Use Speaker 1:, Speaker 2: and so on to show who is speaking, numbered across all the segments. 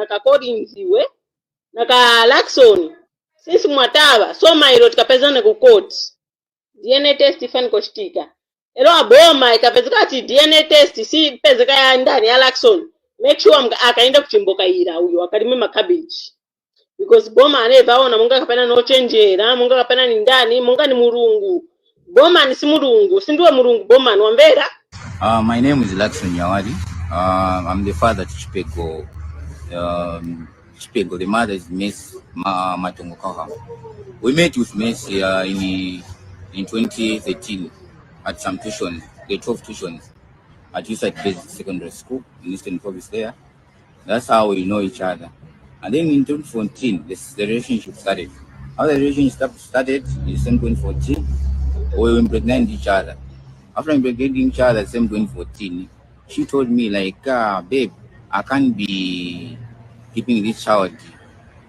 Speaker 1: naka Collins iwe naka Luckson since mwataba so mairo tikapezana ku court DNA test ifani kochitika ero aboma ikapezeka ati DNA test si pezeka ya ndani ya Luckson make sure akaenda kuchimboka ira uyo akalime makabeji because boma anevaona munga kapena no chenjera munga kapena ni ndani munga ni murungu boma ni si murungu sindiwe murungu boma nwambera.
Speaker 2: My name is Luckson Nyawali. I'm the father to Chipeko. Chipeko, the mother is Miss Matongo Cowham. We met with Miss in 2013 at some tuition, the 12 tuitions at Uside Basic Secondary School in Eastern Province there. That's how we know each other. And then in 2014, the relationship started. How the relationship started in 2014, we impregnated each other. After impregnating each other, same 2014, she told me like, babe, I can't be keeping this child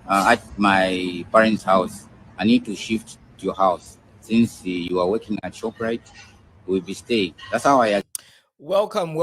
Speaker 2: at my parents' house. I need to shift to your house. Since you are working at ShopRite, we'll be staying. That's how I.
Speaker 3: Welcome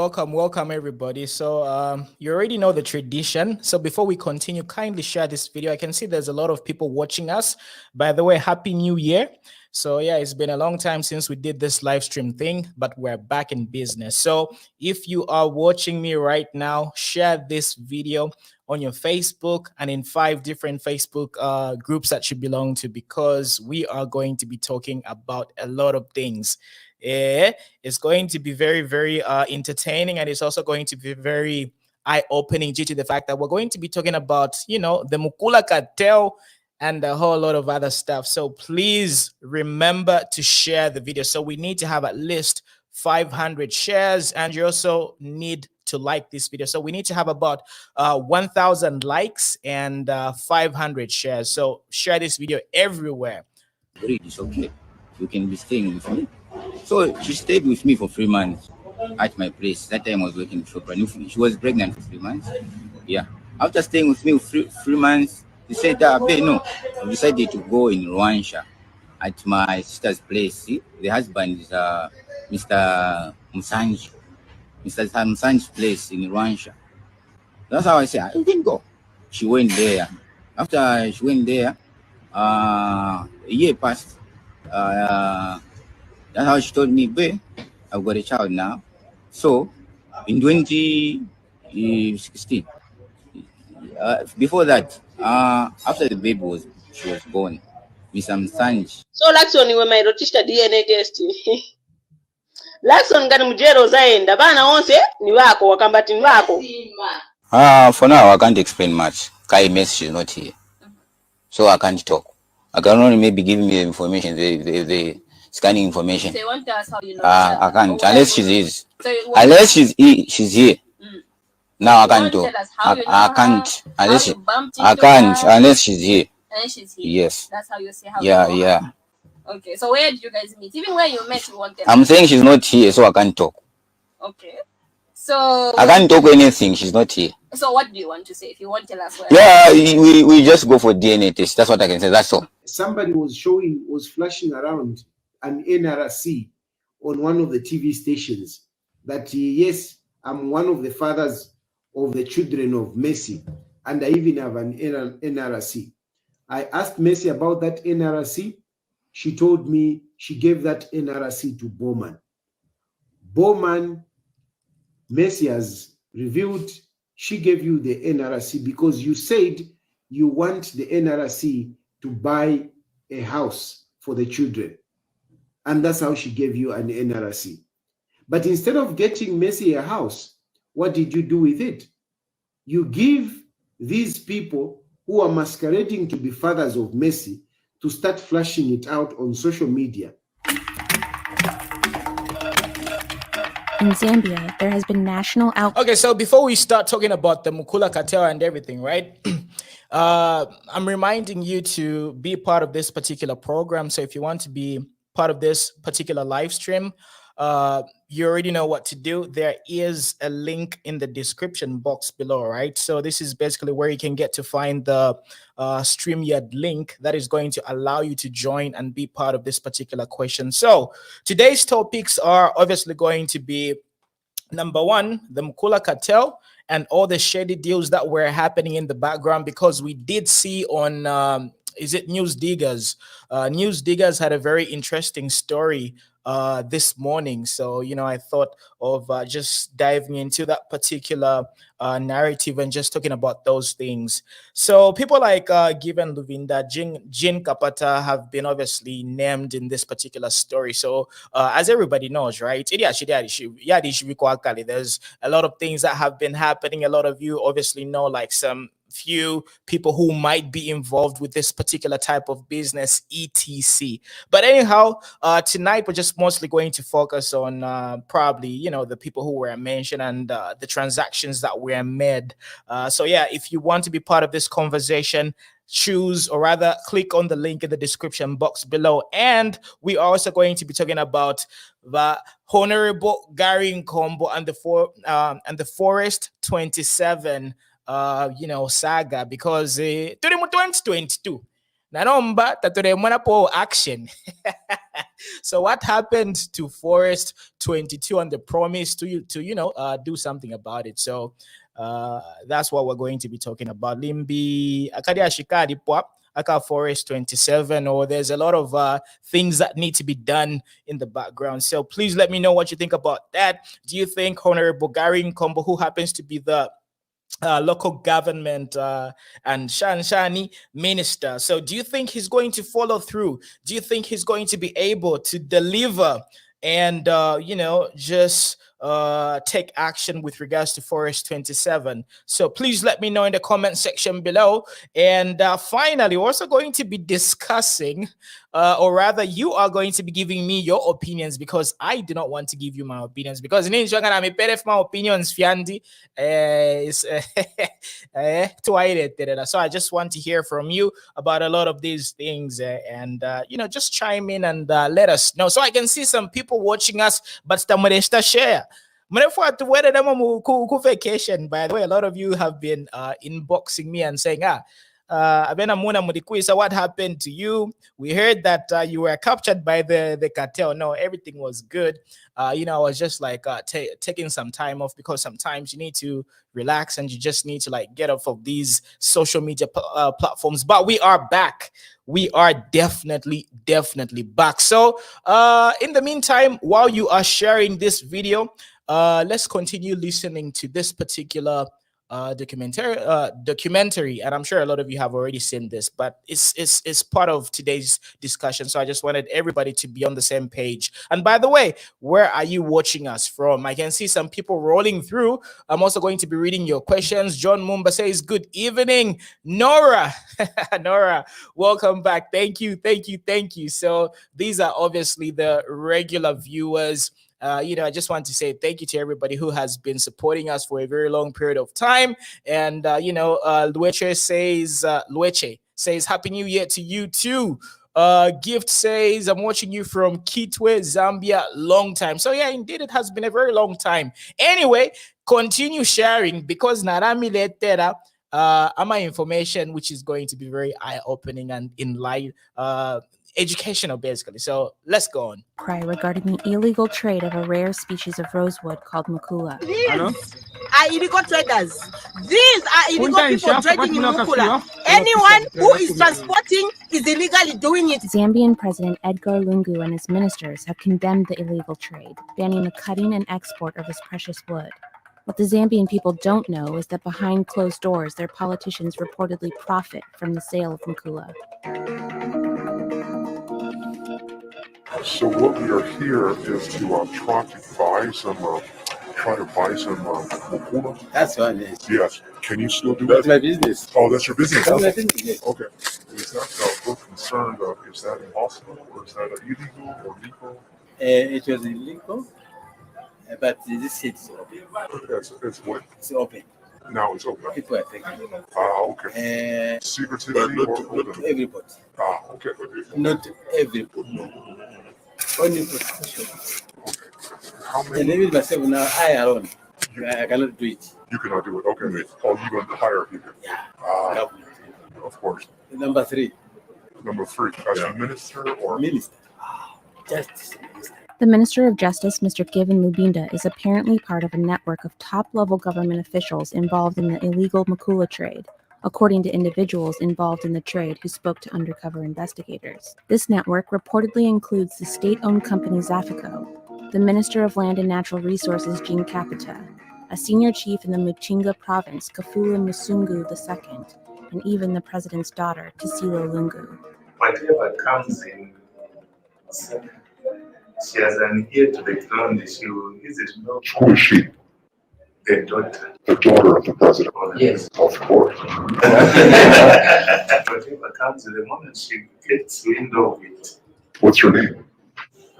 Speaker 3: everybody. So you already know the tradition. So before we continue, kindly share this video. I can see there's a lot of people watching us. By the way, Happy New Year. So yeah, it's been a long time since we did this live stream thing, but we're back in business. So if you are watching me right now, share this video on your Facebook and in 5 different Facebook groups that you belong to, because we are going to be talking about a lot of things. It's going to be very, very entertaining, and it's also going to be very eye-opening due to the fact that we're going to be talking about, you know, the Mukula Cartel and a whole lot of other stuff. So please remember to share the video. So we need to have at least 500 shares, and you also need to like this video. So we need to have about 1,000 likes and 500 shares. So share this video everywhere.
Speaker 2: It's okay. You can be staying with me. So she stayed with me for 3 months at my place. That time I was working in ShopRite. She was pregnant for 3 months. Yeah. After staying with me for 3 months, she said, babe, no. I decided to go in Rwanda at my sister's place. See? The husband is Mr. Musanji. Mr. Musanji's place in Rwanda. That's how I said, I didn't go. She went there. After she went there, a year passed. That's how she told me, babe, I've got a child now. So, in 2016, before that, after the baby was born, Mr. Musanji.
Speaker 1: So Luckson iwe mairotisha DNA test. Luckson ngani mujero zaenda bana onse ni wako wakambati ni wako.
Speaker 2: For now I can't explain much. Kai Messi, she's not here, so I can't talk. I can only maybe give me the information, the scanning information.
Speaker 1: So you want to ask how you know?
Speaker 2: I can't unless she's here. Unless she's here. Now I can't talk. I can't unless I can't unless she's here.
Speaker 1: Unless she's here.
Speaker 2: Yes.
Speaker 1: That's how you say how.
Speaker 2: Yeah.
Speaker 1: Okay. So where did you guys meet? Even where you met, you wanted.
Speaker 2: I'm saying she's not here, so I can't talk.
Speaker 1: Okay. So
Speaker 2: I can't talk anything. She's not here.
Speaker 1: So what do you want to say? If you want to tell us where?
Speaker 2: Yeah, we just go for DNA test. That's what I can say. That's all.
Speaker 4: Somebody was flashing around an NRC on one of the TV stations that yes, I'm one of the fathers of the children of Messi, and I even have an NRC. I asked Messi about that NRC. She told me she gave that NRC to Bowman. Bowman, Messi has revealed she gave you the NRC because you said you want the NRC to buy a house for the children. And that's how she gave you an NRC. But instead of getting Messi a house, what did you do with it? You give these people who are masquerading to be fathers of Messi to start flashing it out on social media.
Speaker 5: In Zambia, there has been national outcry.
Speaker 3: Okay, so before we start talking about the Mukula Cartel and everything, right? I'm reminding you to be part of this particular program. So if you want to be part of this particular live stream, you already know what to do. There is a link in the description box below, right? So this is basically where you can get to find the StreamYard link that is going to allow you to join and be part of this particular question. So today's topics are obviously going to be number one, the Mukula Cartel and all the shady deals that were happening in the background, because we did see on is it Newsdiggers? Newsdiggers had a very interesting story this morning. So, I thought of just diving into that particular narrative and just talking about those things. So people like Given Luvinda, Jin Kapata have been obviously named in this particular story. So as everybody knows, right? There's a lot of things that have been happening. A lot of you obviously know, like some few people who might be involved with this particular type of business, etc. But anyhow, tonight we're just mostly going to focus on probably the people who were mentioned and the transactions that were made. So yeah, if you want to be part of this conversation, choose, or rather click on the link in the description box below. And we are also going to be talking about the Honorable Garry Nkombo and the Forest 27 saga, because turi mu 2022 nanomba taturemona po action. So what happened to Forest 22 and the promise to do something about it? So that's what we're going to be talking about. Limbi akadi ashikadi pop aka Forest 27, or there's a lot of things that need to be done in the background. So please let me know what you think about that. Do you think Honorable Garry Nkombo, who happens to be the local government and Shani minister, so do you think he's going to follow through? Do you think he's going to be able to deliver and just take action with regards to Forest 27? So please let me know in the comment section below. And finally, we're also going to be discussing or rather you are going to be giving me your opinions, because I do not want to give you my opinions, because in my opinions fiandi so I just want to hear from you about a lot of these things, and just chime in and let us know, so I can see some people watching us but share. Vacation. By the way, a lot of you have been inboxing me and saying, what happened to you? We heard that you were captured by the cartel. No, everything was good. I was just like taking some time off, because sometimes you need to relax and you just need to like get off of these social media platforms. But we are back. We are definitely back. So in the meantime, while you are sharing this video, let's continue listening to this particular documentary, and I'm sure a lot of you have already seen this, but it's part of today's discussion, so I just wanted everybody to be on the same page. And by the way, where are you watching us from? I can see some people rolling through. I'm also going to be reading your questions. John Mumba says good evening. Nora Nora, welcome back. Thank you. So these are obviously the regular viewers. I just want to say thank you to everybody who has been supporting us for a very long period of time. And, Lueche says, Happy New Year to you too. Gift says, I'm watching you from Kitwe, Zambia, long time. So yeah, indeed, it has been a very long time. Anyway, continue sharing, because Narami Letera, my information, which is going to be very eye-opening and educational, basically. So let's go on.
Speaker 5: Cry regarding the illegal trade of a rare species of rosewood called Mukula.
Speaker 6: These are illegal traders. These are illegal people trading in Mukula. Anyone who is transporting is illegally doing it.
Speaker 5: Zambian President Edgar Lungu and his ministers have condemned the illegal trade, banning the cutting and export of this precious wood. What the Zambian people don't know is that behind closed doors, their politicians reportedly profit from the sale of Mukula.
Speaker 7: So what we are here is to try to buy some Mukula.
Speaker 8: That's what it is.
Speaker 7: Yes. Can you still do
Speaker 8: That's
Speaker 7: that?
Speaker 8: my business.
Speaker 7: Oh, that's your business.
Speaker 8: That's my business, yes.
Speaker 7: Okay. Is that we're concerned is that impossible, or is that illegal or legal?
Speaker 8: It was illegal, but this is open.
Speaker 7: It's what?
Speaker 8: It's open.
Speaker 7: Now it's open.
Speaker 8: People are taking it.
Speaker 7: Okay. Secretively or open?
Speaker 8: Everybody.
Speaker 7: Okay.
Speaker 8: Not everybody. Only professionals.
Speaker 7: Okay. How
Speaker 8: And
Speaker 7: many?
Speaker 8: even myself now, I alone, I cannot do it.
Speaker 7: You cannot do it. Okay. Oh, you going to hire people?
Speaker 8: Yeah.
Speaker 7: Government. Of course.
Speaker 8: Number 3.
Speaker 7: Number 3, as a minister or?
Speaker 8: Minister. Justice Minister.
Speaker 5: The Minister of Justice, Mr. Given Lubinda, is apparently part of a network of top-level government officials involved in the illegal Mukula trade, according to individuals involved in the trade who spoke to undercover investigators. This network reportedly includes the state-owned company Zafico, the Minister of Land and Natural Resources, Jean Kapata, a senior chief in the Muchinga province, Kafula Musungu II, and even the president's daughter, Tasila Lungu.
Speaker 9: Whatever comes in, she has an ear to the ground. Is it not?
Speaker 7: Who is she?
Speaker 9: The daughter.
Speaker 7: The daughter of the president?
Speaker 9: Yes.
Speaker 7: Of course.
Speaker 9: Whatever comes, the moment she gets wind of it.
Speaker 7: What's your name?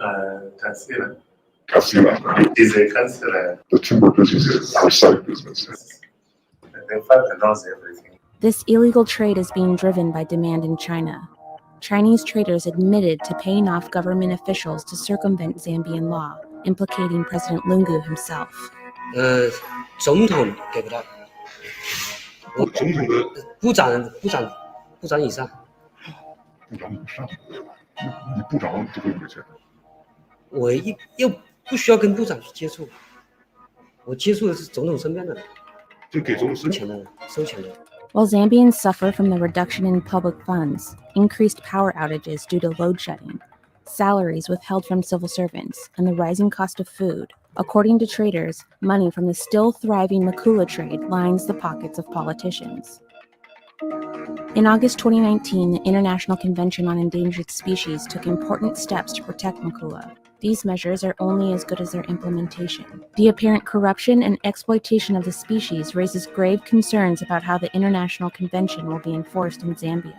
Speaker 9: Tasila.
Speaker 7: Kasila.
Speaker 9: She's a counselor.
Speaker 7: The timber business is our side business.
Speaker 9: The father knows everything.
Speaker 5: This illegal trade is being driven by demand in China. Chinese traders admitted to paying off government officials to circumvent Zambian law, implicating President Lungu himself.
Speaker 10: 总统给不到，
Speaker 7: 总统的
Speaker 10: 部长以上，
Speaker 7: 部长以上，你部长就会给钱。
Speaker 10: 我又不需要跟部长去接触，我接触的是总统身边的人，
Speaker 7: 就给总统
Speaker 10: 收钱的人，收钱的人。
Speaker 5: While Zambians suffer from the reduction in public funds, increased power outages due to load shedding, salaries withheld from civil servants, and the rising cost of food, according to traders, money from the still thriving Mukula trade lines the pockets of politicians. In August 2019, the International Convention on Endangered Species took important steps to protect Mukula. These measures are only as good as their implementation. The apparent corruption and exploitation of the species raises grave concerns about how the International Convention will be enforced in Zambia.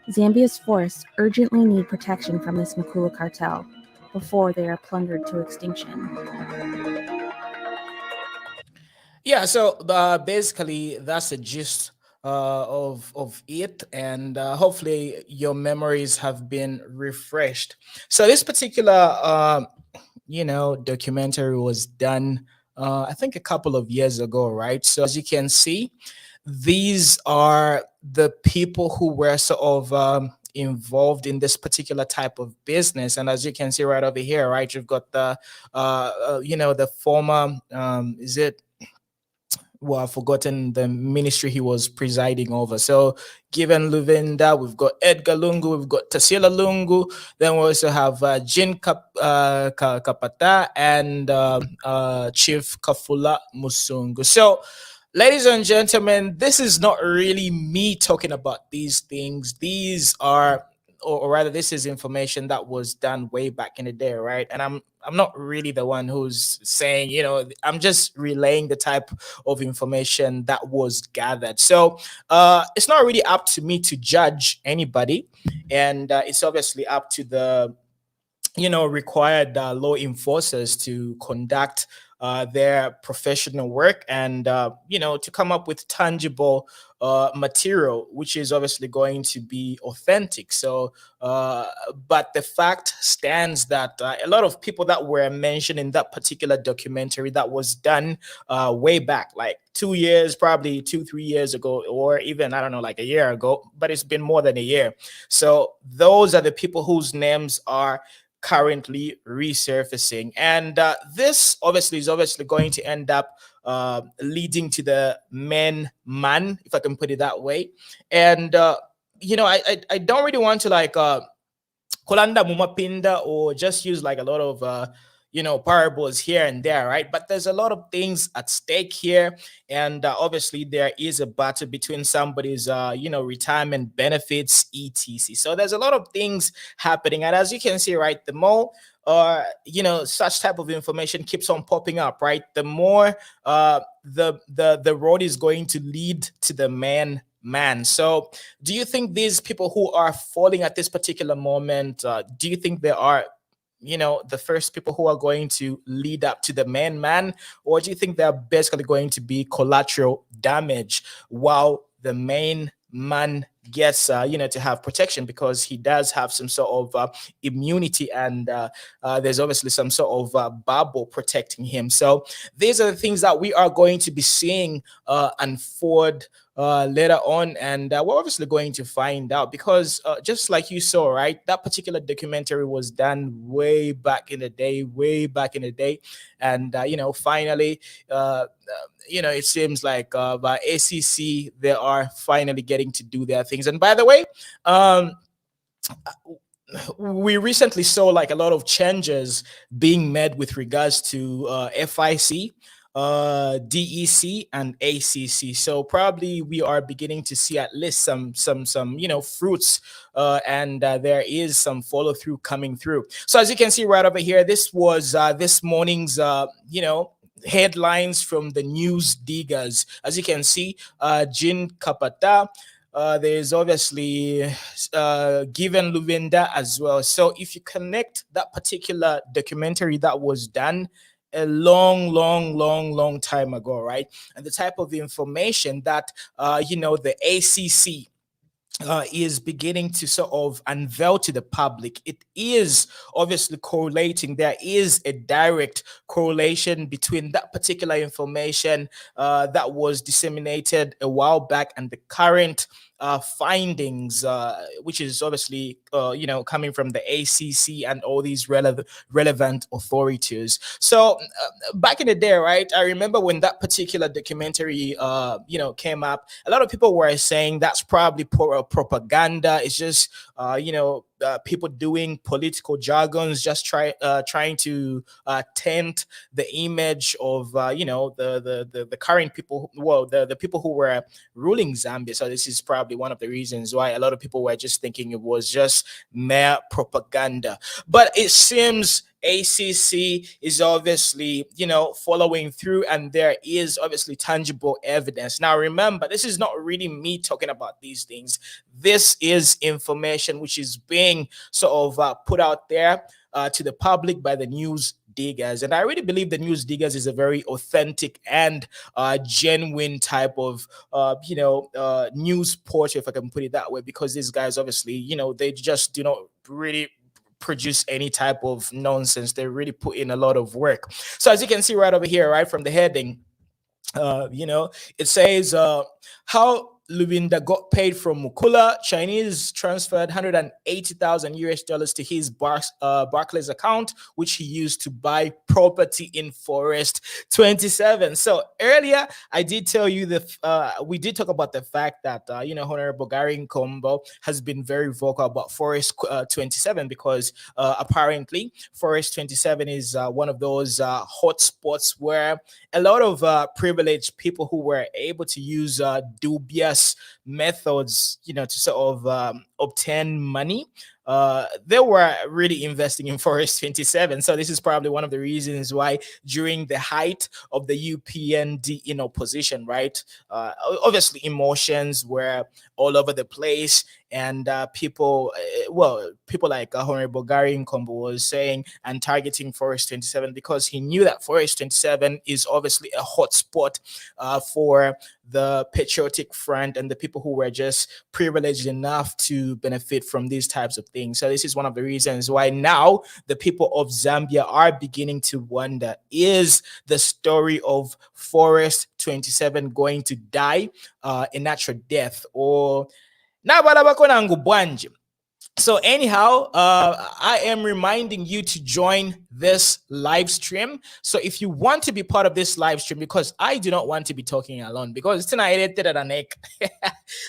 Speaker 5: Zambia's forests urgently need protection from this Mukula cartel before they are plundered to extinction.
Speaker 3: Yeah, so basically that's the gist of it, and hopefully your memories have been refreshed. So this particular documentary was done I think a couple of years ago, right? So as you can see, these are the people who were sort of involved in this particular type of business. And as you can see right over here, right, you've got the the former I've forgotten the ministry he was presiding over. So given Lubinda, we've got Edgar Lungu, we've got Tasila Lungu, then we also have Jean Kapata and Chief Kafula Musungu. So ladies and gentlemen, this is not really me talking about these things. These are, or rather, this is information that was done way back in the day, right? And I'm not really the one who's saying, I'm just relaying the type of information that was gathered. So it's not really up to me to judge anybody, and it's obviously up to the required law enforcers to conduct their professional work and to come up with tangible material, which is obviously going to be authentic. So but the fact stands that a lot of people that were mentioned in that particular documentary that was done way back, like 2 years, probably 2-3 years ago, or even, I don't know, like a year ago, but it's been more than a year. So those are the people whose names are currently resurfacing, and this is obviously going to end up leading to the man, if I can put it that way. And I don't really want to like kolanda mumapinda or just use like a lot of parables here and there, right? But there's a lot of things at stake here, and obviously there is a battle between somebody's retirement benefits, etc. So there's a lot of things happening, and as you can see, right, the more such type of information keeps on popping up, right, the more the road is going to lead to the man. So do you think these people who are falling at this particular moment, do you think they are the first people who are going to lead up to the man, or do you think they're basically going to be collateral damage while the main man gets to have protection because he does have some sort of immunity, and there's obviously some sort of bubble protecting him. So these are the things that we are going to be seeing unfold later on, and we're obviously going to find out because just like you saw, right, that particular documentary was done way back in the day, and finally it seems like by ACC they are finally getting to do their things. And by the way, we recently saw like a lot of changes being made with regards to FIC, DEC, and ACC. So probably we are beginning to see at least some fruits, and there is some follow through coming through. So as you can see right over here, this was this morning's headlines from the Newsdiggers. As you can see, Jin Kapata. There's obviously given Lubinda as well. So if you connect that particular documentary that was done a long time ago, right, and the type of information that the ACC is beginning to sort of unveil to the public, it is obviously correlating. There is a direct correlation between that particular information that was disseminated a while back and the current findings, which is obviously coming from the ACC and all these relevant authorities. So back in the day, right, I remember when that particular documentary came up, a lot of people were saying that's probably propaganda. It's just people doing political jargons, just trying to taint the image of the current people, the people who were ruling Zambia. So this is probably one of the reasons why a lot of people were just thinking it was just mere propaganda. But it seems ACC is obviously, following through, and there is obviously tangible evidence. Now, remember, this is not really me talking about these things. This is information which is being sort of put out there to the public by the Newsdiggers. And I really believe the Newsdiggers is a very authentic and genuine type of, news portal, if I can put it that way, because these guys obviously, they just do not really produce any type of nonsense. They really put in a lot of work. So as you can see right over here, right from the heading, it says how Lubinda got paid from Mukula. Chinese transferred 180,000 US dollars to his Barclays account, which he used to buy property in Forest 27. So earlier, I did tell you that we did talk about the fact that Honorable Garry Nkombo has been very vocal about Forest 27 because apparently Forest 27 is one of those hot spots where a lot of privileged people who were able to use dubious methods, to sort of obtain money, they were really investing in Forest 27. So this is probably one of the reasons why during the height of the UPND in opposition, right, obviously emotions were all over the place, and people like Honorable Garry Nkombo was saying and targeting Forest 27 because he knew that Forest 27 is obviously a hot spot for the patriotic front and the people who were just privileged enough to benefit from these types of things. So this is one of the reasons why now the people of Zambia are beginning to wonder, is the story of Forest 27 going to die a natural death, or so anyhow, I am reminding you to join this live stream. So if you want to be part of this live stream, because I do not want to be talking alone, because tonight,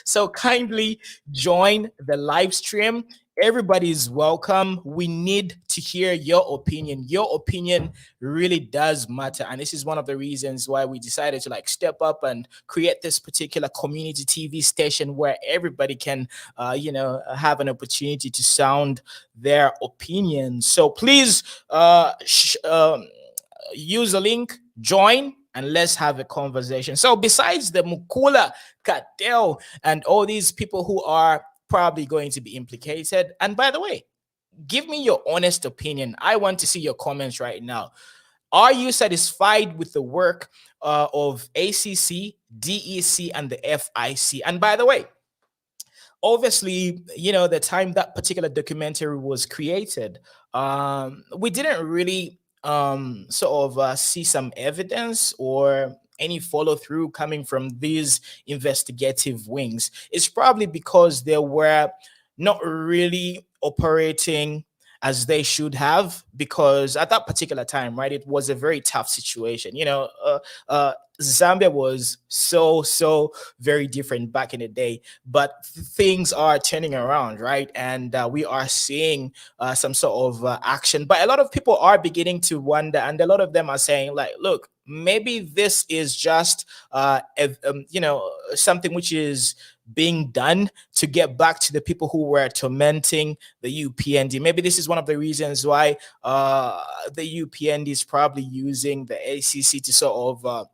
Speaker 3: so kindly join the live stream. Everybody is welcome. We need to hear your opinion. Your opinion really does matter. And this is one of the reasons why we decided to step up and create this particular community TV station where everybody can, have an opportunity to sound their opinions. So please use the link, join, and let's have a conversation. So besides the Mukula Cartel and all these people who are probably going to be implicated, and by the way, give me your honest opinion. I want to see your comments right now. Are you satisfied with the work of ACC, DEC, and the FIC? And by the way, obviously, you know, the time that particular documentary was created, we didn't really sort of see some evidence or any follow through coming from these investigative wings. It's probably because they were not really operating as they should have, because at that particular time, right, it was a very tough situation. You know, Zambia was so very different back in the day, but things are turning around, right? And we are seeing some sort of action. But a lot of people are beginning to wonder, and a lot of them are saying, like, look, maybe this is just, you know, something which is being done to get back to the people who were tormenting the UPND. Maybe this is one of the reasons why the UPND is probably using the ACC to sort of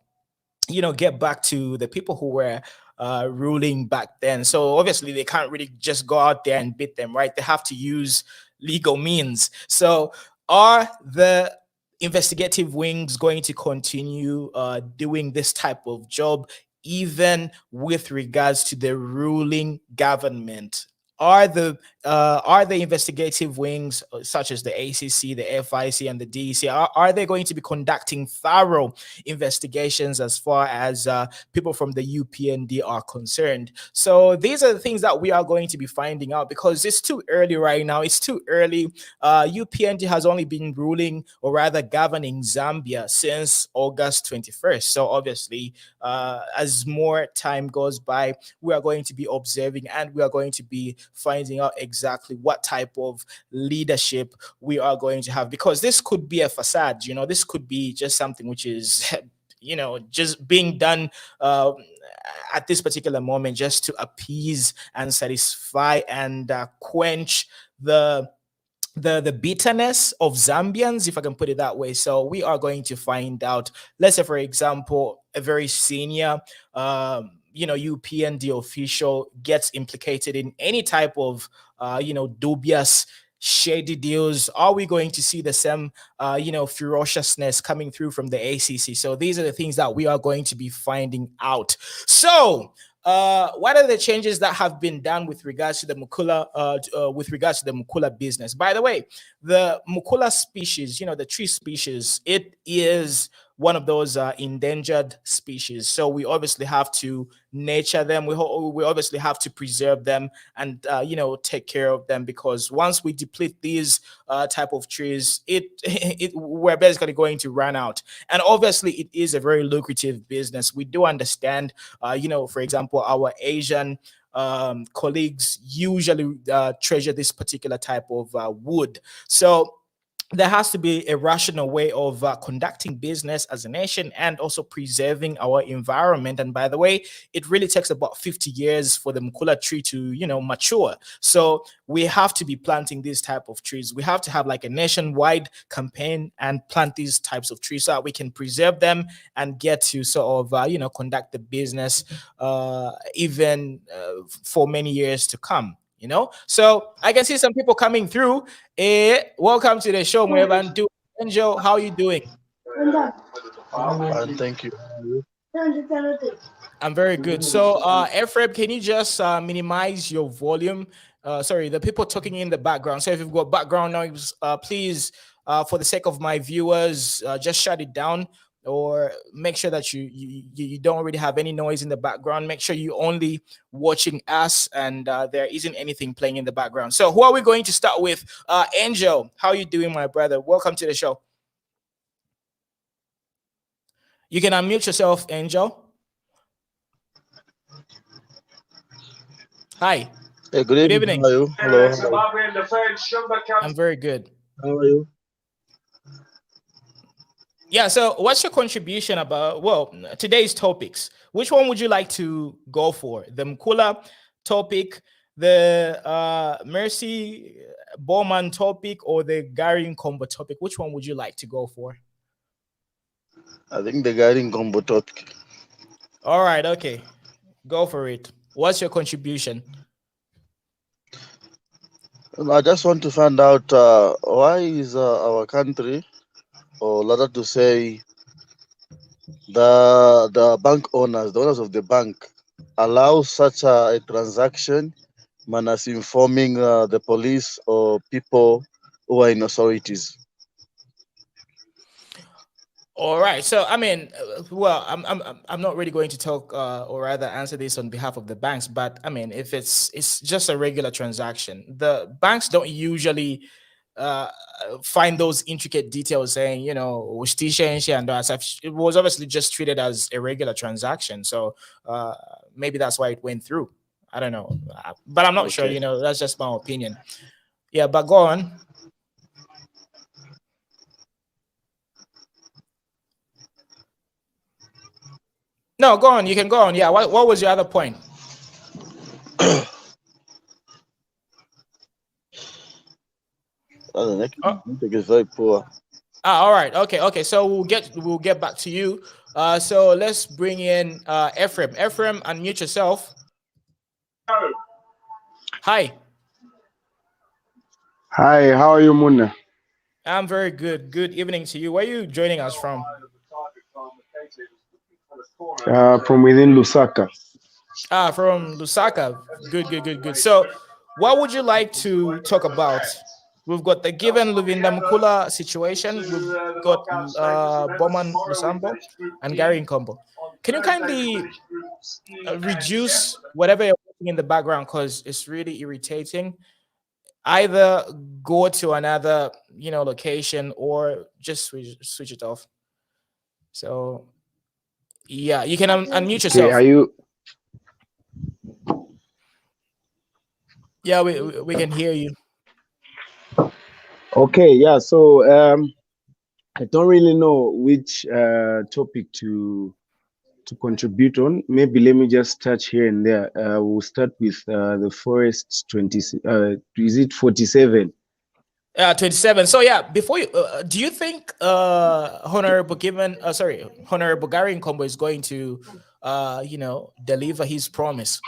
Speaker 3: you know, get back to the people who were ruling back then. So obviously they can't really just go out there and beat them, right? They have to use legal means. So are the investigative wings going to continue doing this type of job, even with regards to the ruling government? Are the investigative wings, such as the ACC, the FIC, and the DEC, are they going to be conducting thorough investigations as far as people from the UPND are concerned? So these are the things that we are going to be finding out, because it's too early right now. It's too early. UPND has only been ruling, or rather governing, Zambia since August 21st. So obviously, as more time goes by, we are going to be observing, and we are going to be finding out exactly what type of leadership we are going to have, because this could be a facade. You know, this could be just something which is you know, just being done at this particular moment just to appease and satisfy and quench the bitterness of Zambians, if I can put it that way. So we are going to find out. Let's say, for example, a very senior you know, UPND official gets implicated in any type of you know, dubious, shady deals. Are we going to see the same you know, ferociousness coming through from the ACC? So these are the things that we are going to be finding out. So what are the changes that have been done with regards to the Mukula, with regards to the Mukula business? By the way, the Mukula species, you know, the tree species, it is one of those endangered species. So we obviously have to nurture them. We obviously have to preserve them and you know, take care of them, because once we deplete these type of trees, we're basically going to run out. And obviously, it is a very lucrative business. We do understand, you know, for example, our Asian colleagues usually treasure this particular type of wood. So there has to be a rational way of conducting business as a nation and also preserving our environment. And by the way, it really takes about 50 years for the Mukula tree to, you know, mature. So we have to be planting these type of trees. We have to have like a nationwide campaign and plant these types of trees so that we can preserve them and get to sort of, you know, conduct the business even for many years to come. You know, so I can see some people coming through. Welcome to the show, Mweban. Angel, how are you doing?
Speaker 11: Thank you.
Speaker 3: I'm very good. So, Efreb, can you just minimize your volume? Sorry, the people talking in the background. So if you've got background noise, please, for the sake of my viewers, just shut it down, or make sure that you don't really have any noise in the background. Make sure you only watching us and there isn't anything playing in the background. So who are we going to start with? Angel, how are you doing, my brother? Welcome to the show. You can unmute yourself, Angel. Hi.
Speaker 11: Hey, good evening. How are you? Hello.
Speaker 3: I'm very good.
Speaker 11: How are you?
Speaker 3: Yeah, so what's your contribution about, well, today's topics? Which one would you like to go for? The Mukula topic, the Mercy Bowman topic, or the Garry Nkombo topic? Which one would you like to go for?
Speaker 11: I think the Garry Nkombo topic.
Speaker 3: All right, okay. Go for it. What's your contribution?
Speaker 11: I just want to find out why is our country, or rather to say the bank owners, the owners of the bank, allow such a transaction Manas informing the police or people who are in authorities?
Speaker 3: All right. So, I mean, well, I'm not really going to talk or rather answer this on behalf of the banks, but I mean, if it's just a regular transaction, the banks don't usually uh, find those intricate details saying, you know, and that stuff. It was obviously just treated as a regular transaction. So maybe that's why it went through. I don't know, but I'm not sure. You know, that's just my opinion. Yeah, but go on. No, go on. You can go on. Yeah. What was your other point?
Speaker 11: The network is very poor.
Speaker 3: All right. Okay. So we'll get back to you. So let's bring in Ephraim. Ephraim, unmute yourself. Hi.
Speaker 12: Hi, how are you, Muna?
Speaker 3: I'm very good. Good evening to you. Where are you joining us from?
Speaker 12: From within Lusaka.
Speaker 3: From Lusaka. Good. So what would you like to talk about? We've got the given Lubinda The Mukula situation. We've got Bowman Lusambo and Garry Nkombo. Can you kindly reduce whatever you're watching in the background, because it's really irritating? Either go to another, you know, location or just switch it off. So yeah, you can unmute yourself.
Speaker 12: Okay, are you?
Speaker 3: Yeah, we can hear you.
Speaker 12: Okay, yeah. So I don't really know which topic to contribute on. Maybe let me just touch here and there. We'll start with the forest 20. Is it 47?
Speaker 3: 27. So yeah, before you, do you think Honorable Garry Nkombo is going to, you know, deliver his promise,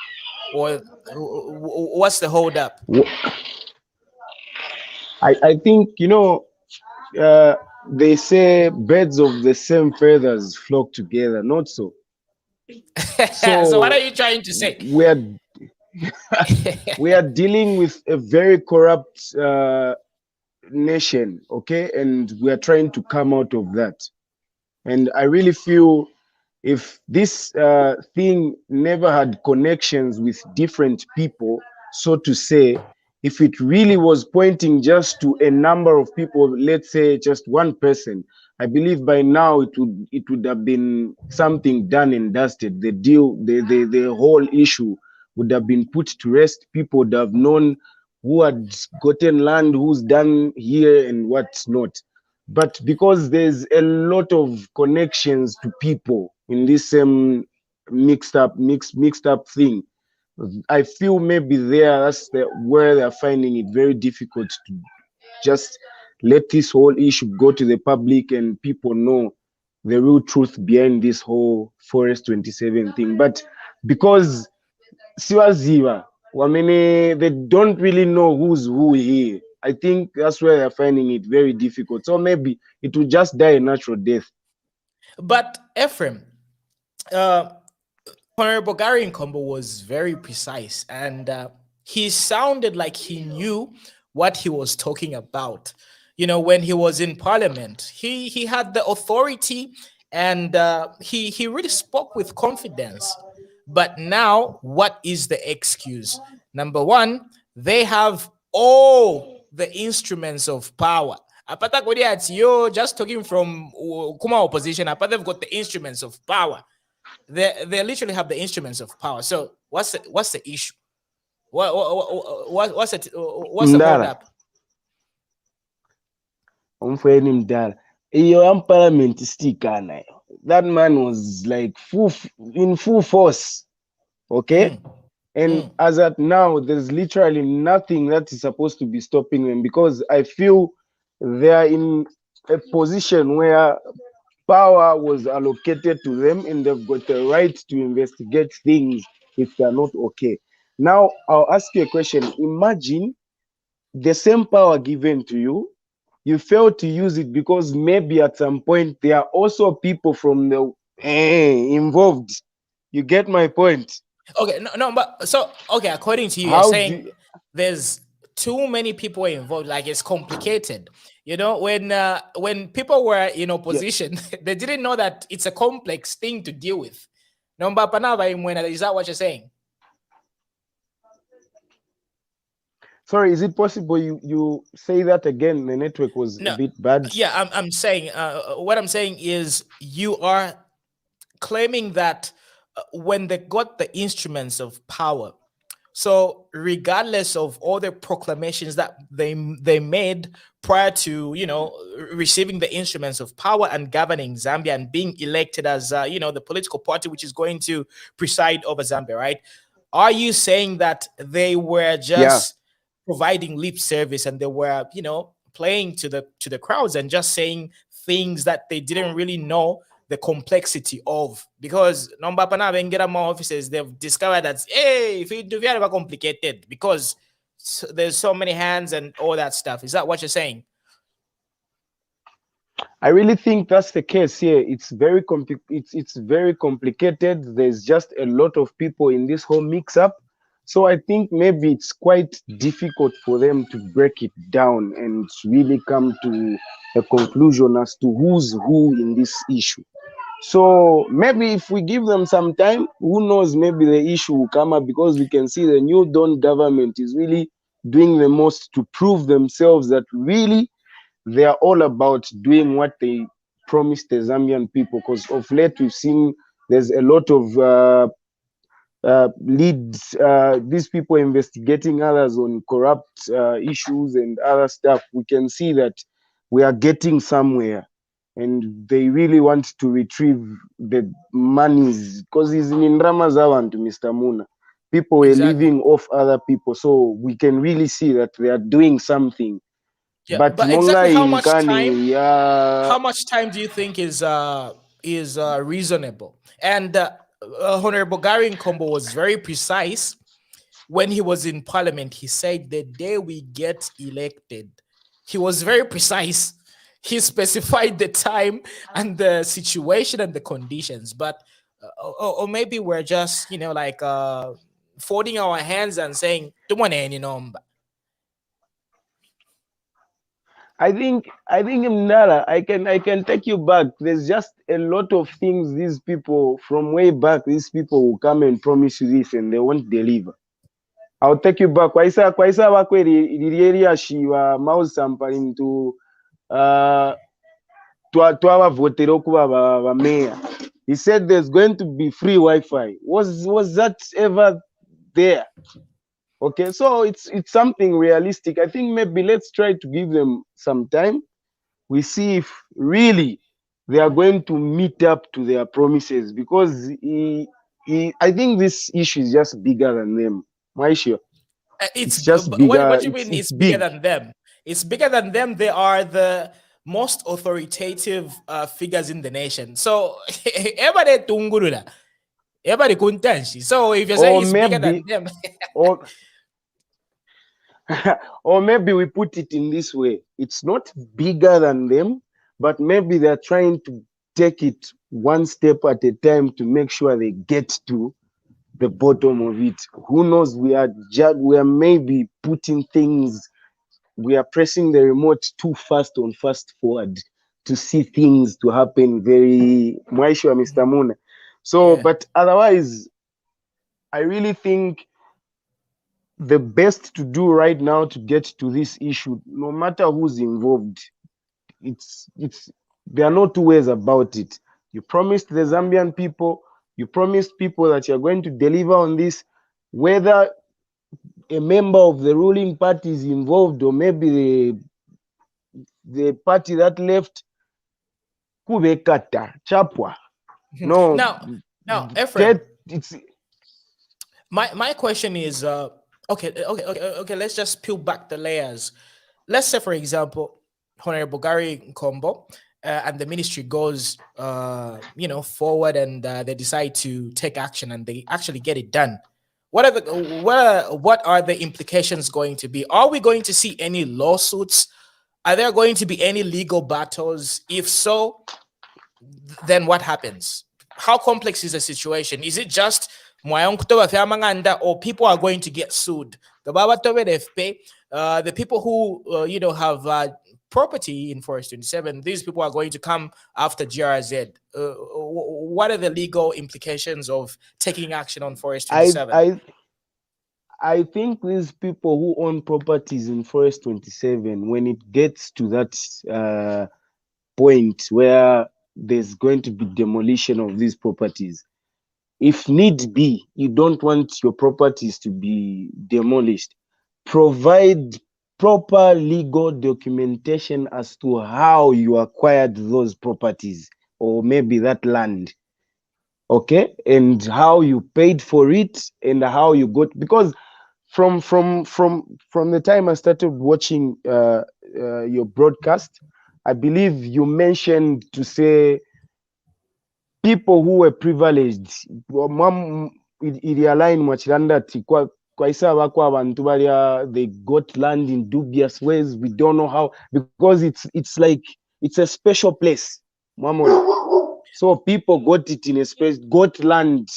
Speaker 3: or what's the hold up?
Speaker 12: I think, you know, they say birds of the same feathers flock together. Not so.
Speaker 3: So what are you trying to say?
Speaker 12: We are dealing with a very corrupt nation, okay, and we are trying to come out of that. And I really feel if this thing never had connections with different people, so to say, if it really was pointing just to a number of people, let's say just one person, I believe by now it would have been something done and dusted. The deal, the whole issue would have been put to rest. People would have known who had gotten land, who's done here and what's not. But because there's a lot of connections to people in this mixed up thing, I feel maybe that's where they're finding it very difficult to just let this whole issue go to the public and people know the real truth behind this whole Forest 27 thing. But because Siwaziva, they don't really know who's who here. I think that's where they're finding it very difficult. So maybe it will just die a natural death.
Speaker 3: But Ephraim, Honorable Garry Nkombo was very precise, and he sounded like he knew what he was talking about. You know, when he was in Parliament, he had the authority, and he really spoke with confidence. But now, what is the excuse? Number one, they have all the instruments of power. Apata you're just talking from Kuma opposition. Apata they've got the instruments of power. They literally have the instruments of power. So what's the issue? What's the hold up?
Speaker 12: Parliament that man was like in full force. Okay. And as at now, there's literally nothing that is supposed to be stopping them, because I feel they are in a position where power was allocated to them and they've got the right to investigate things if they're not okay. Now, I'll ask you a question. Imagine the same power given to you, you fail to use it because maybe at some point there are also people from the involved. You get my point?
Speaker 3: Okay, no, but so okay, according to you, you're
Speaker 12: How do
Speaker 3: saying there's too many people involved, like it's complicated. When people were in opposition, they didn't know that it's a complex thing to deal with. No, but is that what you're saying?
Speaker 12: Sorry, is it possible you say that again? The network was a
Speaker 3: No,
Speaker 12: bit bad.
Speaker 3: yeah, I'm saying what I'm saying is you are claiming that when they got the instruments of power, so regardless of all the proclamations that they made prior to receiving the instruments of power and governing Zambia and being elected as the political party which is going to preside over Zambia, right? Are you saying that they were
Speaker 12: Yeah.
Speaker 3: just providing lip service and they were playing to the crowds and just saying things that they didn't really know the complexity of? Because number pana get more offices, they've discovered that hey, if it very complicated because there's so many hands and all that stuff. Is that what you're saying?
Speaker 12: I really think that's the case here. It's very it's very complicated. There's just a lot of people in this whole mix-up. So I think maybe it's quite difficult for them to break it down and really come to a conclusion as to who's who in this issue. So maybe if we give them some time, who knows, maybe the issue will come up, because we can see the New Dawn government is really doing the most to prove themselves that really they are all about doing what they promised the Zambian people. Because of late we've seen there's a lot of leads, these people investigating others on corrupt issues and other stuff. We can see that we are getting somewhere, and they really want to retrieve the monies, because it's in Ramazawan to Mr. Muna. People were living off other people, so we can really see that they are doing something.
Speaker 3: Yeah,
Speaker 12: But
Speaker 3: exactly how much
Speaker 12: time?
Speaker 3: How much time do you think is reasonable? And Honorable Garry Nkombo was very precise when he was in Parliament. He said the day we get elected, he was very precise. He specified the time and the situation and the conditions. But or maybe we're just folding our hands and saying,
Speaker 12: I think Mnara, I can take you back. There's just a lot of things these people from way back, these people will come and promise you this and they won't deliver. I'll take you back. Kwaisa wakweli area shiwa mouse sampling to our votero kuba mayor. He said there's going to be free Wi-Fi. Was that ever there? Okay, so it's something realistic. I think maybe let's try to give them some time. We see if really they are going to meet up to their promises, because I think this issue is just bigger than them. Why sure?
Speaker 3: It's
Speaker 12: just bigger.
Speaker 3: What do you mean it's bigger than them? It's bigger than them. They are the most authoritative figures in the nation. So everybody tungurula. Everybody kuntanshi. So if you're saying it's bigger than them.
Speaker 12: Or maybe we put it in this way. It's not bigger than them, but maybe they're trying to take it one step at a time to make sure they get to the bottom of it. Who knows? We are maybe putting things, we are pressing the remote too fast on fast forward to see things to happen very sure, Mr. Muna. So, but otherwise, I really think the best to do right now to get to this issue, no matter who's involved, there are no two ways about it. You promised the Zambian people, you promised people that you're going to deliver on this, whether a member of the ruling party is involved or maybe the party that left, kubekata chapwa. No.
Speaker 3: Now, Ephraim, my question is okay. Let's just peel back the layers. Let's say, for example, Honorable Garry Nkombo and the ministry goes, forward, and they decide to take action, and they actually get it done. What are the implications going to be? Are we going to see any lawsuits? Are there going to be any legal battles? If so, then what happens? How complex is the situation? Is it just or people are going to get sued. The people who have property in Forest 27, these people are going to come after GRZ. What are the legal implications of taking action on Forest 27?
Speaker 12: I think these people who own properties in Forest 27, when it gets to that point where there's going to be demolition of these properties, if need be, you don't want your properties to be demolished, provide proper legal documentation as to how you acquired those properties or maybe that land, okay, and how you paid for it and how you got, because from the time I started watching your broadcast, I believe you mentioned to say people who were privileged ilialign mwachiranda ati kwa isa wako abantu balia they got land in dubious ways. We don't know how, because it's like it's a special place, so people got it in a space, got land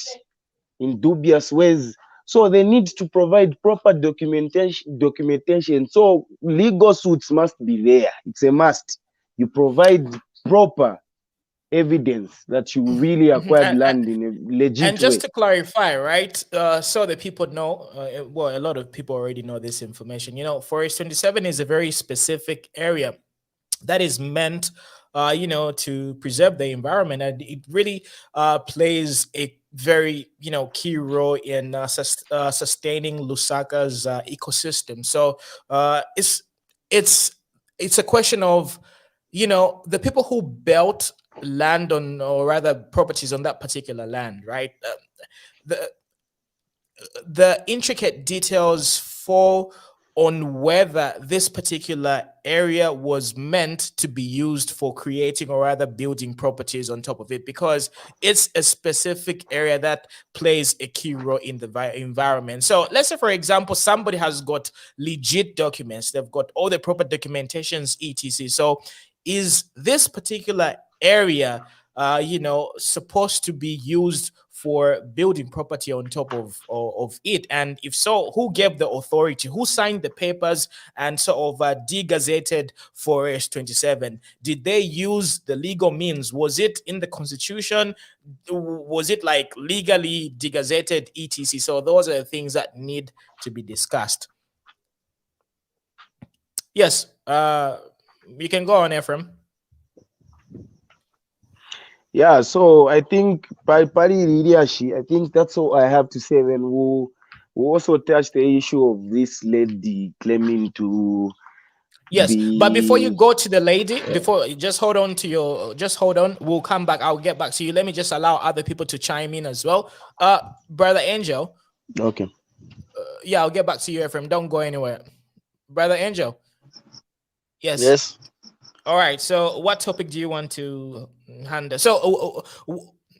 Speaker 12: in dubious ways, so they need to provide proper documentation. So legal suits must be there. It's a must. You provide proper evidence that you really acquired land in a legit way.
Speaker 3: And just to clarify, right? So that people know, well, a lot of people already know this information. Forest 27 is a very specific area that is meant, to preserve the environment, and it really plays a very, key role in sustaining Lusaka's ecosystem. So it's a question of, the people who built land on, or rather properties on that particular land, right? The intricate details fall on whether this particular area was meant to be used for creating or rather building properties on top of it, because it's a specific area that plays a key role in the environment. So let's say, for example, somebody has got legit documents, they've got all the proper documentations, etc. So is this particular area supposed to be used for building property on top of it? And if so, who gave the authority? Who signed the papers and sort of de-gazetted Forest 27? Did they use the legal means? Was it in the constitution? Was it like legally de-gazetted, etc? So those are the things that need to be discussed. Yes, you can go on, Ephraim.
Speaker 12: Yeah, so I think I think that's all I have to say. Then we'll also touch the issue of this lady claiming to.
Speaker 3: Yes, but before you go to the lady, just hold on. We'll come back. I'll get back to you. Let me just allow other people to chime in as well. Brother Angel.
Speaker 12: Okay.
Speaker 3: Yeah, I'll get back to you, Ephraim. Don't go anywhere. Brother Angel. Yes.
Speaker 11: Yes.
Speaker 3: All right. So what topic do you want to handle? So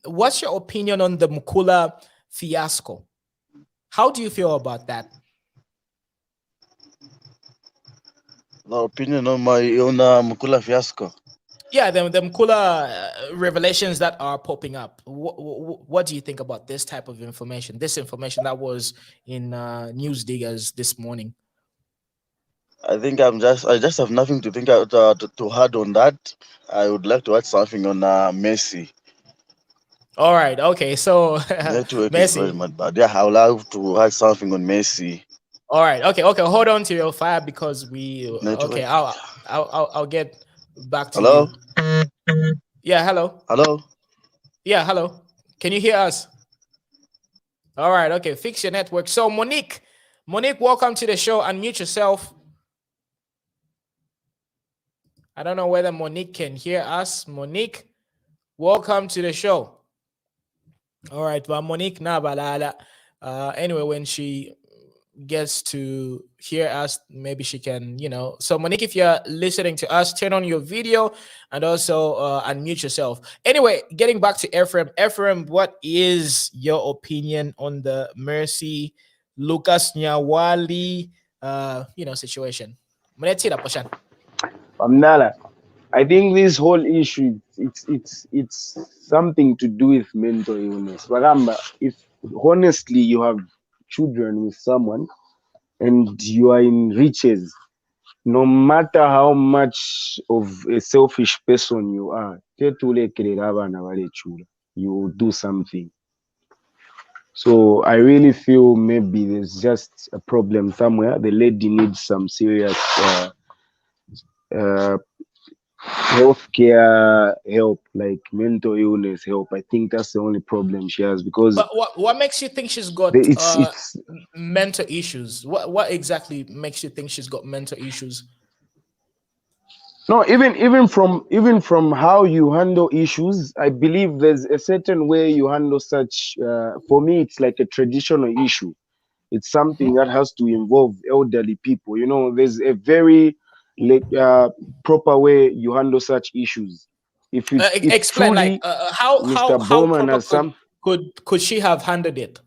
Speaker 3: what's your opinion on the Mukula fiasco? How do you feel about that?
Speaker 11: No opinion on my own Mukula fiasco.
Speaker 3: Yeah, the Mukula revelations that are popping up. What do you think about this type of information? This information that was in Newsdiggers this morning.
Speaker 11: I think I just have nothing to think to add on that. I would like to add something on Messi.
Speaker 3: All right. Okay. So
Speaker 11: network
Speaker 3: Messi.
Speaker 11: Is very much bad. Yeah, I would like to add something on Messi.
Speaker 3: All right. Okay. Hold on to your fire because we.
Speaker 11: Network.
Speaker 3: Okay. I'll get back to
Speaker 11: hello?
Speaker 3: you. Yeah. Hello.
Speaker 11: Hello.
Speaker 3: Yeah. Hello. Can you hear us? All right. Okay. Fix your network. So Monique, welcome to the show. Unmute yourself. I don't know whether Monique can hear us. Monique, welcome to the show. All right, well, Monique Nabalala. Anyway, when she gets to hear us, maybe she can, So Monique, if you're listening to us, turn on your video and also unmute yourself. Anyway, getting back to Ephraim. Ephraim, what is your opinion on the Mercy Lucas Nyawali, situation?
Speaker 12: Amnala, I think this whole issue it's something to do with mental illness. Remember, if honestly you have children with someone and you are in riches, no matter how much of a selfish person you are, you will do something. So I really feel maybe there's just a problem somewhere. The lady needs some serious uh, healthcare help, like mental illness help. I think that's the only problem she has, because
Speaker 3: But what makes you think she's got
Speaker 12: it's
Speaker 3: mental issues? What exactly makes you think she's got mental issues?
Speaker 12: no, even from how you handle issues, I believe there's a certain way you handle such. For me, it's like a traditional issue. It's something that has to involve elderly people. You know, there's a very proper way you handle such issues. If
Speaker 3: Explain, like
Speaker 12: truly Mr.
Speaker 3: how
Speaker 12: Bowman
Speaker 3: proper
Speaker 12: has some,
Speaker 3: could she have handled it?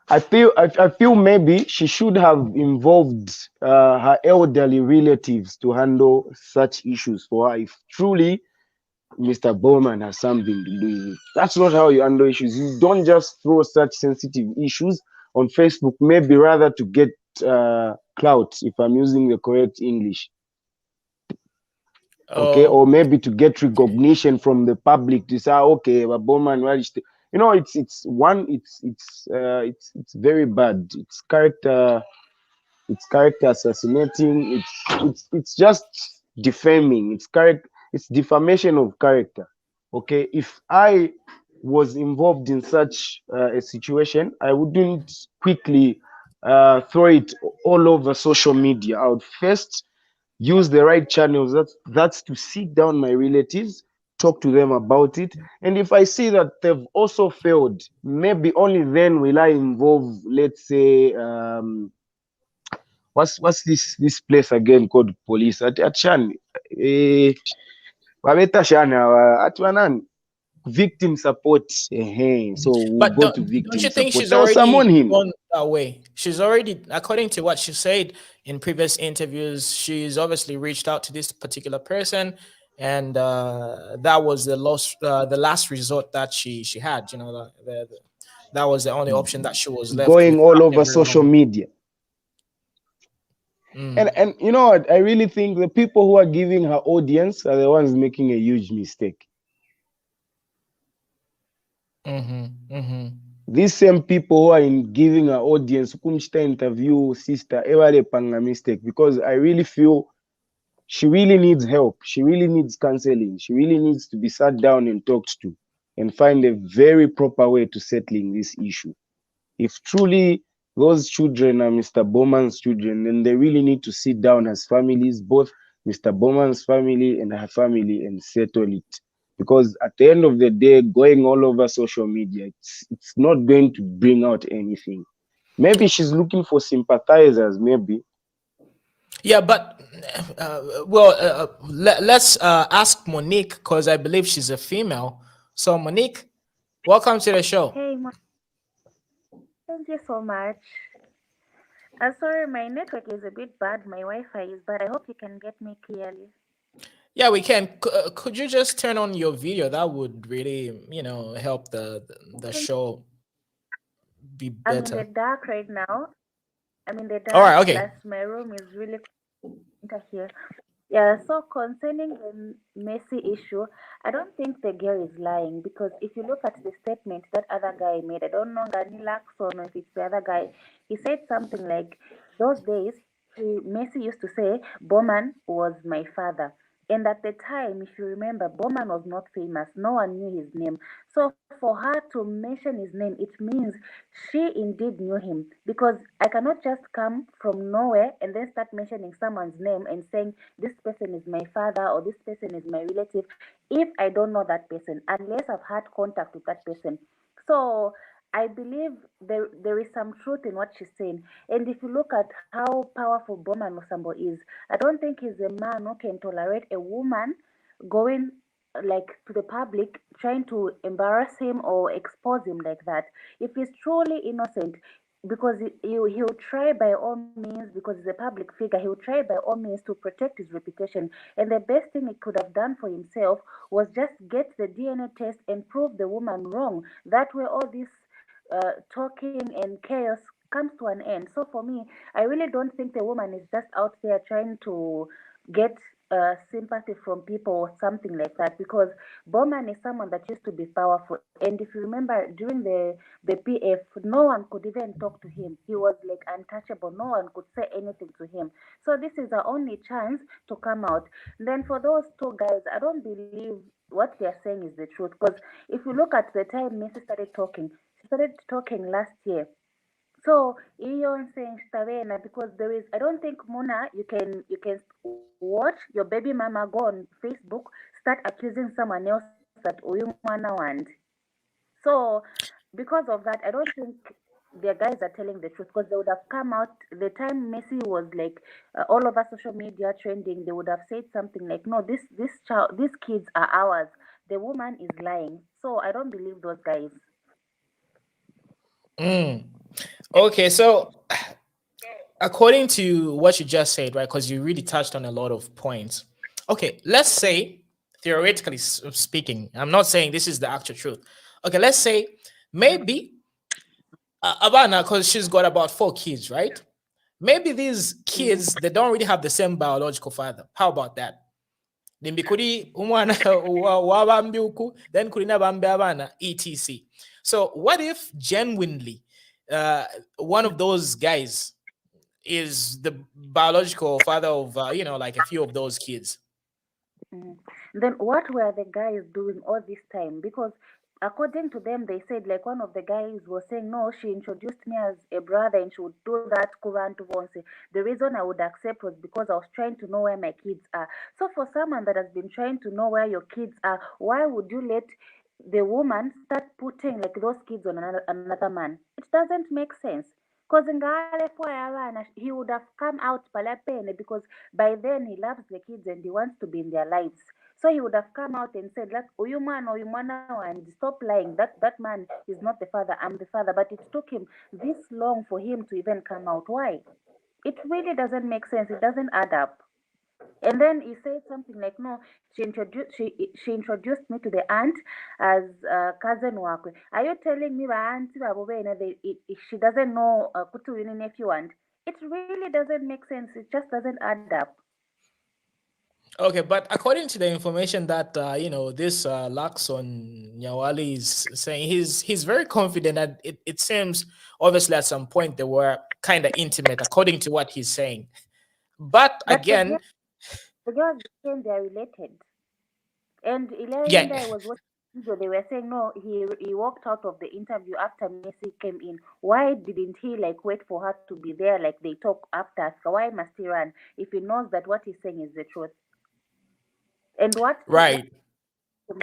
Speaker 12: I feel maybe she should have involved her elderly relatives to handle such issues for her. If truly Mr. Bowman has something to do with it, that's not how you handle issues. You don't just throw such sensitive issues on Facebook. Maybe rather to get clout, if I'm using the correct English. Okay, or maybe to get recognition from the public to say, okay, but Bowman, you know, it's very bad. It's character assassinating. It's just defaming. It's defamation of character. Okay, if I was involved in such a situation, I wouldn't quickly throw it all over social media. I would first use the right channels. That's to sit down my relatives, talk to them about it, and if I see that they've also failed, maybe only then will I involve, let's say, what's this place again called police at Shan, wabeta Shan at Wanan, victim support. So we'll
Speaker 3: But
Speaker 12: go to
Speaker 3: don't
Speaker 12: victim
Speaker 3: you think
Speaker 12: support.
Speaker 3: she's
Speaker 12: They'll summon
Speaker 3: already
Speaker 12: him.
Speaker 3: gone that way? She's already, according to what she said in previous interviews, she's obviously reached out to this particular person, and that was the last resort that she had. You know, that was the only option that she was left with
Speaker 12: Going all
Speaker 3: after
Speaker 12: over
Speaker 3: very
Speaker 12: social
Speaker 3: long.
Speaker 12: media. And you know what? I really think the people who are giving her audience are the ones making a huge mistake. These same people who are giving her audience, kumchita interview sister, ever panga mistake, because I really feel she really needs help. She really needs counseling. She really needs to be sat down and talked to and find a very proper way to settling this issue. If truly those children are Mr. Bowman's children, then they really need to sit down as families, both Mr. Bowman's family and her family, and settle it. Because at the end of the day, going all over social media, it's not going to bring out anything. Maybe she's looking for sympathizers, maybe.
Speaker 3: Yeah, but let's ask Monique, because I believe she's a female. So Monique, welcome to the show.
Speaker 13: Hey, thank you so much. Sorry, my network is a bit bad. My Wi-Fi is bad. I hope you can get me clearly.
Speaker 3: Yeah, we can. Could you just turn on your video? That would really, help the show be
Speaker 13: I'm in the
Speaker 3: better.
Speaker 13: dark right now. I'm in the dark.
Speaker 3: All right, okay.
Speaker 13: Plus, my room is really here. Yeah, so concerning the Messi issue, I don't think the girl is lying, because if you look at the statement that other guy made, I don't know Garry Nkombo or if it's the other guy, he said something like, those days, Messi used to say, Bowman was my father. And at the time, if you remember, Bowman was not famous. No one knew his name. So for her to mention his name, it means she indeed knew him. Because I cannot just come from nowhere and then start mentioning someone's name and saying, this person is my father or this person is my relative, if I don't know that person, unless I've had contact with that person. So I believe there is some truth in what she's saying. And if you look at how powerful Bowman Lusambo is, I don't think he's a man who can tolerate a woman going like to the public trying to embarrass him or expose him like that. If he's truly innocent, because he'll try by all means, because he's a public figure, he'll try by all means to protect his reputation. And the best thing he could have done for himself was just get the DNA test and prove the woman wrong. That way, all this talking and chaos comes to an end. So for me, I really don't think the woman is just out there trying to get sympathy from people or something like that, because Bowman is someone that used to be powerful. And if you remember, during the PF, no one could even talk to him. He was like untouchable. No one could say anything to him. So this is our only chance to come out. Then for those two guys, I don't believe what they are saying is the truth, because if you look at the time Messi started talking, she started talking last year. So Ion saying Stavena, because there is, I don't think Mona, you can watch your baby mama go on Facebook, start accusing someone else that Oyumwana want. So because of that, I don't think their guys are telling the truth, because they would have come out the time Messi was like all over social media trending. They would have said something like, "No, this child, these kids are ours. The woman is lying." So I don't believe those guys.
Speaker 3: Okay, so according to what you just said, right? Because you really touched on a lot of points. Okay, let's say, theoretically speaking, I'm not saying this is the actual truth. Okay, let's say maybe Abana, because she's got about 4 kids, right? Maybe these kids, they don't really have the same biological father. How about that? Nimbikuri umwana wabambi uku, then kurina bambi abana, etc. So what if genuinely one of those guys is the biological father of like a few of those kids?
Speaker 13: Then what were the guys doing all this time? Because according to them, they said like one of the guys was saying, no, she introduced me as a brother and she would do that kurantu once. The reason I would accept was because I was trying to know where my kids are. So for someone that has been trying to know where your kids are, why would you let the woman start putting like those kids on another man? It doesn't make sense. Because he would have come out palapene, because by then he loves the kids and he wants to be in their lives. So he would have come out and said, like, Oyumana, and stop lying. That man is not the father, I'm the father. But it took him this long for him to even come out. Why? It really doesn't make sense. It doesn't add up. And then he said something like, no, she introduced me to the aunt as cousin wakwe. Are you telling me she doesn't know kutu yini nephew aunt? It really doesn't make sense. It just doesn't add up.
Speaker 3: Okay, but according to the information that this Luckson Nyawali is saying, he's very confident that it seems obviously at some point they were kind of intimate, according to what he's saying. But again,
Speaker 13: the girls saying they're related, and
Speaker 3: yeah,
Speaker 13: was watching video. They were saying no, he walked out of the interview after Messi came in. Why didn't he like wait for her to be there like they talk after? So why must he run if he knows that what he's saying is the truth? And what
Speaker 3: right?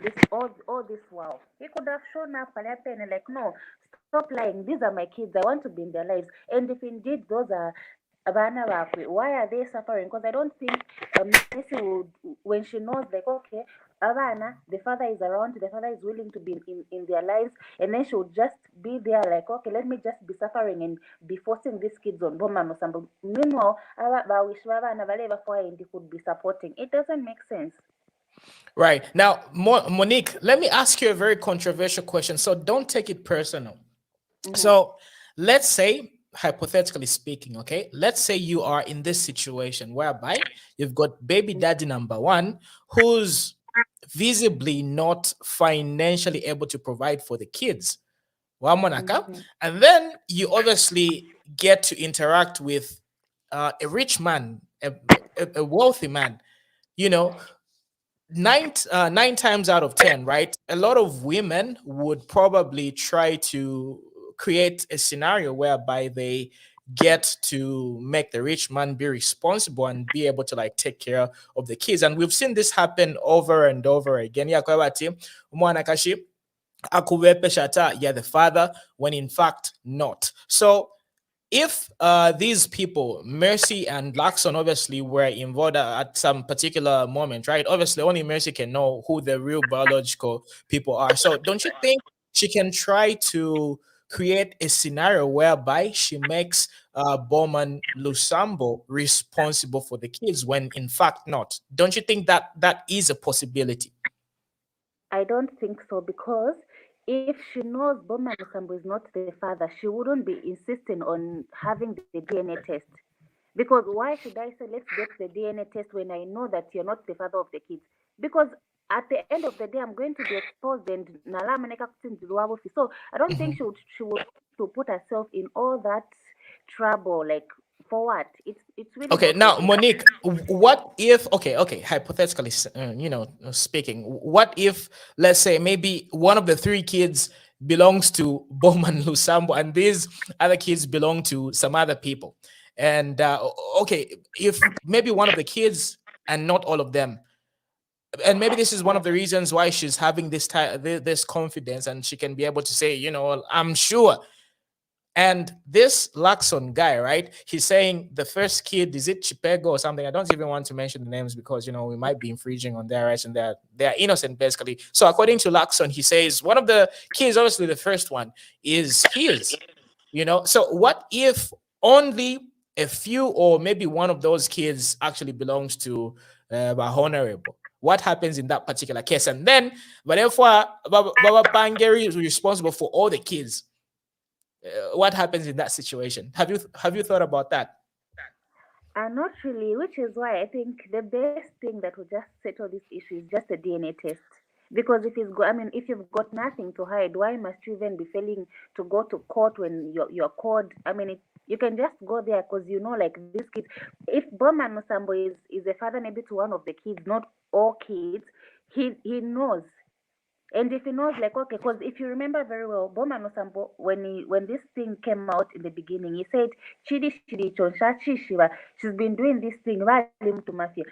Speaker 13: This all this while he could have shown up and like, no, stop lying. These are my kids. I want to be in their lives. And if indeed those are why are they suffering? Because I don't think Messi would, when she knows like, okay, Abana, the father is around, the father is willing to be in their lives, and then she would just be there like, okay, let me just be suffering and be forcing these kids on Bowman Lusambo. Meanwhile, could be supporting. It doesn't make sense.
Speaker 3: Right. Now, Monique, let me ask you a very controversial question. So don't take it personal. So let's say, hypothetically speaking, okay, let's say you are in this situation whereby you've got baby daddy number 1 who's visibly not financially able to provide for the kids. And then you obviously get to interact with a rich man, a wealthy man, 9 times out of 10, right? A lot of women would probably try to create a scenario whereby they get to make the rich man be responsible and be able to like take care of the kids. And we've seen this happen over and over again. Yeah, the father, when in fact not. So if these people, Mercy and Luckson, obviously were involved at some particular moment, right? Obviously, only Mercy can know who the real biological people are. So don't you think she can try to create a scenario whereby she makes Bowman Lusambo responsible for the kids when in fact not. Don't you think that that is a possibility?
Speaker 13: I don't think so, because if she knows Bowman Lusambo is not the father, she wouldn't be insisting on having the DNA test. Because why should I say, let's get the DNA test when I know that you're not the father of the kids? Because at the end of the day, I'm going to be exposed and so I don't think she would to put herself in all that trouble. Like, for what? It's really
Speaker 3: Okay,
Speaker 13: not
Speaker 3: now
Speaker 13: worth it.
Speaker 3: Monique, what if okay, hypothetically, speaking, what if, let's say, maybe one of the three kids belongs to Bowman Lusambo and these other kids belong to some other people, and okay, if maybe one of the kids and not all of them, and maybe this is one of the reasons why she's having this confidence, and she can be able to say, I'm sure. And this Luckson guy, right? He's saying the first kid, is it Chipego or something? I don't even want to mention the names because we might be infringing on their rights, and they're innocent basically. So according to Luckson, he says one of the kids, obviously the first one, is his. So what if only a few or maybe one of those kids actually belongs to a honorable? What happens in that particular case? And then, but if Baba Pangeri is responsible for all the kids, what happens in that situation? Have you thought about that?
Speaker 13: Not really, which is why I think the best thing that will just settle this issue is just a DNA test. Because if you've got nothing to hide, why must you even be failing to go to court when you're caught? You can just go there because like these kids. If Bowman Lusambo is a father maybe to one of the kids, not all kids, he knows. And if he knows, like, okay, because if you remember very well, Bowman Lusambo, when this thing came out in the beginning, he said, Chidi chonsha chishiva, she's been doing this thing, to mafia.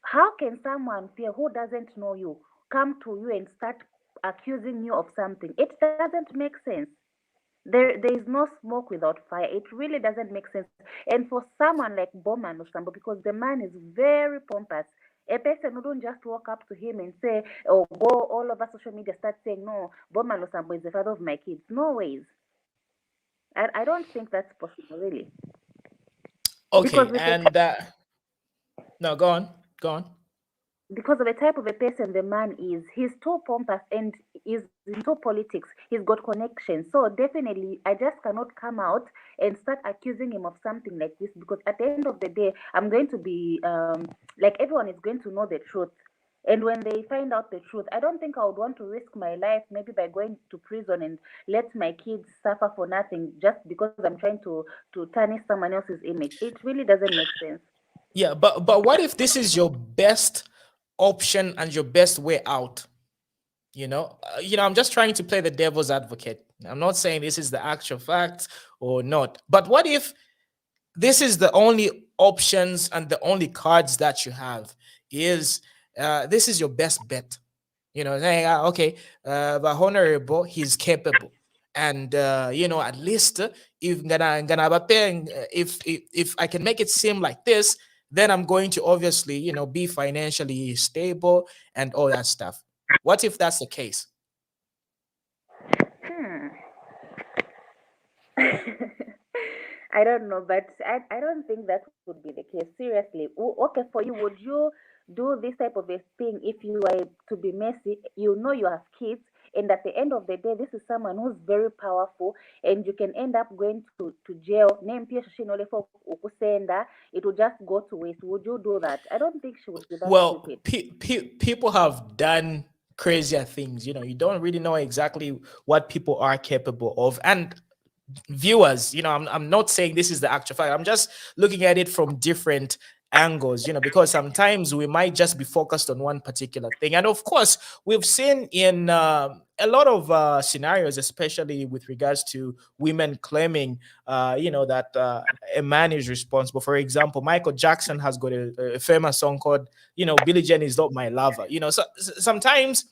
Speaker 13: How can someone fear who doesn't know you come to you and start accusing you of something? It doesn't make sense. There is no smoke without fire. It really doesn't make sense. And for someone like Bowman Lusambo, because the man is very pompous, a person wouldn't just walk up to him and say, or go all over social media, start saying, no, Bowman Lusambo is the father of my kids. No ways. I don't think that's possible, really.
Speaker 3: Okay, and no, go on.
Speaker 13: Because of the type of a person the man is, he's too pompous and is into politics. He's got connections. So definitely, I just cannot come out and start accusing him of something like this, because at the end of the day, I'm going to be, like, everyone is going to know the truth. And when they find out the truth, I don't think I would want to risk my life maybe by going to prison and let my kids suffer for nothing just because I'm trying to tarnish someone else's image. It really doesn't make sense.
Speaker 3: Yeah, but what if this is your best option and your best way out? I'm just trying to play the devil's advocate. I'm not saying this is the actual fact or not, but what if this is the only options and the only cards that you have? Is this is your best bet? Saying, okay, the honorable, he's capable, and at least if I can make it seem like this, then I'm going to obviously be financially stable and all that stuff. What if that's the case?
Speaker 13: I don't know, but I don't think that would be the case. Seriously. Okay, for you, would you do this type of a thing if you were to be messy? You have kids, and at the end of the day, this is someone who's very powerful, and you can end up going to jail. It will just go to waste. Would you do that? I don't think she would be that stupid.
Speaker 3: People have done crazier things. You don't really know exactly what people are capable of. And viewers, I'm not saying this is the actual fact. I'm just looking at it from different angles, because sometimes we might just be focused on one particular thing. And of course, we've seen in a lot of scenarios, especially with regards to women claiming, that a man is responsible. For example, Michael Jackson has got a famous song called, Billie Jean is not my lover. So sometimes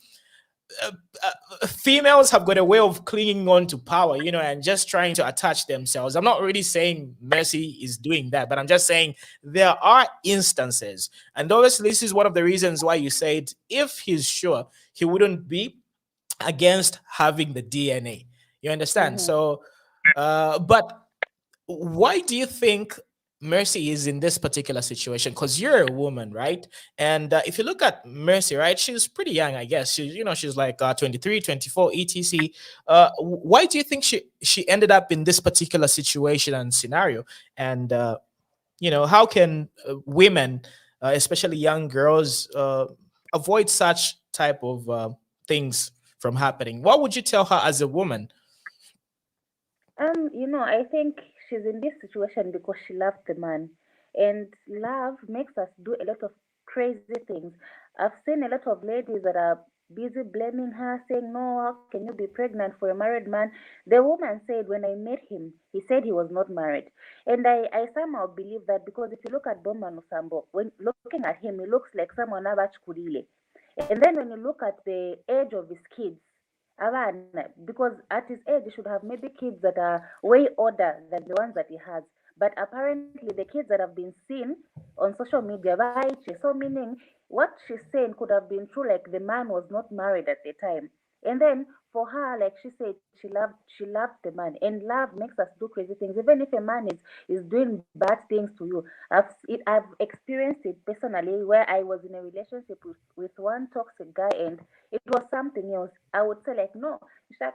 Speaker 3: females have got a way of clinging on to power, and just trying to attach themselves. I'm not really saying Mercy is doing that, but I'm just saying there are instances. And obviously, this is one of the reasons why you said if he's sure, he wouldn't be against having the DNA. You understand? So, but why do you think Mercy is in this particular situation? Because you're a woman, right? And if you look at Mercy, right, she's pretty young, I guess. She's like 23, 24, etc. Why do you think she ended up in this particular situation and scenario? And how can women, especially young girls, avoid such type of things from happening? What would you tell her as a woman?
Speaker 13: I think she's in this situation because she loves the man. And love makes us do a lot of crazy things. I've seen a lot of ladies that are busy blaming her, saying, no, how can you be pregnant for a married man? The woman said, when I met him, he said he was not married. And I somehow believe that because if you look at Bowman Lusambo, when looking at him, he looks like someone Kurile. And then when you look at the age of his kids, because at his age he should have maybe kids that are way older than the ones that he has. But apparently the kids that have been seen on social media, so meaning what she's saying could have been true, like the man was not married at the time. And then for her, like she said, she loved the man, and love makes us do crazy things. Even if a man is doing bad things to you, I've experienced it personally, where I was in a relationship with one toxic guy, and it was something else. I would say like, no, if I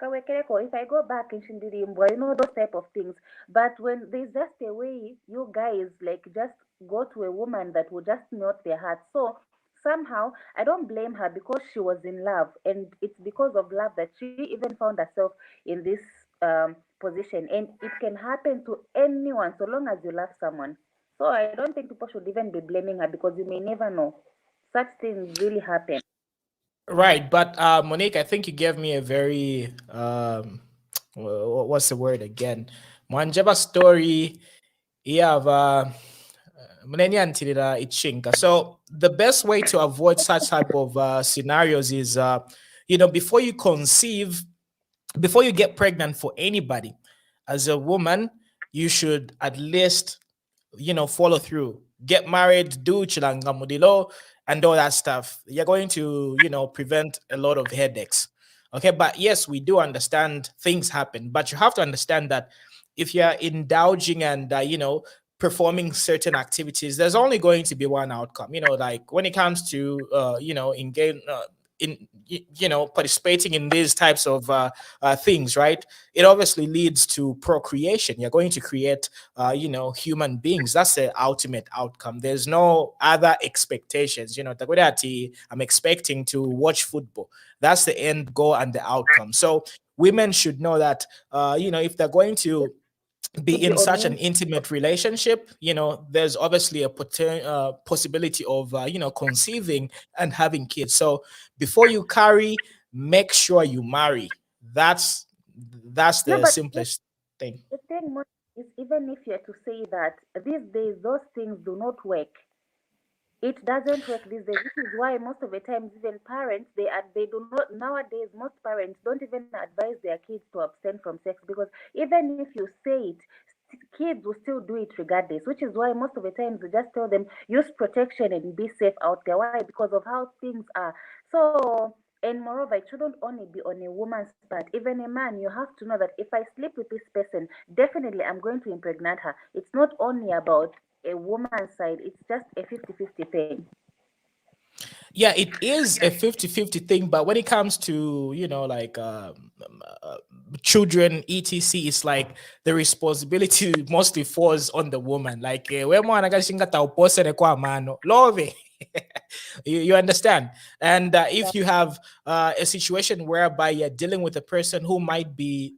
Speaker 13: go back in Shindirimbo, those type of things. But when there's just a way you guys like just go to a woman that will just melt their heart. So somehow I don't blame her because she was in love, and it's because of love that she even found herself in this position. And it can happen to anyone so long as you love someone. So I don't think people should even be blaming her because you may never know. Such things really happen.
Speaker 3: Right, but Monique, I think you gave me a very what's the word again? Mwanjaba story. Yeah, so the best way to avoid such type of scenarios is, before you conceive, before you get pregnant for anybody, as a woman, you should at least, follow through, get married, do chilangamudilo, and all that stuff. You're going to, prevent a lot of headaches. Okay, but yes, we do understand things happen, but you have to understand that if you're indulging and, performing certain activities, there's only going to be one outcome. Like when it comes to, engage in, participating in these types of things, right? It obviously leads to procreation. You're going to create, human beings. That's the ultimate outcome. There's no other expectations. I'm expecting to watch football. That's the end goal and the outcome. So women should know that, if they're going to be in such an intimate relationship, there's obviously a possibility of, conceiving and having kids. So before you carry, make sure you marry. That's
Speaker 13: No,
Speaker 3: the
Speaker 13: but
Speaker 3: simplest thing.
Speaker 13: the thing is, even if you're to say that these days those things do not work, it doesn't work these days. This is why most of the times even parents they do not nowadays. Most parents don't even advise their kids to abstain from sex because even if you say it, kids will still do it regardless. Which is why most of the times we just tell them use protection and be safe out there. Why? Because of how things are. So, and moreover, it shouldn't only be on a woman's part. Even a man, you have to know that if I sleep with this person, definitely I'm going to impregnate her. It's not only about a woman's side, it's just a 50-50 thing.
Speaker 3: Yeah, it is a 50-50 thing, but when it comes to, like children, etc., it's like the responsibility mostly falls on the woman. Like love it. You understand? And if you have a situation whereby you're dealing with a person who might be,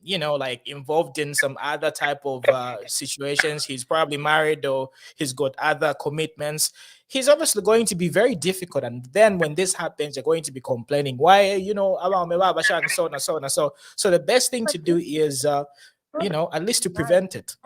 Speaker 3: like involved in some other type of situations, he's probably married or he's got other commitments, he's obviously going to be very difficult. And then when this happens, you're going to be complaining, why, so on and so on and so. So the best thing to do is, at least to prevent it.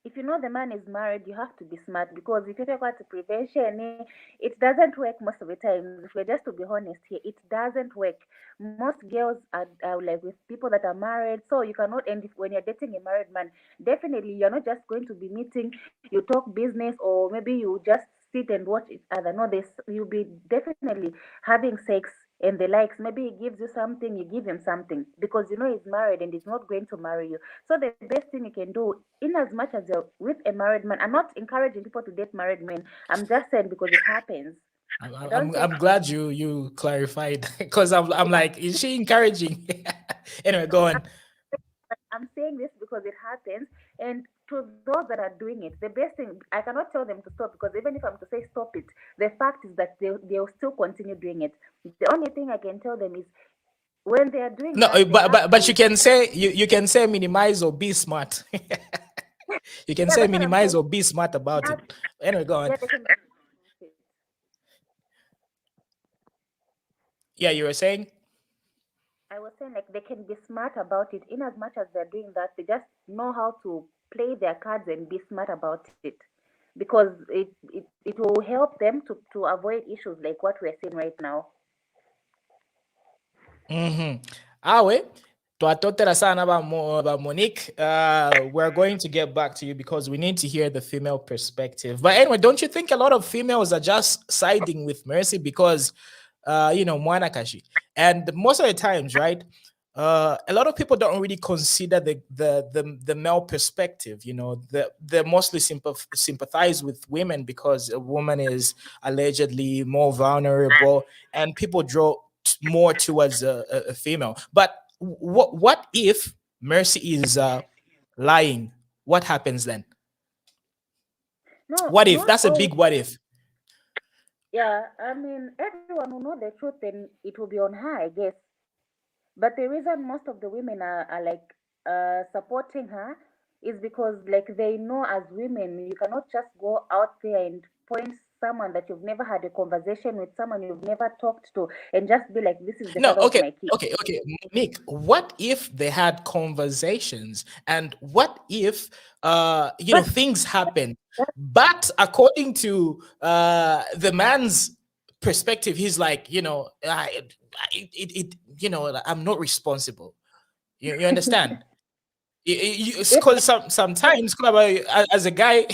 Speaker 13: If you know the man is married, you have to be smart because if you talk about prevention, it doesn't work most of the time. If we're just to be honest here, it doesn't work. Most girls are like with people that are married, so you cannot. And if, when you're dating a married man, definitely you're not just going to be meeting, you talk business, or maybe you just sit and watch each other. No, this you'll be definitely having sex and the likes. Maybe he gives you something, you give him something because you know he's married and he's not going to marry you. So the best thing you can do, in as much as you're with a married man, I'm not encouraging people to date married men. I'm just saying because it happens. I don't say
Speaker 3: I'm glad you clarified because I'm like, is she encouraging? Anyway, go on.
Speaker 13: I'm saying this because it happens, and to those that are doing it, the best thing, I cannot tell them to stop because even if I'm to say stop it, the fact is that they'll still continue doing it. The only thing I can tell them is when they are doing
Speaker 3: No,
Speaker 13: that, they have
Speaker 3: but
Speaker 13: to.
Speaker 3: you can say minimize or be smart. You can
Speaker 13: Yeah,
Speaker 3: say
Speaker 13: that's what I'm
Speaker 3: minimize
Speaker 13: saying.
Speaker 3: or be smart about it. Anyway, go on.
Speaker 13: Yeah, they can.
Speaker 3: Yeah, you were saying?
Speaker 13: I was saying like they can be smart about it. In as much as they're doing that, they just know how to play their cards and be smart about it, because it will help them to avoid issues like what we're seeing right now.
Speaker 3: Awe, twatotera sana ba Monique. We're going to get back to you because we need to hear the female perspective. But anyway, don't you think a lot of females are just siding with Mercy because, Mwana Kashi? And most of the times, right? A lot of people don't really consider the male perspective. They mostly sympathize with women because a woman is allegedly more vulnerable, and people draw more towards a female. But what if Mercy is lying? What happens then?
Speaker 13: No,
Speaker 3: What if?
Speaker 13: not
Speaker 3: That's a
Speaker 13: all.
Speaker 3: big what if.
Speaker 13: Yeah, I mean, everyone will know the truth, then it will be on her, I guess. But the reason most of the women are like supporting her is because like they know as women you cannot just go out there and point someone that you've never had a conversation with, someone you've never talked to, and just be like, this is the
Speaker 3: No,
Speaker 13: father of
Speaker 3: okay,
Speaker 13: my kid.
Speaker 3: okay. Monique, what if they had conversations, and what if things happen, but according to the man's perspective, he's like, I'm not responsible. You understand? Because sometimes as a guy,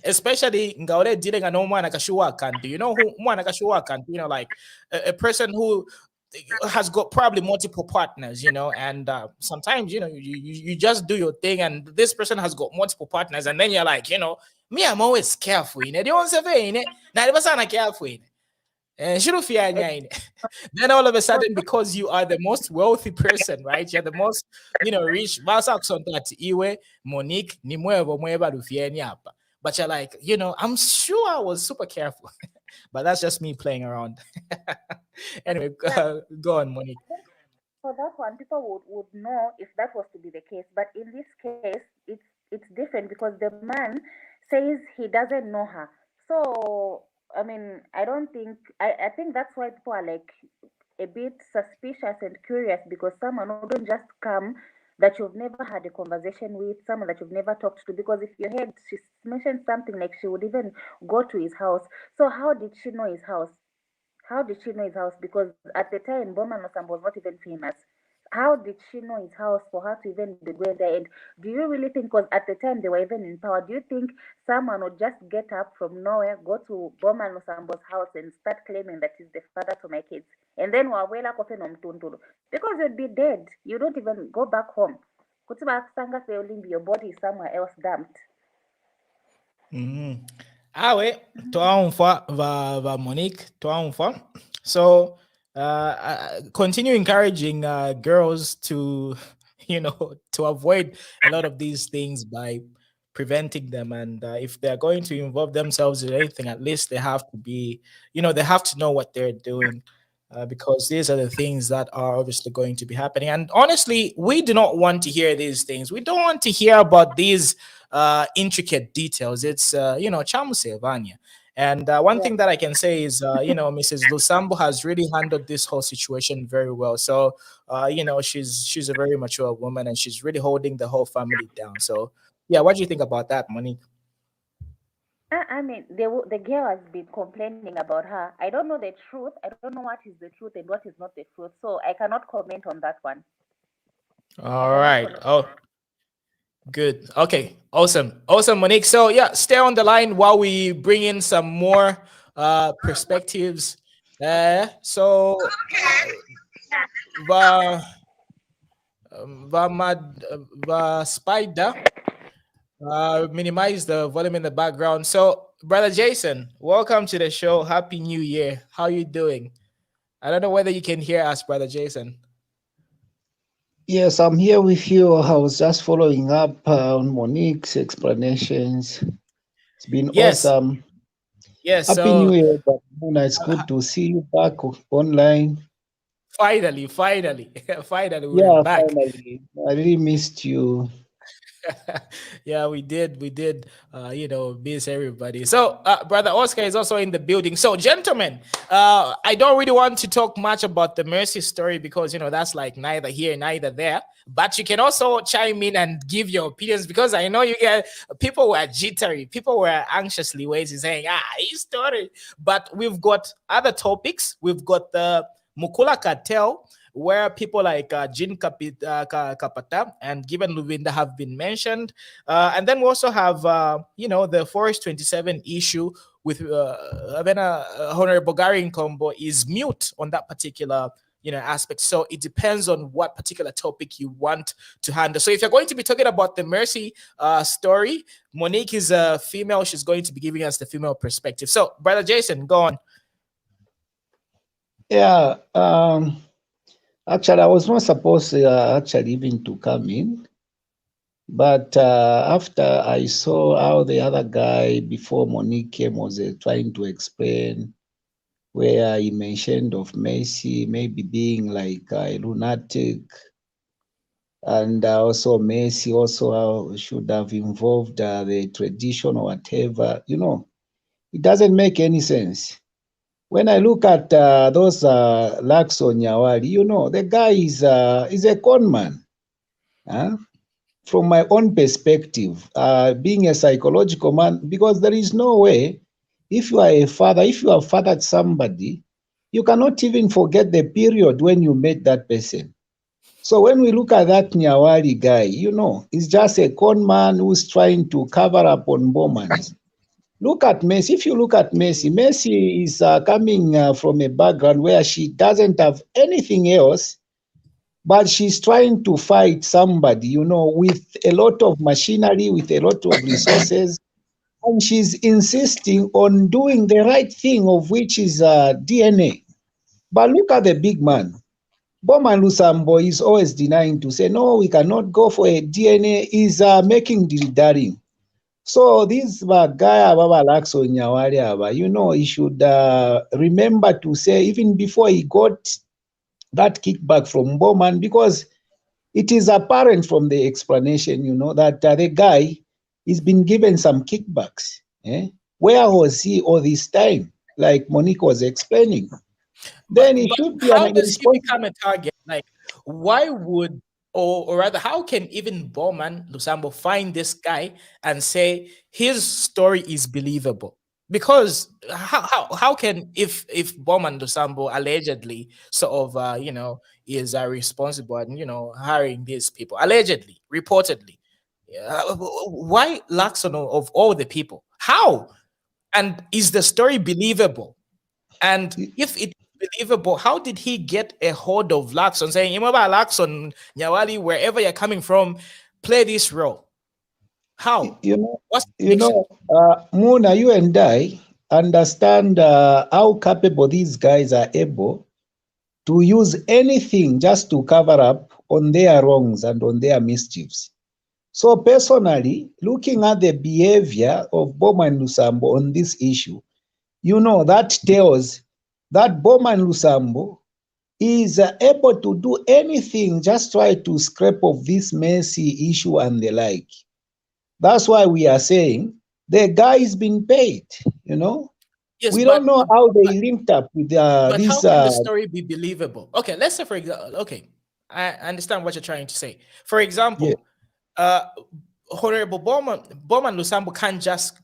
Speaker 3: especially ngaure dealing no mwana kashuwa kanti, you know who mwana kashuwa kanti, like a person who has got probably multiple partners, and sometimes you just do your thing, and this person has got multiple partners, and then you're like, me, I'm always careful, they don't say now the careful, and then all of a sudden, because you are the most wealthy person, right? You're the most, rich. Monique, but you're like, I'm sure I was super careful, but that's just me playing around. Anyway, go on, Monique.
Speaker 13: For that one, people would know if that was to be the case. But in this case, it's different because the man says he doesn't know her. So I mean, I think that's why people are like a bit suspicious and curious, because someone wouldn't just come that you've never had a conversation with, someone that you've never talked to. Because if you heard she mentioned something like she would even go to his house. So how did she know his house? How did she know his house? Because at the time, Bowman Lusambo was not even famous. How did she know his house for her to even be going there? And do you really think, because at the time they were even in power, do you think someone would just get up from nowhere, go to Bowman Lusambo's house and start claiming that he's the father to my kids? And then wawela kofe no mtuntulu. Because you'd be dead. You don't even go back home. Kutiba sanga seolimbi, your body is somewhere else dumped.
Speaker 3: Awe, twaumfa va Monique, twaumfa. So continue encouraging girls to to avoid a lot of these things by preventing them, and if they're going to involve themselves in anything, at least they have to be, they have to know what they're doing, because these are the things that are obviously going to be happening. And honestly, we do not want to hear these things. We don't want to hear about these intricate details. It's Chamuse Vanya. And one thing that I can say is, Mrs. Lusambo has really handled this whole situation very well. So, she's a very mature woman, and she's really holding the whole family down. So, yeah, what do you think about that, Monique?
Speaker 13: I mean, the girl has been complaining about her. I don't know the truth. I don't know what is the truth and what is not the truth. So I cannot comment on that one.
Speaker 3: All right. Oh, good. Okay. Awesome. Awesome, Monique. So yeah, stay on the line while we bring in some more perspectives So the spider minimize the volume in the background. So, brother Jason, welcome to the show. Happy New Year. How you doing? I don't know whether you can hear us, brother Jason.
Speaker 14: Yes, I'm here with you. I was just following up on Monique's explanations. It's been awesome.
Speaker 3: Yes.
Speaker 14: Happy New Year, Muna. It's good to see you back online.
Speaker 3: Finally, we're back.
Speaker 14: Finally. I really missed you.
Speaker 3: Yeah, we did, miss everybody. So brother Oscar is also in the building. So gentlemen, I don't really want to talk much about the Mercy story because that's like neither here neither there, but you can also chime in and give your opinions because I know you get people were jittery, people were anxiously waiting saying his story, but we've got other topics. We've got the Mukula Cartel, where people like Kapata and Given Lubinda have been mentioned. And then we also have, the Forest 27 issue with Honorable Garry Nkombo is mute on that particular aspect. So it depends on what particular topic you want to handle. So if you're going to be talking about the Mercy story, Monique is a female. She's going to be giving us the female perspective. So, Brother Jason, go on.
Speaker 14: Yeah. Actually, I was not supposed actually even to come in, but after I saw how the other guy before Monique came was trying to explain where he mentioned of Messi maybe being like a lunatic, and also Messi also should have involved the tradition or whatever, it doesn't make any sense. When I look at those Luckson Nyawali, the guy is a con man. From my own perspective, being a psychological man, because there is no way, if you are a father, if you have fathered somebody, you cannot even forget the period when you met that person. So when we look at that Nyawali guy, he's just a con man who's trying to cover up on Bowmans. Look at Messi. If you look at Messi, Messi is coming from a background where she doesn't have anything else, but she's trying to fight somebody, with a lot of machinery, with a lot of resources, and she's insisting on doing the right thing, of which is DNA. But look at the big man. Bowman Lusambo is always denying to say, no, we cannot go for a DNA, is making daring. So this guy, Luckson Nyawali, he should remember to say, even before he got that kickback from Bowman, because it is apparent from the explanation, that the guy has been given some kickbacks. Where was he all this time? Like Monique was explaining. Then it should be
Speaker 3: how does he become a target? Like, why would, or rather, how can even Bowman Lusambo find this guy and say his story is believable? Because how can, if Bowman Lusambo allegedly sort of is responsible and hiring these people allegedly, reportedly, why Luckson of all the people? How? And is the story believable? And if it is believable, how did he get a hold of Luckson saying, Luckson, Nyawali, wherever you're coming from, play this role? How? What's the
Speaker 14: Muna, you and I understand how capable these guys are able to use anything just to cover up on their wrongs and on their mischiefs. So personally, looking at the behavior of Bowman Lusambo on this issue, that tells that Bowman Lusambo is able to do anything, just try to scrape off this messy issue and the like. That's why we are saying the guy is being paid,
Speaker 3: Yes,
Speaker 14: we don't know how they linked up with
Speaker 3: but
Speaker 14: this.
Speaker 3: How can the story be believable? Okay, let's say, for example, I understand what you're trying to say. For example, Honorable Bowman Lusambo can't just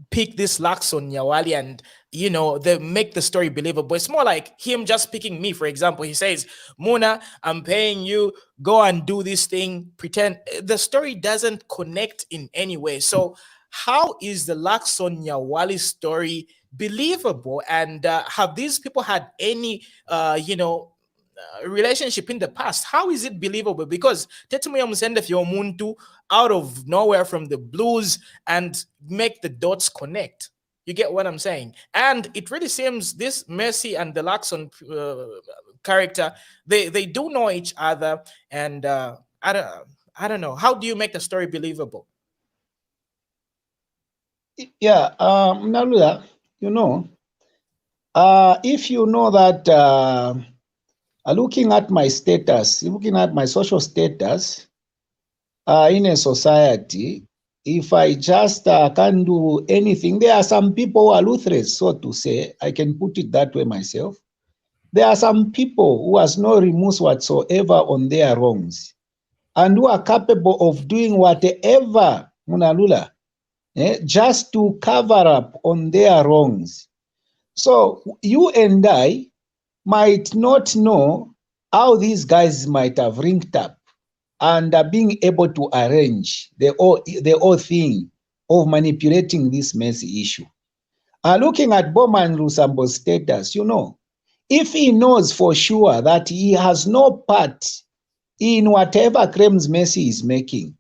Speaker 3: pick this Luckson Nyawali and they make the story believable. It's more like him just picking me. For example, he says, Muna, I'm paying you, go and do this thing, pretend. The story doesn't connect in any way. So how is the Luckson Nyawali story believable? And have these people had any, relationship in the past? How is it believable? Because Tetumuya Musende Muntu out of nowhere from the blues and make the dots connect. You get what I'm saying? And it really seems this Mercy and the Luckson character, they do know each other, and I don't know. How do you make the story believable?
Speaker 14: Yeah, Nalula, if you know that looking at my status, looking at my social status in a society, if I just can't do anything, there are some people who are ruthless, so to say. I can put it that way myself. There are some people who has no remorse whatsoever on their wrongs and who are capable of doing whatever, Munalula, just to cover up on their wrongs. So you and I might not know how these guys might have linked up and are being able to arrange the whole thing of manipulating this messy issue. Looking at Bowman Lusambo's status, if he knows for sure that he has no part in whatever claims Messi is making,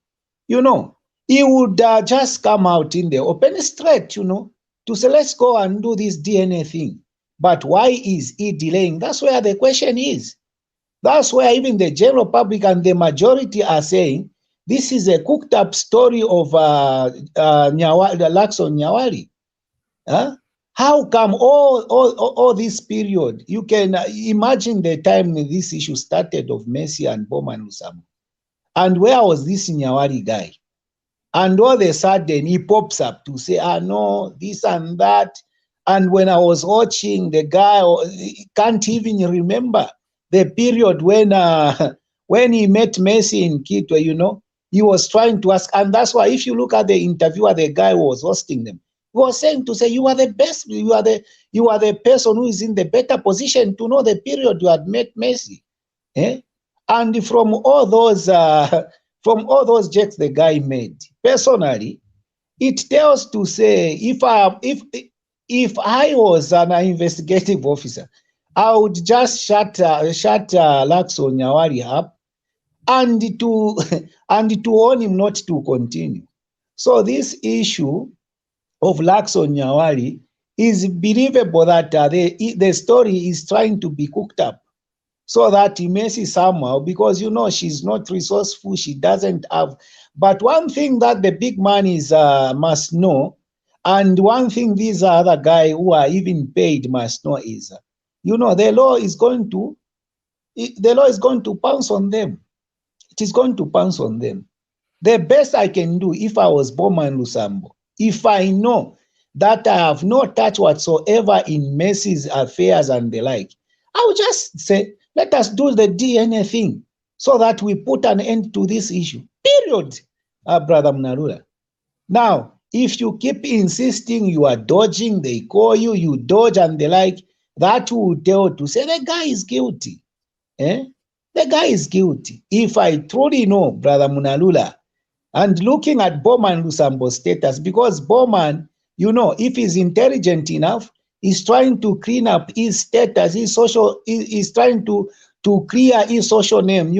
Speaker 14: he would just come out in the open straight, to say, let's go and do this DNA thing. But why is he delaying? That's where the question is. That's where even the general public and the majority are saying this is a cooked up story of Nyawali, the Luckson Nyawali. How come all this period? You can imagine the time this issue started of Messi and Bowman Lusambo. And where was this Nyawali guy? And all of a sudden he pops up to say, no, this and that. And when I was watching, the guy can't even remember the period when he met Messi in Kitwe, he was trying to ask. And that's why if you look at the interviewer, the guy who was hosting them, he was saying to say, you are the best, you are the person who is in the better position to know the period you had met Messi. And from all those checks the guy made, personally, it tells to say if I was an investigative officer, I would just shut Luckson Nyawali up and to warn him not to continue. So this issue of Luckson Nyawali is believable that the story is trying to be cooked up so that Messi somehow, because she's not resourceful, she doesn't have. But one thing that the big man must know, and one thing these other guys who are even paid must know is, the law is going to pounce on them. It is going to pounce on them. The best I can do if I was Bowman Lusambo, if I know that I have no touch whatsoever in Messi's affairs and the like, I would just say, let us do the DNA thing so that we put an end to this issue. Period, Brother Mnalula. Now, if you keep insisting you are dodging, they call you, you dodge and the like, that will tell to say the guy is guilty. The guy is guilty. If I truly know, Brother Mnalula, and looking at Bowman Lusambo's status, because Bowman, if he's intelligent enough, he's trying to clean up his status, he's trying to clear his social name,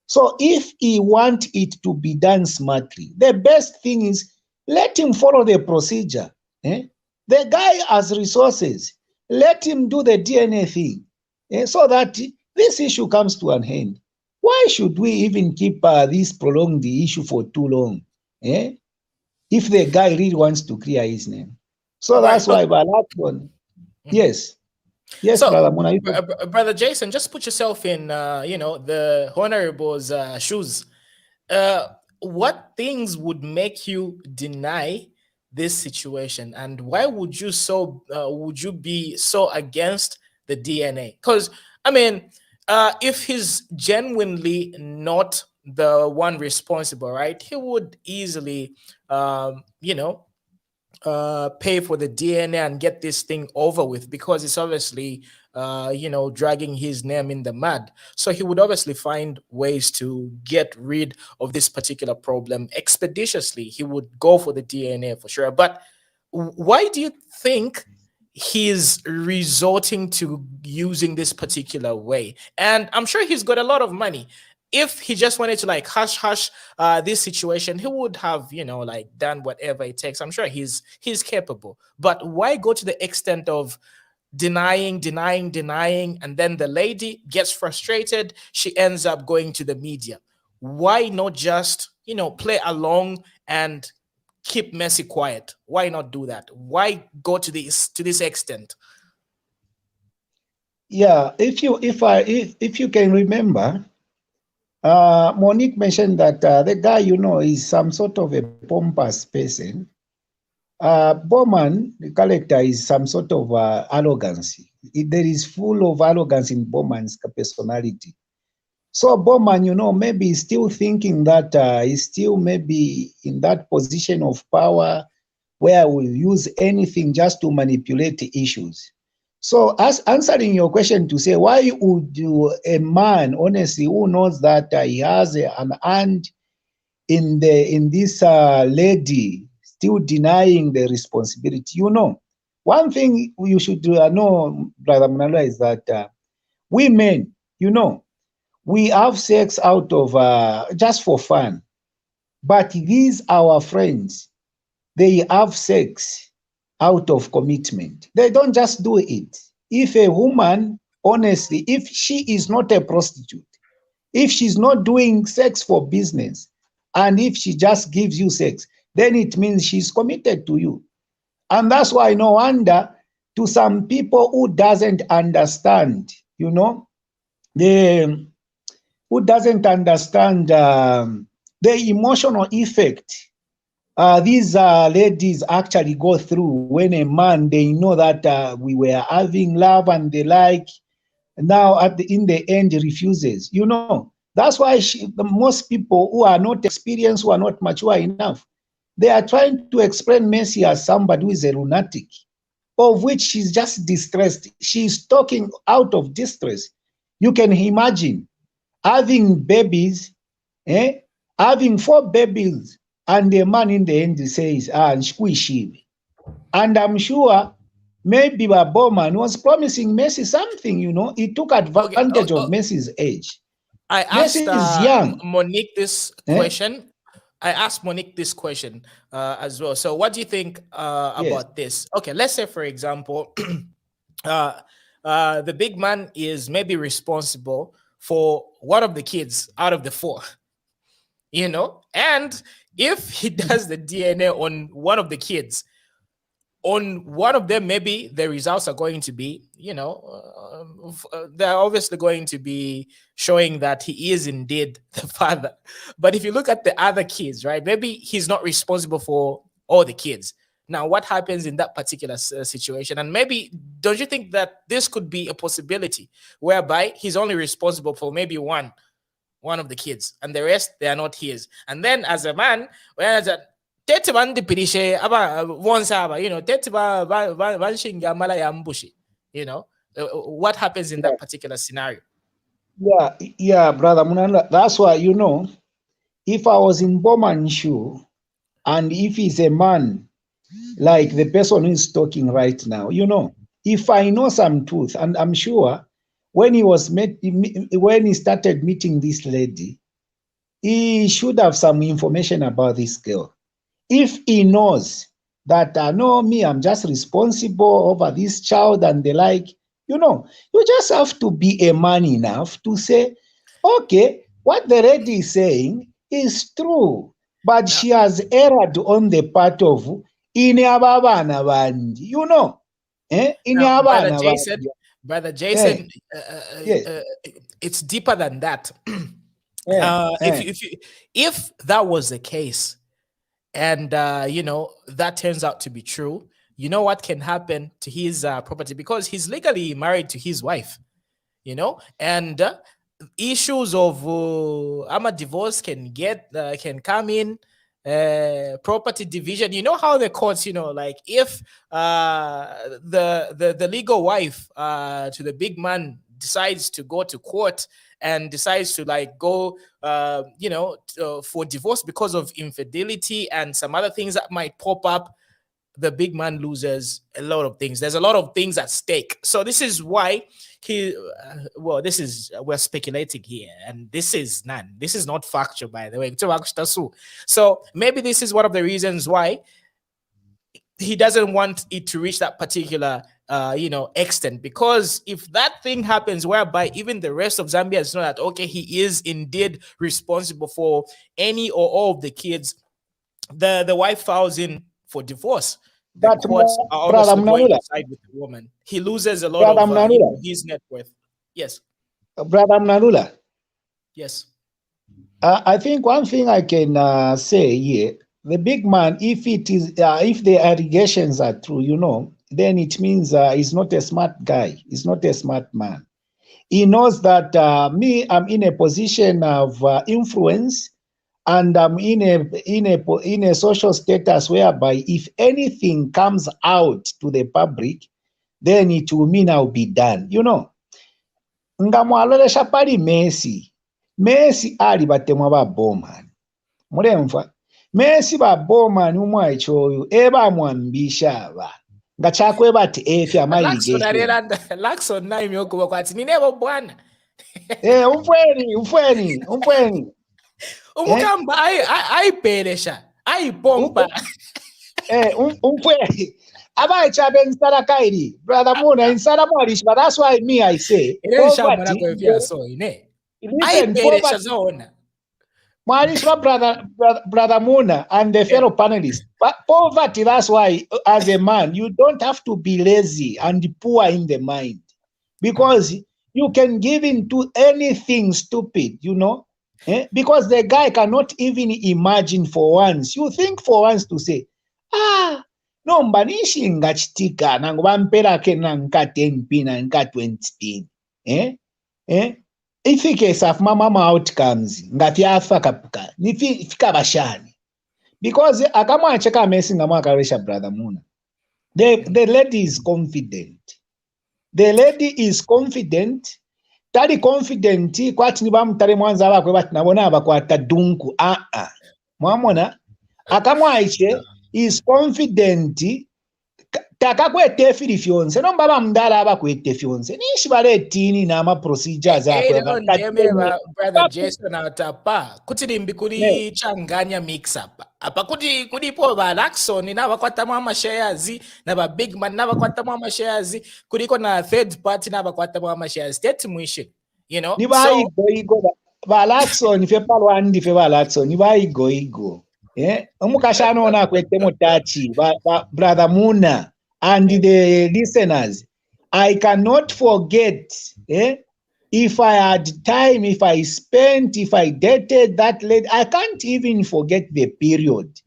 Speaker 14: So if he wants it to be done smartly, the best thing is let him follow the procedure. The guy has resources. Let him do the DNA thing so that this issue comes to an end. Why should we even keep prolong the issue for too long? If the guy really wants to clear his name. So that's why Luckson. Yes. Yes,
Speaker 3: so,
Speaker 14: Brother Muna.
Speaker 3: Brother Jason, just put yourself in, the Honorable's shoes. What things would make you deny this situation, and why would you be so against the DNA? Because if he's genuinely not the one responsible, right, he would easily, pay for the DNA and get this thing over with, because it's obviously, dragging his name in the mud. So he would obviously find ways to get rid of this particular problem expeditiously. He would go for the DNA for sure. But why do you think he's resorting to using this particular way. And I'm sure he's got a lot of money. If he just wanted to like hush this situation, he would have, you know, like done whatever it takes. I'm sure he's capable. But why go to the extent of denying, and then the lady gets frustrated, she ends up going to the media? Why not just, you know, play along and keep Messi quiet? Why not do that? Why go to this extent?
Speaker 14: Yeah, if you can remember, Monique mentioned that the guy, you know, is some sort of a pompous person. Bowman, the character, is some sort of arrogance. There is full of arrogance in Bowman's personality. So Bowman, you know, maybe he's still thinking that he's still maybe in that position of power where we'll use anything just to manipulate the issues. So as answering your question to say, why would you, a man, honestly, who knows that he has an aunt in this lady still denying the responsibility? You know, one thing you should know, Brother Munala, is that we men, you know, we have sex out of just for fun. But these our friends, they have sex out of commitment. They don't just do it. If a woman, honestly, if she is not a prostitute, if she's not doing sex for business, and if she just gives you sex, then it means she's committed to you. And that's why no wonder to some people who doesn't understand, you know, who doesn't understand the emotional effect these ladies actually go through when a man, they know that we were having love and they like, now in the end refuses. You know, that's why most people who are not experienced, who are not mature enough, they are trying to explain Messi as somebody who is a lunatic, of which she's just distressed. She's talking out of distress. You can imagine having babies, having 4 babies, and the man in the end says, Nshkwishibi. And I'm sure maybe Bowman was promising Messi something, you know. He took advantage of Messi's age.
Speaker 3: I asked
Speaker 14: Messi is young.
Speaker 3: Monique this question. I asked Monique this question as well. So what do you think about this? Okay, let's say, for example, the big man is maybe responsible for one of the kids out of the 4, you know, and if he does the DNA on one of the kids, on one of them, maybe the results are going to be, you know, they're obviously going to be showing that he is indeed the father. But if you look at the other kids, right, maybe he's not responsible for all the kids. Now, what happens in that particular situation? And maybe, don't you think that this could be a possibility whereby he's only responsible for maybe one of the kids, and the rest, they are not his? And then as a man, whereas you know, what happens in that particular scenario?
Speaker 14: Yeah, Brother Munala, that's why, you know, if I was in Bowman's shoe, and if he's a man like the person who is talking right now, you know, if I know some truth, and I'm sure when he started meeting this lady, he should have some information about this girl. If he knows that, no, me, I'm just responsible over this child and the like, you know, you just have to be a man enough to say, okay, what the lady is saying is true, but she has erred on the part of Inyababana Bandi, you know.
Speaker 3: Brother Jason, it's deeper than that. If that was the case, and you know, that turns out to be true, you know what can happen to his property, because he's legally married to his wife, you know, and issues of divorce can come in, property division. You know how the courts, you know, like if the legal wife to the big man decides to go to court and decides to like go for divorce because of infidelity and some other things that might pop up, the big man loses a lot of things. There's a lot of things at stake. So this is why we're speculating here, and this is not factual, by the way. So maybe this is one of the reasons why he doesn't want it to reach that particular extent, because if that thing happens whereby even the rest of Zambia know that, okay, he is indeed responsible for any or all of the kids, the wife files in for divorce. The courts are obviously going to side with the woman. He loses a lot of his net worth. Yes.
Speaker 14: Brother Mnalula.
Speaker 3: Yes.
Speaker 14: I think one thing I can say here, the big man, if the allegations are true, then it means he's not a smart guy. He's not a smart man. He knows that I'm in a position of influence, and I'm in a social status whereby if anything comes out to the public, then it will mean I'll be done. Ngamwalolesha pali Messi ali batemwa ba Bowman. Mulemva. Messi ba Bowman umwa ichoyo eba mwambisha aba. Ngachakwe bati efi amaligation.
Speaker 3: Luckson na imyokuba kwati ninebo bwana.
Speaker 14: Umfweni.
Speaker 3: Umukamba ayipelesha, ayipompa.
Speaker 14: Umfweni. Aba chabe nsala kairi. Brother Muna insala mwalish, but that's why I say. Listen, brother Muna and the fellow panelists, but poverty, that's why as a man, you don't have to be lazy and poor in the mind, because you can give into anything stupid, because the guy cannot even imagine for once. You think for once to say, no, mbanishi ngachitika, nangubampela ke nanka 10 pin, nanka 20 pin. Ifike saf mama outcomes ngati afa kapuka nifika bashani, because akamwacheka Messi ngamwakaresha brother Muna. The lady is confident. Tali confident kwati ni bamutale mwanza abakwe bati nabona abakwata dunku mwamona akamwaiche is confident takakwete firi fyonse no baba mdala abakwete fyonse nishi baletini na ama procedures akwe
Speaker 3: brother Jason atapa kuti limbi kuri changanya mix up apa kuti po ba Luckson na bakwata mwa shares na ba big man na bakwata mwa shares kuriko na third party na bakwata mwa shares state mwishi
Speaker 14: ni ba igo ba Luckson fe palwandi fe ba Luckson ni ba igo umukashano na kwete motachi brother Muna and the listeners, I cannot forget, if I had time, if I dated that lady, I can't even forget the period.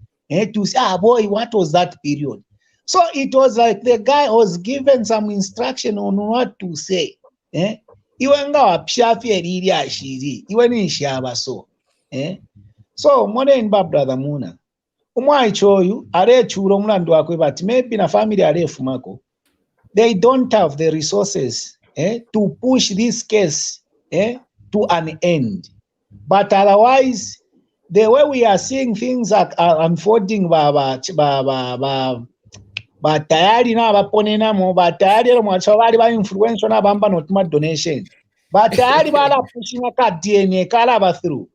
Speaker 14: To say, boy, what was that period? So it was like the guy was given some instruction on what to say. Iwenga wapshafi eriri ashiri, iweni ishaba so. So, mwene nba brother Muna. Umwaichoyu are churo mlandu wakwe bati maybe na family are fumako. They don't have the resources to push this case to an end. But otherwise, the way we are seeing things are unfolding tayari na baponena mo tayari lo mwachawali ba influence na bamba notuma donation. Tayari bala pushing ka DNA kala ba through.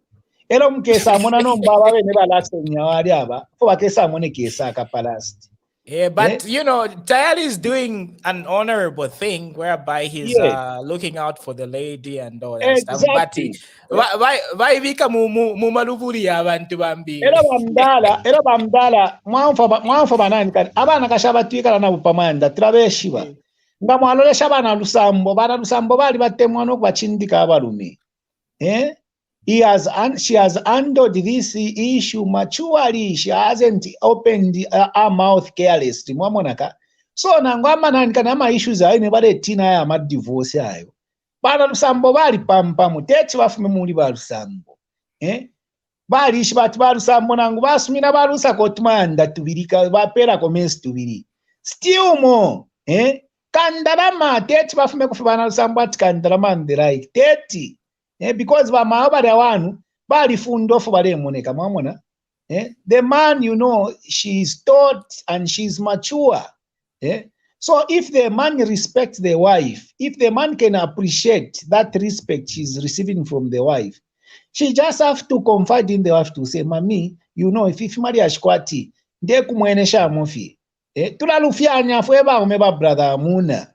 Speaker 14: Elo mkesa mona no mbaba we neba Luckson Nyawali aba for bakesa mone kesa kapalast.
Speaker 3: Yeah, but Tayali is doing an honorable thing whereby he's looking out for the lady and all that stuff. But why vika mumaluvuri abantu bambi.
Speaker 14: Elo bamdala mwanfa banani kani abana kashabatwika na bupamanda trabeshiba. Ngamwalolesha bana Lusambo bali batemwa no kubachindika abalume. She has handled this issue maturely. She hasn't opened her mouth carelessly. Mwamonaka. So nangwama nankana issues ayo nebale tina ya ma divorce ayo. Bana Lusambo bali pampa muteti bafume muli ba Lusambo. Bali ishi bati ba Lusambo nangu basumina ba Lusa kotmanda tubirika bapera commence tubiri. Still more. Kandarama teti bafume kufa bana Lusambo ati kandarama and the like. Teti. Because ba maabara wanu bali fundo fu bale moneka mwamona The man, you know, she's taught and she's mature. So if the man respects the wife, if the man can appreciate that respect she's receiving from the wife, she just have to confide in the wife to say, Mami, you know, if Maria Shkwati, de kumwenesha amofi. Tulalufyanya fweba umeba brother Muna.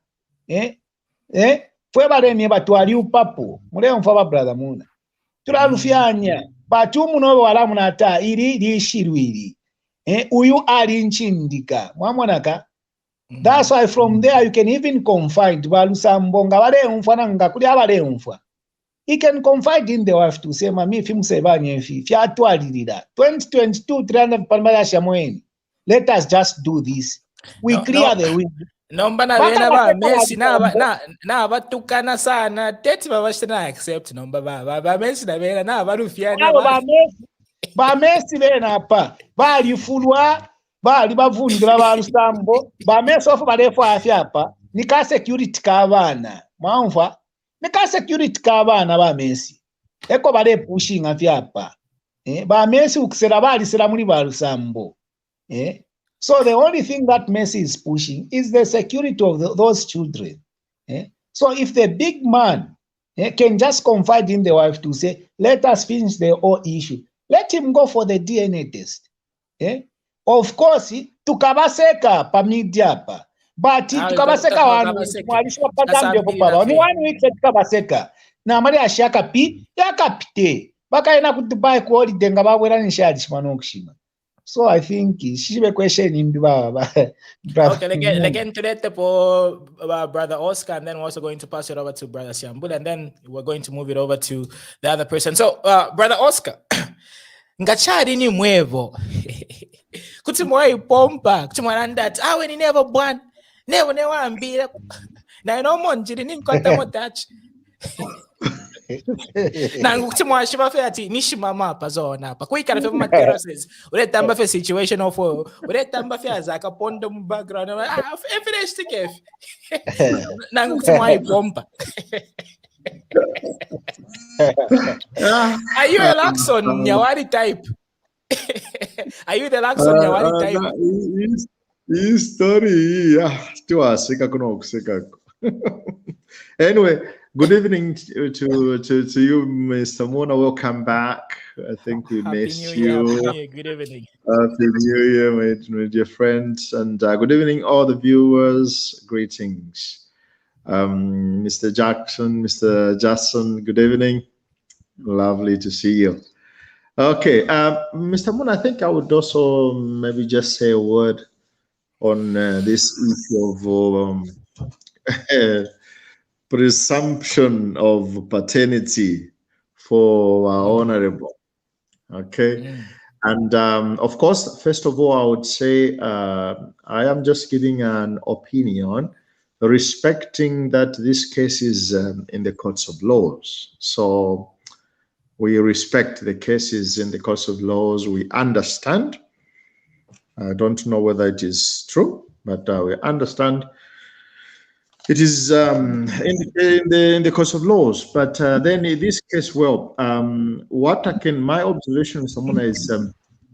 Speaker 14: Fweba remi batwali upapo. Mule mfaba brother Muna. Tulalufyanya. Batu muno wala munata iri lishirwiri. Uyu ali nchindika. Mwamonaka. That's why from there you can even confide. Lusambo nga wale umfwa nga kuli abale umfwa. He can confide in the wife to say, Mami, fi msebanye fi atwalirira 2022 300 palmala shamweni. Let us just do this. We clear the way.
Speaker 3: Nomba na bena ba Messi na batukana sana tete babashina accept nomba ba Messi na bena na barufiana
Speaker 14: ba Messi bena pa bali fulwa bali bavundira ba Lusambo ba Messi ofu balefu afyapa nika security kabana mwamva nika security kabana ba Messi eko bale pushing afyapa ba Messi ukisera bali sera muri ba Lusambo so the only thing that Messi is pushing is the security of those children. So if the big man can just confide in the wife to say, let us finish the whole issue, let him go for the DNA test. Of course, tukabaseka pa media pa, but tukabaseka wanu mwalisha patambe popaba. Ni 1 week tukabaseka. Na mali ashaka pi yakapite. Baka ina kutubai ku holiday ngabawera nishadi shimano kushima. So I think she be questioning okay,
Speaker 3: again today for Brother Oscar, and then we're also going to pass it over to Brother Siambul, and then we're going to move it over to the other person. So Brother Oscar, ngachari ni mwevo kuti mwai pompa kuti mwanandati awe ni never born never ambira na inomo njiri ni mkota motachi nangu kuti mwashima fe ati nishimama apa zona apa kuikala fe materials uletamba fe situation of uletamba fe azaka pondo mu background finish tikef nangu kuti mwai pompa. Are you a Luckson Nyawali type? Are you the Luckson Nyawali type?
Speaker 15: His story, still anyway, good evening to you, Mr. Mona. Welcome back. I think we missed you.
Speaker 3: Good evening.
Speaker 15: Happy New Year, my dear friends, and good evening, all the viewers. Greetings. Mr. Jackson, Mr. Jackson, good evening. Lovely to see you. Okay, Mr. Moon, I think I would also maybe just say a word on this issue of presumption of paternity for our honorable. Okay, and of course, first of all, I would say I am just giving an opinion respecting that this case is in the courts of laws. So we respect the cases in the courts of laws. We understand. I don't know whether it is true, but we understand it is in the course of laws. But then in this case, well, what I can, my observation, someone is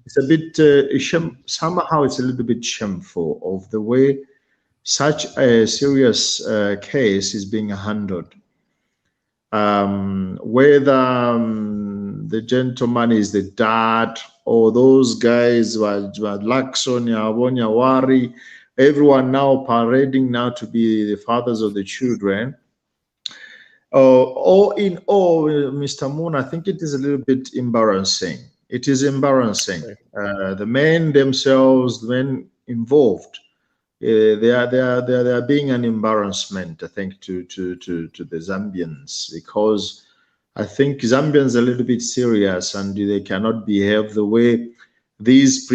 Speaker 15: it's a bit somehow it's a little bit shameful of the way such a serious case is being handled. Whether the gentleman is the dad or those guys were Luckson, Nyawali, everyone now parading now to be the fathers of the children. All in all, Mr. Moon, I think it is a little bit embarrassing. It is embarrassing. The men themselves, the men involved, they are being an embarrassment, I think, to the Zambians, because I think Zambians are a little bit serious and they cannot behave the way these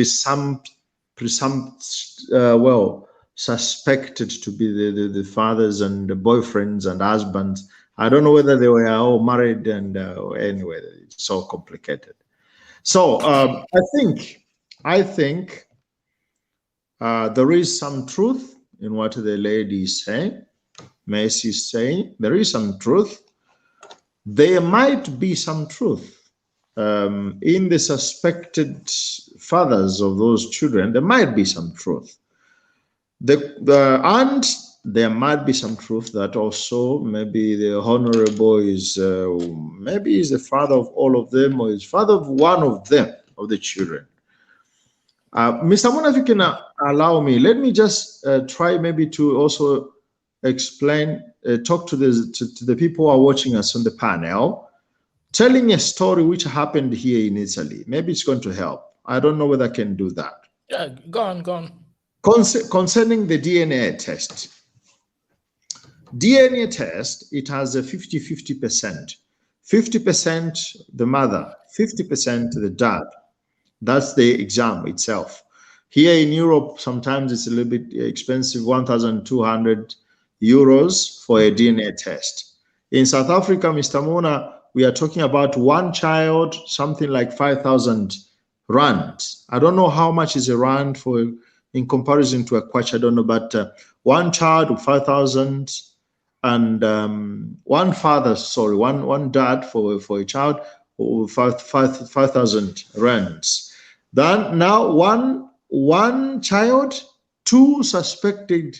Speaker 15: suspected to be the fathers and the boyfriends and husbands. I don't know whether they were all married, and anyway, it's so complicated. So I think there is some truth in what the lady is saying, Messi is saying. There is some truth. There might be some truth in the suspected fathers of those children, there might be some truth. And there might be some truth that also maybe the honorable is maybe is the father of all of them, or is father of one of them, of the children. Mr. Mona, if you can allow me, let me just try maybe to also explain, talk to the people who are watching us on the panel, telling a story which happened here in Italy. Maybe it's going to help. I don't know whether I can do that.
Speaker 3: Yeah, go on.
Speaker 15: Concerning the DNA test. DNA test, it has a 50-50%. 50% the mother, 50% the dad. That's the exam itself. Here in Europe, sometimes it's a little bit expensive, 1,200 euros for a DNA test. In South Africa, Mr. Mona, we are talking about one child, something like 5,000 rand. I don't know how much is a rand for in comparison to a kwacha, I don't know, but one child, 5,000, and one father, sorry, one dad for a child, 5,000 rands. Then now one child, two suspected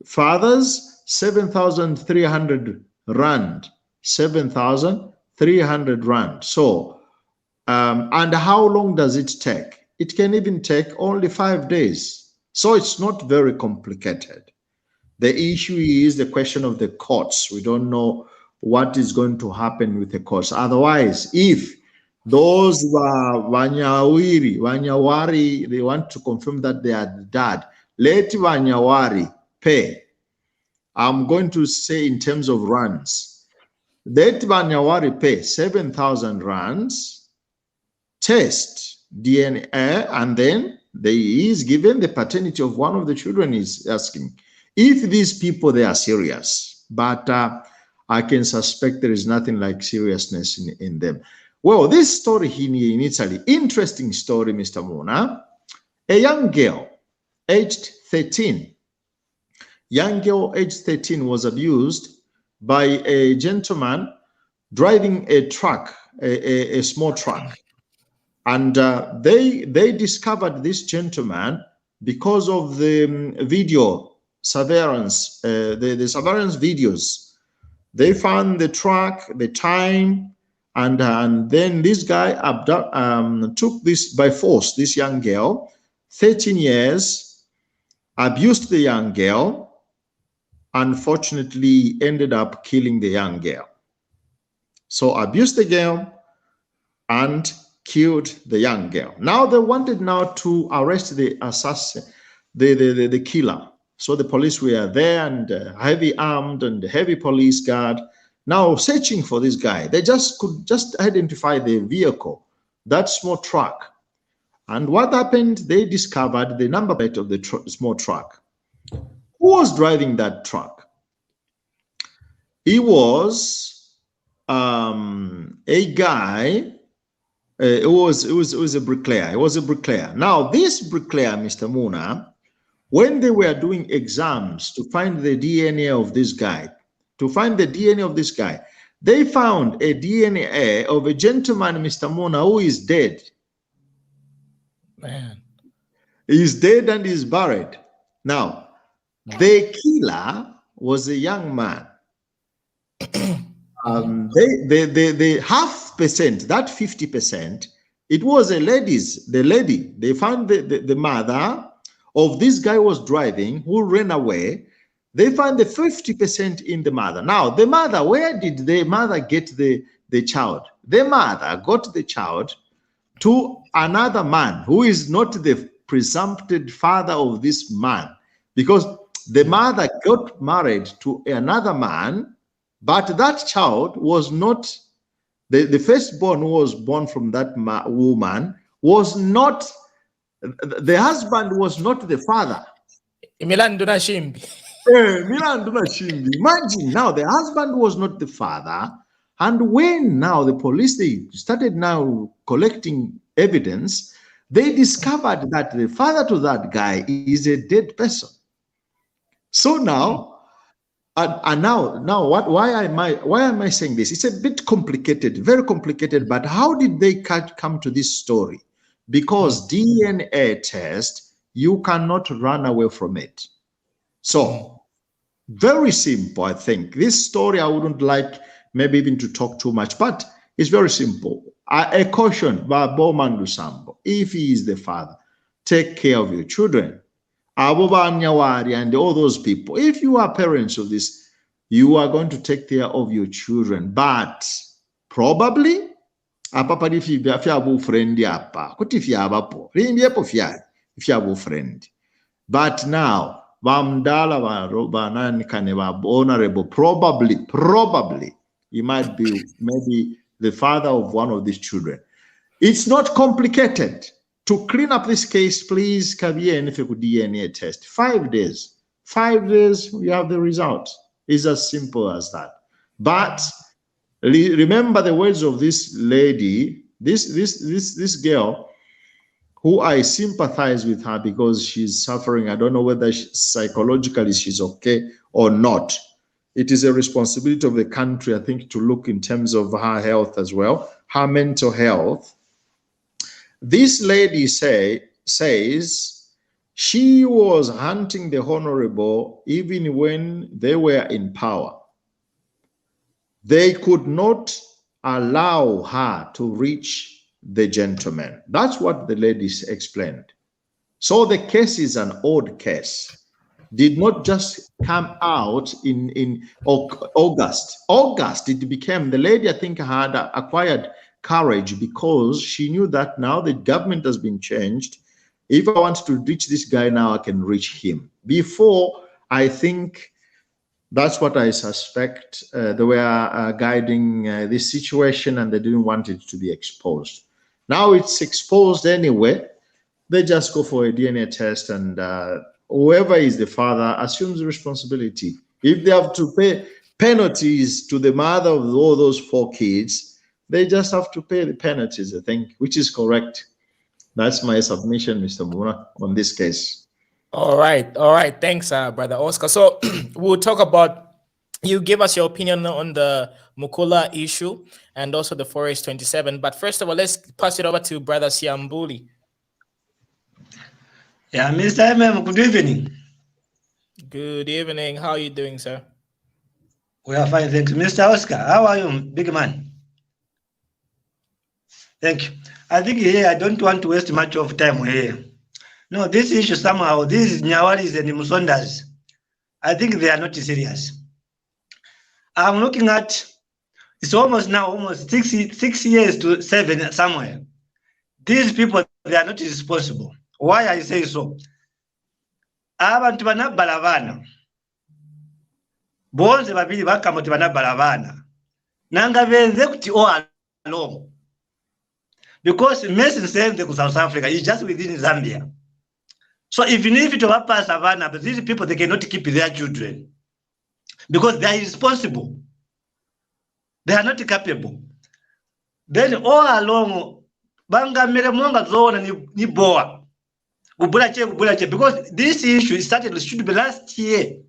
Speaker 15: fathers, 7,300 rand, 7,300 rand. So, and how long does it take? It can even take only 5 days. So it's not very complicated. The issue is the question of the courts. We don't know what is going to happen with the courts. Otherwise, if those Nyawali, they want to confirm that they are dead, let Nyawali pay. I'm going to say in terms of rands. Let Nyawali pay 7,000 rands, test DNA, and then he is given the paternity of one of the children. Is asking if these people, they are serious, but I can suspect there is nothing like seriousness in them. Well, this story here in Italy, interesting story, Mr. Mona. A young girl, aged 13, was abused by a gentleman driving a truck, a small truck. And they discovered this gentleman because of the video surveillance, the surveillance videos. They found the truck, the time, and then this guy took this by force, this young girl, 13 years, abused the young girl, unfortunately ended up killing the young girl. So abused the girl and killed the young girl. Now they wanted now to arrest the assassin, the killer. So the police were there, and heavy armed and heavy police guard now searching for this guy. They could just identify the vehicle, that small truck. And what happened? They discovered the number plate of the small truck. Who was driving that truck? He was a guy. It was a bricklayer. It was a bricklayer. Now, this bricklayer, Mr. Mona, when they were doing exams to find the DNA of this guy, they found a DNA of a gentleman, Mr. Mona, who is dead.
Speaker 3: Man.
Speaker 15: He's dead and is buried. Now, the killer was a young man. The 0.5%, that 50%, it was the lady. They found the mother of this guy was driving, who ran away. They found the 50% in the mother. Now, the mother, where did the mother get the child? The mother got the child to another man who is not the presumptive father of this man, because the mother got married to another man, but that child was not, the firstborn who was born from that woman was not, the husband was not the father.
Speaker 3: Imagine
Speaker 15: now, the husband was not the father. And when now the police, they started now collecting evidence, they discovered that the father to that guy is a dead person. So now, why am I saying this? It's a bit complicated, very complicated, but how did they come to this story? because DNA test, you cannot run away from it. So very simple, I think. This story, I wouldn't like maybe even to talk too much, but it's very simple. A caution by Bowman Lusambo, if he is the father, take care of your children. Aboba Nyawali and all those people, if you are parents of this, you are going to take care of your children, but probably apa if you have friend apa, kuti if you have apo, if you have a friend. But now, honorable, probably, he might be maybe the father of one of these children. It's not complicated. To clean up this case, please, Kabia, if you could DNA test. 5 days. 5 days, we have the result. It's as simple as that. But remember the words of this lady, this girl, who I sympathize with her because she's suffering. I don't know whether psychologically she's okay or not. It is a responsibility of the country, I think, to look in terms of her health as well, her mental health. This lady says she was hunting the honorable even when they were in power. They could not allow her to reach the gentleman. That's what the ladies explained. So the case is an old case. Did not just come out in August. August, it became, the lady, I think, had acquired courage because she knew that now the government has been changed. If I want to reach this guy now, I can reach him. Before, I think that's what I suspect. They were guiding this situation and they didn't want it to be exposed. Now it's exposed anyway. They just go for a DNA test and whoever is the father assumes the responsibility. If they have to pay penalties to the mother of all those 4 kids, they just have to pay the penalties, I think, which is correct. That's my submission, Mr. Muna, on this case.
Speaker 3: All right. Thanks, Brother Oscar. So we'll talk about, you give us your opinion on the Mukula issue and also the Forest 27. But first of all, let's pass it over to Brother Siambuli.
Speaker 16: Yeah, Mr. MM, good evening.
Speaker 3: Good evening. How are you doing, sir?
Speaker 16: We are fine, thanks. Mr. Oscar, how are you, big man? Thank you. I think here, I don't want to waste much of time here. No, this issue somehow, these Nyawalis and Musondas, I think they are not serious. I'm looking at, it's almost now, almost 6 years to 7 somewhere. These people, they are not responsible. Why I say so? Abantu banabalavana. Bonze babili bakamuti banabalavana. Nanga venze kuti all along. Because Mason sent them to South Africa, it's just within Zambia. So even if it were past Savannah, but these people, they cannot keep their children. Because they are irresponsible. They are not capable. Then all along, banga mere monga zona ni boa. Because this issue started, should be last year.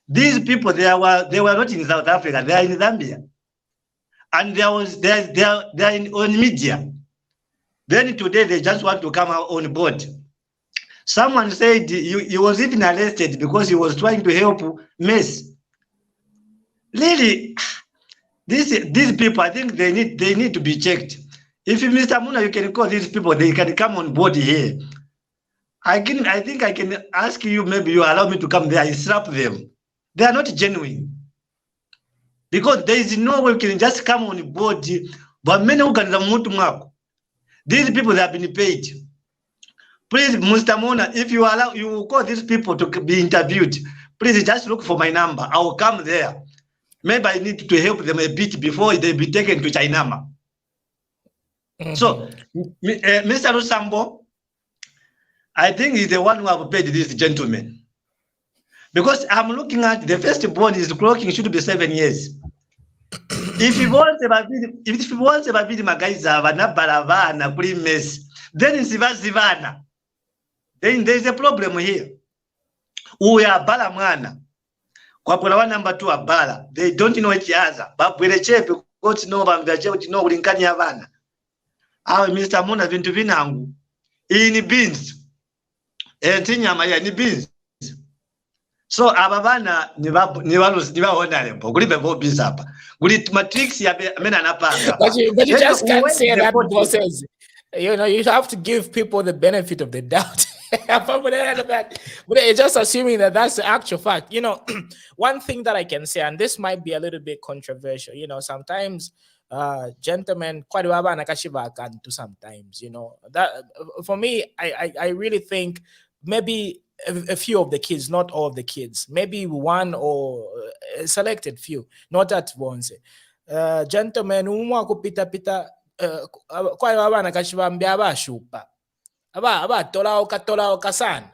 Speaker 16: These people, they were not in South Africa, they are in Zambia. And they are on media. Then today they just want to come out on board. Someone said he was even arrested because he was trying to help Messi. Really, these people, I think they need to be checked. If Mr. Muna, you can call these people, they can come on board here. I think I can ask you, maybe you allow me to come there and slap them. They are not genuine. Because there is no way we can just come on board. But many who can these people, they have been paid. Please, Mr. Mona, if you allow, you will call these people to be interviewed. Please just look for my number. I will come there. Maybe I need to help them a bit before they be taken to China. So, Mr. Lusambo, I think he's the one who have paid this gentleman. Because I'm looking at the firstborn is clocking should be 7 years. If he wants to be magaiza vana balavana primes, then it's zivana. Then there's a problem here. We are balamana. Kwa number 2 abala. They don't know each other. But with a chepe, coach no van the chepe no linkani havana. Our Mr. Mona vintu vinangu. in beans. Entinyama ya ni beans. So ababana niba honorable. Kuli bebo beans hapa. Kuli matrix ya mena napanga.
Speaker 3: But you just can't say that, bosses. You know, you have to give people the benefit of the doubt. But it's just assuming that that's the actual fact. You know, one thing that I can say, and this might be a little bit controversial, you know, sometimes gentlemen quite can do sometimes, you know, that for me, I really think maybe a few of the kids, not all of the kids, maybe one or a selected few, not that once. Gentlemen umwa kupita pita kwa abana kashibambya abashupa aba tola okasana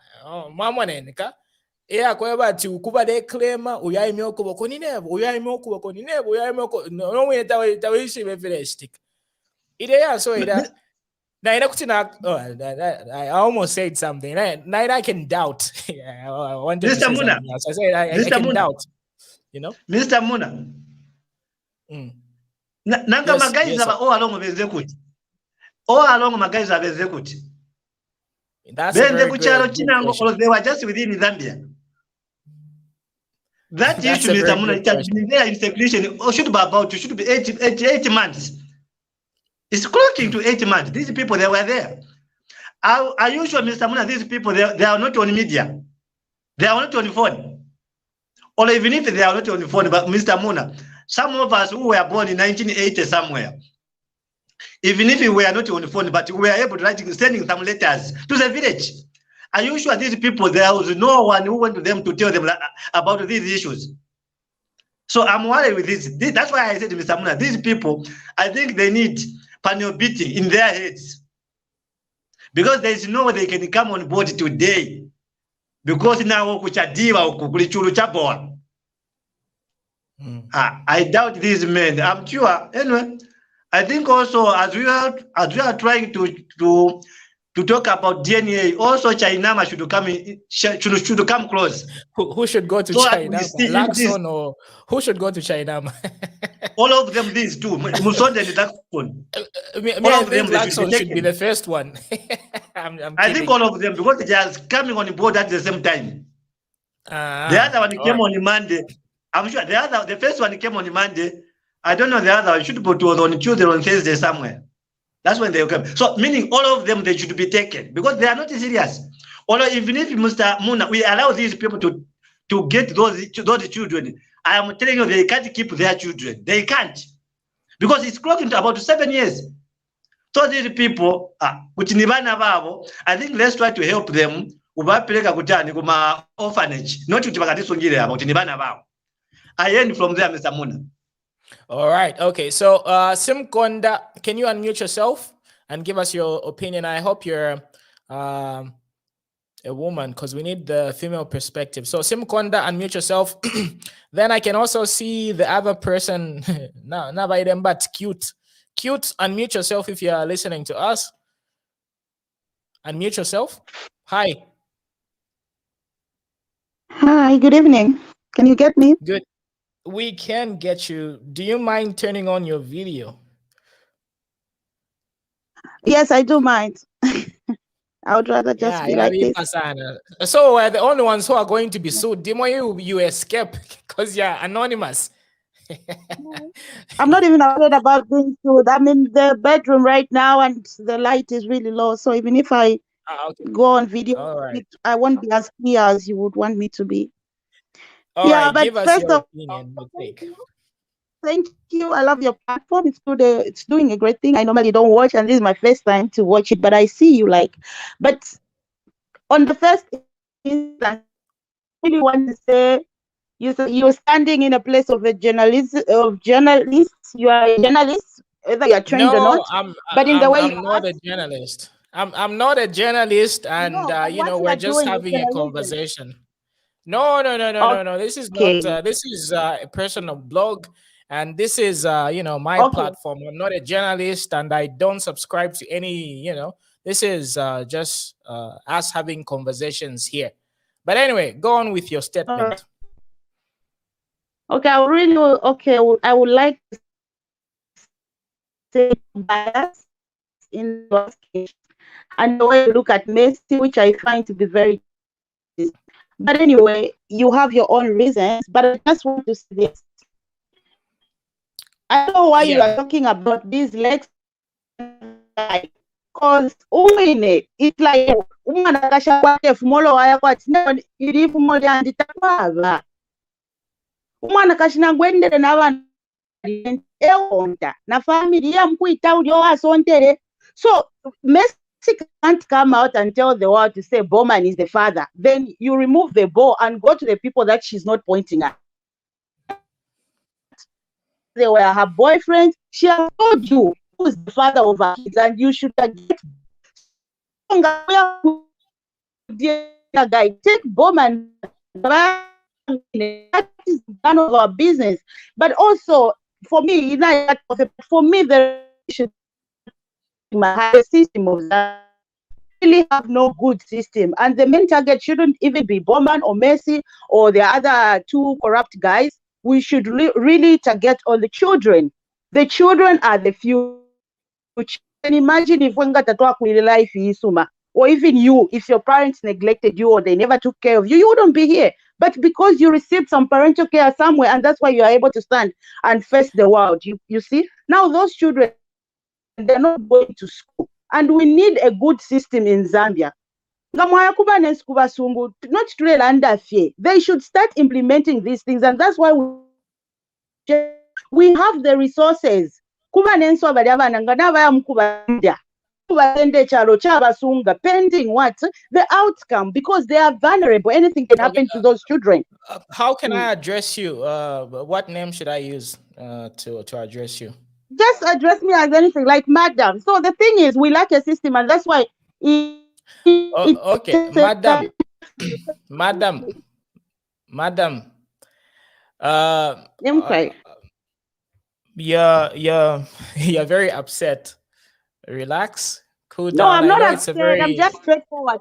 Speaker 3: mwamwaneneka kwa bati ukuba de claima uyayime okuboko ninebo uyayime okuboko ninebo uyayime okuboko no we tawishi befelestic ide so ida na ina kutina I almost said something na I can doubt. I wanted
Speaker 16: Mr.
Speaker 3: to say
Speaker 16: Muna.
Speaker 3: something else. I said I can
Speaker 16: Muna.
Speaker 3: doubt, you know.
Speaker 16: Mr. Muna. Nanga
Speaker 3: Yes,
Speaker 16: magaiza
Speaker 3: yes,
Speaker 16: ba o along beze kuti. O along magaiza beze kuti.
Speaker 3: That's a very good
Speaker 16: question. They were just within Zambia. That issue, Mr. Muna, it has been there in segregation. Or should be about, should be 80 months. It's clocking to 80 months. These people, they were there. Are you sure, Mr. Muna, these people, they are not on media? They are not on the phone. Or even if they are not on the phone, but Mr. Muna, some of us who were born in 1980 somewhere, even if we were not on the phone, but we were able to sending some letters to the village. Are you sure these people, there was no one who went to them to tell them about these issues? So I'm worried with this. That's why I said to Mr. Muna, these people, I think they need panel beating in their heads. Because there is no way they can come on board today. Because now I doubt these men. I'm sure. Anyway, I think also as we are trying to talk about DNA, also China should come in, should come close.
Speaker 3: Who should go to China? Luckson, or who should go to China?
Speaker 16: All of them, these two, Musonde and Luckson.
Speaker 3: All of them, Luckson should be the first one.
Speaker 16: I think all of them, because they are coming on board at the same time. The other one came on Monday. I'm sure the first one came on Monday. I don't know the other one. Should put on Tuesday or on Thursday somewhere. That's when they come. So meaning all of them, they should be taken because they are not serious. Although even if Mr. Muna, we allow these people to get those children, I am telling you, they can't keep their children. They can't. Because it's clocking to about 7 years. So these people, I think let's try to help them. Orphanage, not to I end from there, Mr. Muna.
Speaker 3: All right. Okay. So, Simkonda, can you unmute yourself and give us your opinion? I hope you're a woman because we need the female perspective. So, Simkonda, unmute yourself. Then I can also see the other person. Not by them, but cute. Cute, unmute yourself if you are listening to us. Unmute yourself. Hi.
Speaker 17: Hi, good evening. Can you get me?
Speaker 3: Good. We can get you. Do you mind turning on your video?
Speaker 17: Yes, I do mind. I would rather just be like this.
Speaker 3: So we're the only ones who are going to be sued. The more you escape because you're anonymous.
Speaker 17: I'm not even afraid about being sued. I'm in the bedroom right now and the light is really low. So even if I go on video, I won't be as clear as you would want me to be.
Speaker 3: All right, but give us first your opinion.
Speaker 17: Thank you. I love your platform. It's good. It's doing a great thing. I normally don't watch, and this is my first time to watch it. But I see you But on the first instance, I really want to say you're standing in a place of a journalist. You are a journalist, whether you're trained or not.
Speaker 3: I'm
Speaker 17: not
Speaker 3: a journalist. I'm not a journalist, and we're just having a conversation. No. This is not. This is a personal blog, and this is my platform. I'm not a journalist, and I don't subscribe to any. This is just us having conversations here. But anyway, go on with your statement.
Speaker 17: Okay, I would like to say bias in your case. and the way you look at Messi, which I find to be very. But anyway, you have your own reasons. But I just want to say this. I don't know why you are talking about these legs, because it's like umwana akashakwate fumolo waya kwati iri fumolo anditakwava umwana kashinangwendere navanhu eonda na family yamukuita uri wasontere. So Messi can't come out and tell the world to say Bowman is the father. Then you remove the ball and go to the people that she's not pointing at. They were her boyfriend. She has told you who's the father of her kids, and you should get guy. Take Bowman. That is none of our business. But also, for me, there should have a system of that. Really have no good system, and the main target shouldn't even be Bowman or Messi or the other two corrupt guys. We should really target on the children. The children are the future. And imagine if when got a life isuma, or even you, if your parents neglected you or they never took care of you, you wouldn't be here. But because you received some parental care somewhere, and that's why you are able to stand and face the world. You see, now those children, they're not going to school, and we need a good system in Zambia. Not to under fear. They should start implementing these things, and that's why we have the resources. Pending what? The outcome, because they are vulnerable. Anything can happen to those children.
Speaker 3: How can I address you? What name should I use to address you?
Speaker 17: Just address me as anything, like madam. So the thing is, we lack a system, and that's why.
Speaker 3: Okay, madam. Madam. You're very upset. Relax, cool down.
Speaker 17: No, I'm not upset. I'm just straightforward.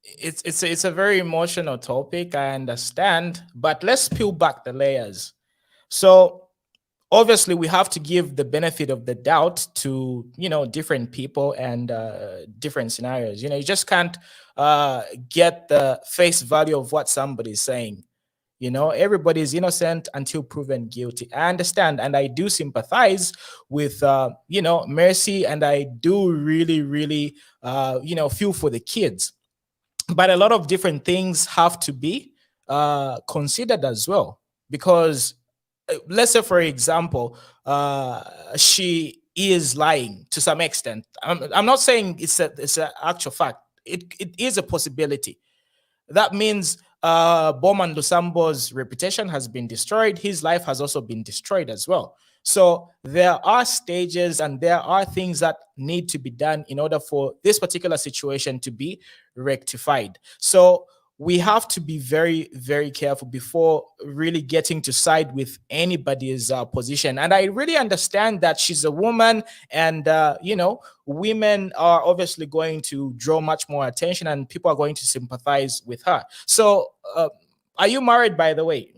Speaker 3: It's a very emotional topic, I understand, but let's peel back the layers. So obviously we have to give the benefit of the doubt to, different people and different scenarios. You just can't get the face value of what somebody's saying. Everybody's innocent until proven guilty. I understand, and I do sympathize with Mercy, and I do really, really feel for the kids. But a lot of different things have to be considered as well, because let's say, for example, she is lying to some extent. I'm not saying it's an actual fact. It is a possibility. That means Bowman Lusambo's reputation has been destroyed. His life has also been destroyed as well. So there are stages and there are things that need to be done in order for this particular situation to be rectified. So we have to be very, very careful before really getting to side with anybody's position. And I really understand that she's a woman, and women are obviously going to draw much more attention, and people are going to sympathize with her. So are you married, by the way?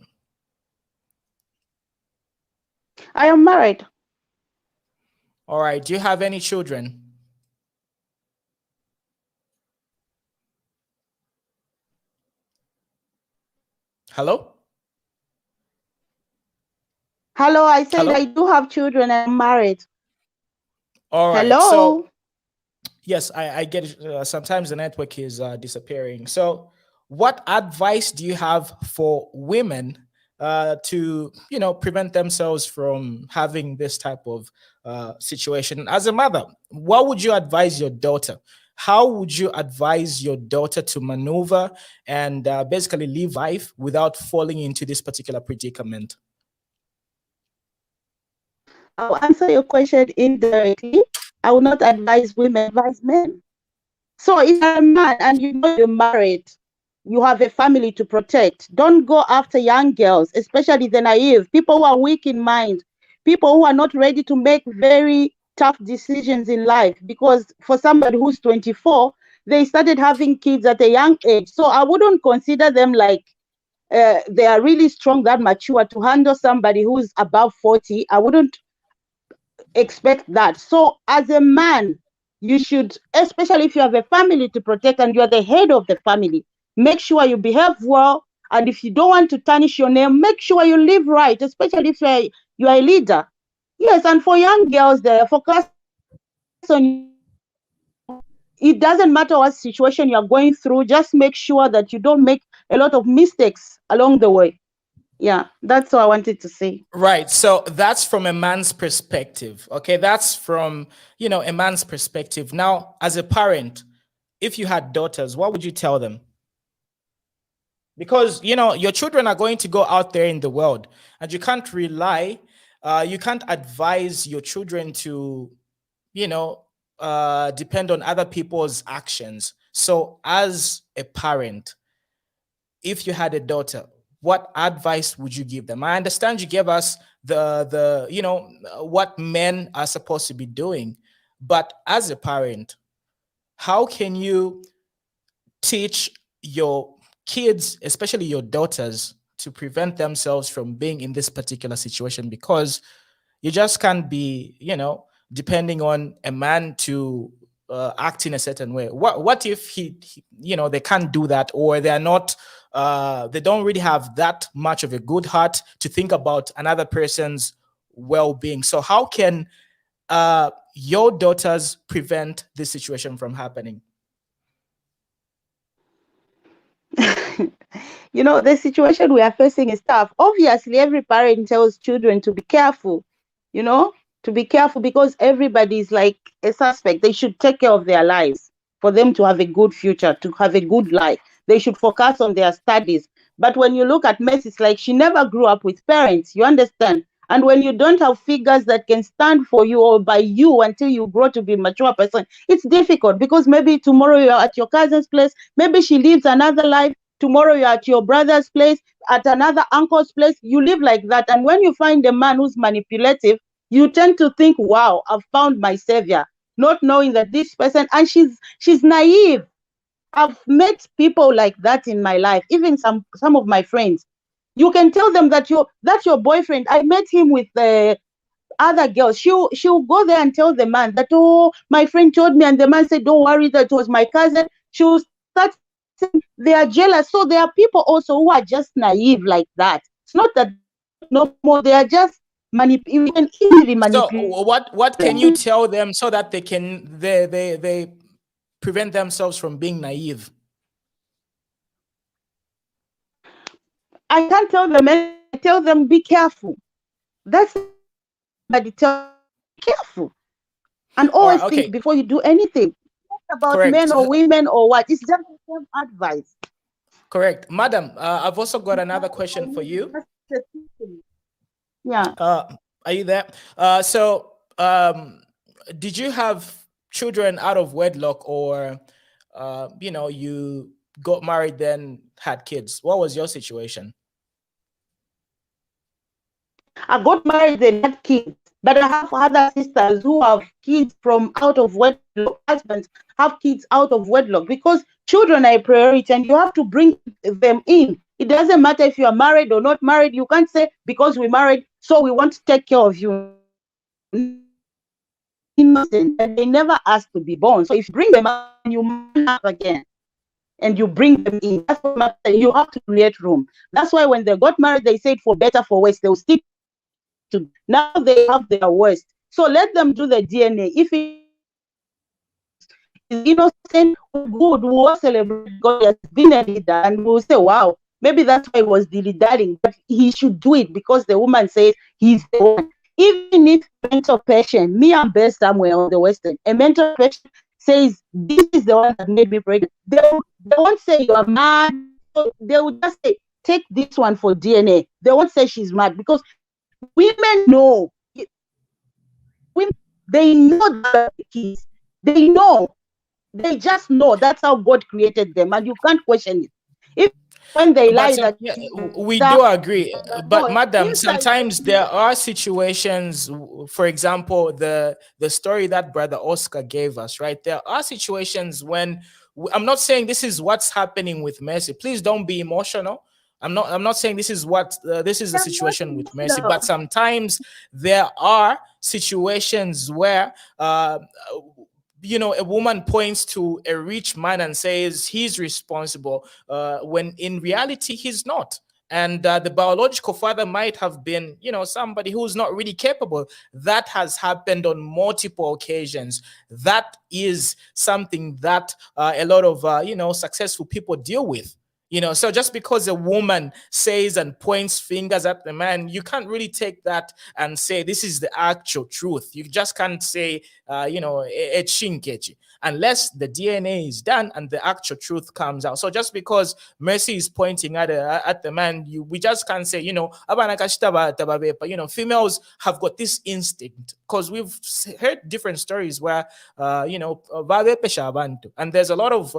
Speaker 17: I am married.
Speaker 3: All right. Do you have any children? Hello?
Speaker 17: Hello, I said I do have children and I'm married.
Speaker 3: All right.
Speaker 17: Hello?
Speaker 3: So, yes, I get it. Sometimes the network is disappearing. So what advice do you have for women to, prevent themselves from having this type of situation? As a mother, what would you advise your daughter? How would you advise your daughter to maneuver and basically live life without falling into this particular predicament?
Speaker 17: I'll answer your question indirectly. I will not advise women, advise men. So if you're a man and you're married, you have a family to protect. Don't go after young girls, especially the naive, people who are weak in mind, people who are not ready to make very tough decisions in life. Because for somebody who's 24, they started having kids at a young age. So I wouldn't consider them like they are really strong, that mature to handle somebody who's above 40. I wouldn't expect that. So as a man, you should, especially if you have a family to protect and you're the head of the family, make sure you behave well. And if you don't want to tarnish your name, make sure you live right, especially if you're a leader. Yes, and for young girls, they focus on, it doesn't matter what situation you're going through, just make sure that you don't make a lot of mistakes along the way. Yeah, that's what I wanted to say.
Speaker 3: Right. So that's from a man's perspective. Okay. That's from, a man's perspective. Now, as a parent, if you had daughters, what would you tell them? Because, your children are going to go out there in the world and you can't you can't advise your children to, depend on other people's actions. So as a parent, if you had a daughter, what advice would you give them? I understand you gave us the what men are supposed to be doing, but as a parent, how can you teach your kids, especially your daughters, to prevent themselves from being in this particular situation? Because you just can't be, depending on a man to act in a certain way. What if he they can't do that, or they're not, they don't really have that much of a good heart to think about another person's well-being? So how can your daughters prevent this situation from happening?
Speaker 17: The situation we are facing is tough. Obviously, every parent tells children to be careful, to be careful, because everybody is like a suspect. They should take care of their lives for them to have a good future, to have a good life. They should focus on their studies. But when you look at Messi, it's like she never grew up with parents, you understand? And when you don't have figures that can stand for you or by you until you grow to be a mature person, it's difficult, because maybe tomorrow you're at your cousin's place, maybe she lives another life, tomorrow you're at your brother's place, at another uncle's place, you live like that. And when you find a man who's manipulative, you tend to think, wow, I've found my savior, not knowing that this person, and she's naive. I've met people like that in my life, even some of my friends. You can tell them that that's your boyfriend. I met him with the other girls. She'll go there and tell the man that, oh, my friend told me, and the man said, don't worry, that was my cousin. She'll start saying they are jealous. So there are people also who are just naive like that. It's not that no more, they are just easily manipulated.
Speaker 3: So what can you tell them so that they prevent themselves from being naive?
Speaker 17: I can't tell them. I tell them, be careful. That's but tell be careful, and always think before you do anything. Not about
Speaker 3: Correct.
Speaker 17: men or women or what. It's just the same advice.
Speaker 3: Correct, madam. I've also got another question for you.
Speaker 17: Yeah.
Speaker 3: Are you there? Did you have children out of wedlock, or you got married then had kids? What was your situation?
Speaker 17: I got married and had kids, but I have other sisters who have kids from out of wedlock. Husbands have kids out of wedlock, because children are a priority and you have to bring them in. It doesn't matter if you are married or not married. You can't say, because we married, so we want to take care of you. Innocent, and they never asked to be born. So if you bring them up, you man up again and you bring them in. That's what matters. You have to create room. That's why when they got married, they said for better, for worse, they'll stick to. Now they have their worst. So let them do the DNA. If it is innocent, good, we'll celebrate God has been a leader, and we'll say, wow, maybe that's why he was dilly-dallying, but he should do it because the woman says he's the one. Even if mental patient, me, I'm based somewhere on the Western, a mental patient says, this is the one that made me pregnant, they won't say you're mad. They will just say, take this one for DNA. They won't say she's mad, because women know. Women, they know that the kids. They know. They just know. That's how God created them, and you can't question it. If when they lie, that
Speaker 3: we do agree, but madam, sometimes there are situations. For example, the story that Brother Oscar gave us, right? There are situations when I'm not saying this is what's happening with Mercy. Please don't be emotional. I'm not saying this is what this is the situation with Mercy, but sometimes there are situations where you know, a woman points to a rich man and says he's responsible, when in reality he's not. And the biological father might have been, you know, somebody who's not really capable. That has happened on multiple occasions. That is something that a lot of, you know, successful people deal with. You know, so just because a woman says and points fingers at the man, you can't really take that and say this is the actual truth. You just can't say, you know, it's shinkechi, unless the DNA is done and the actual truth comes out. So just because Mercy is pointing at the man, we just can't say, you know, you know, females have got this instinct, because we've heard different stories where, you know, and there's a lot of,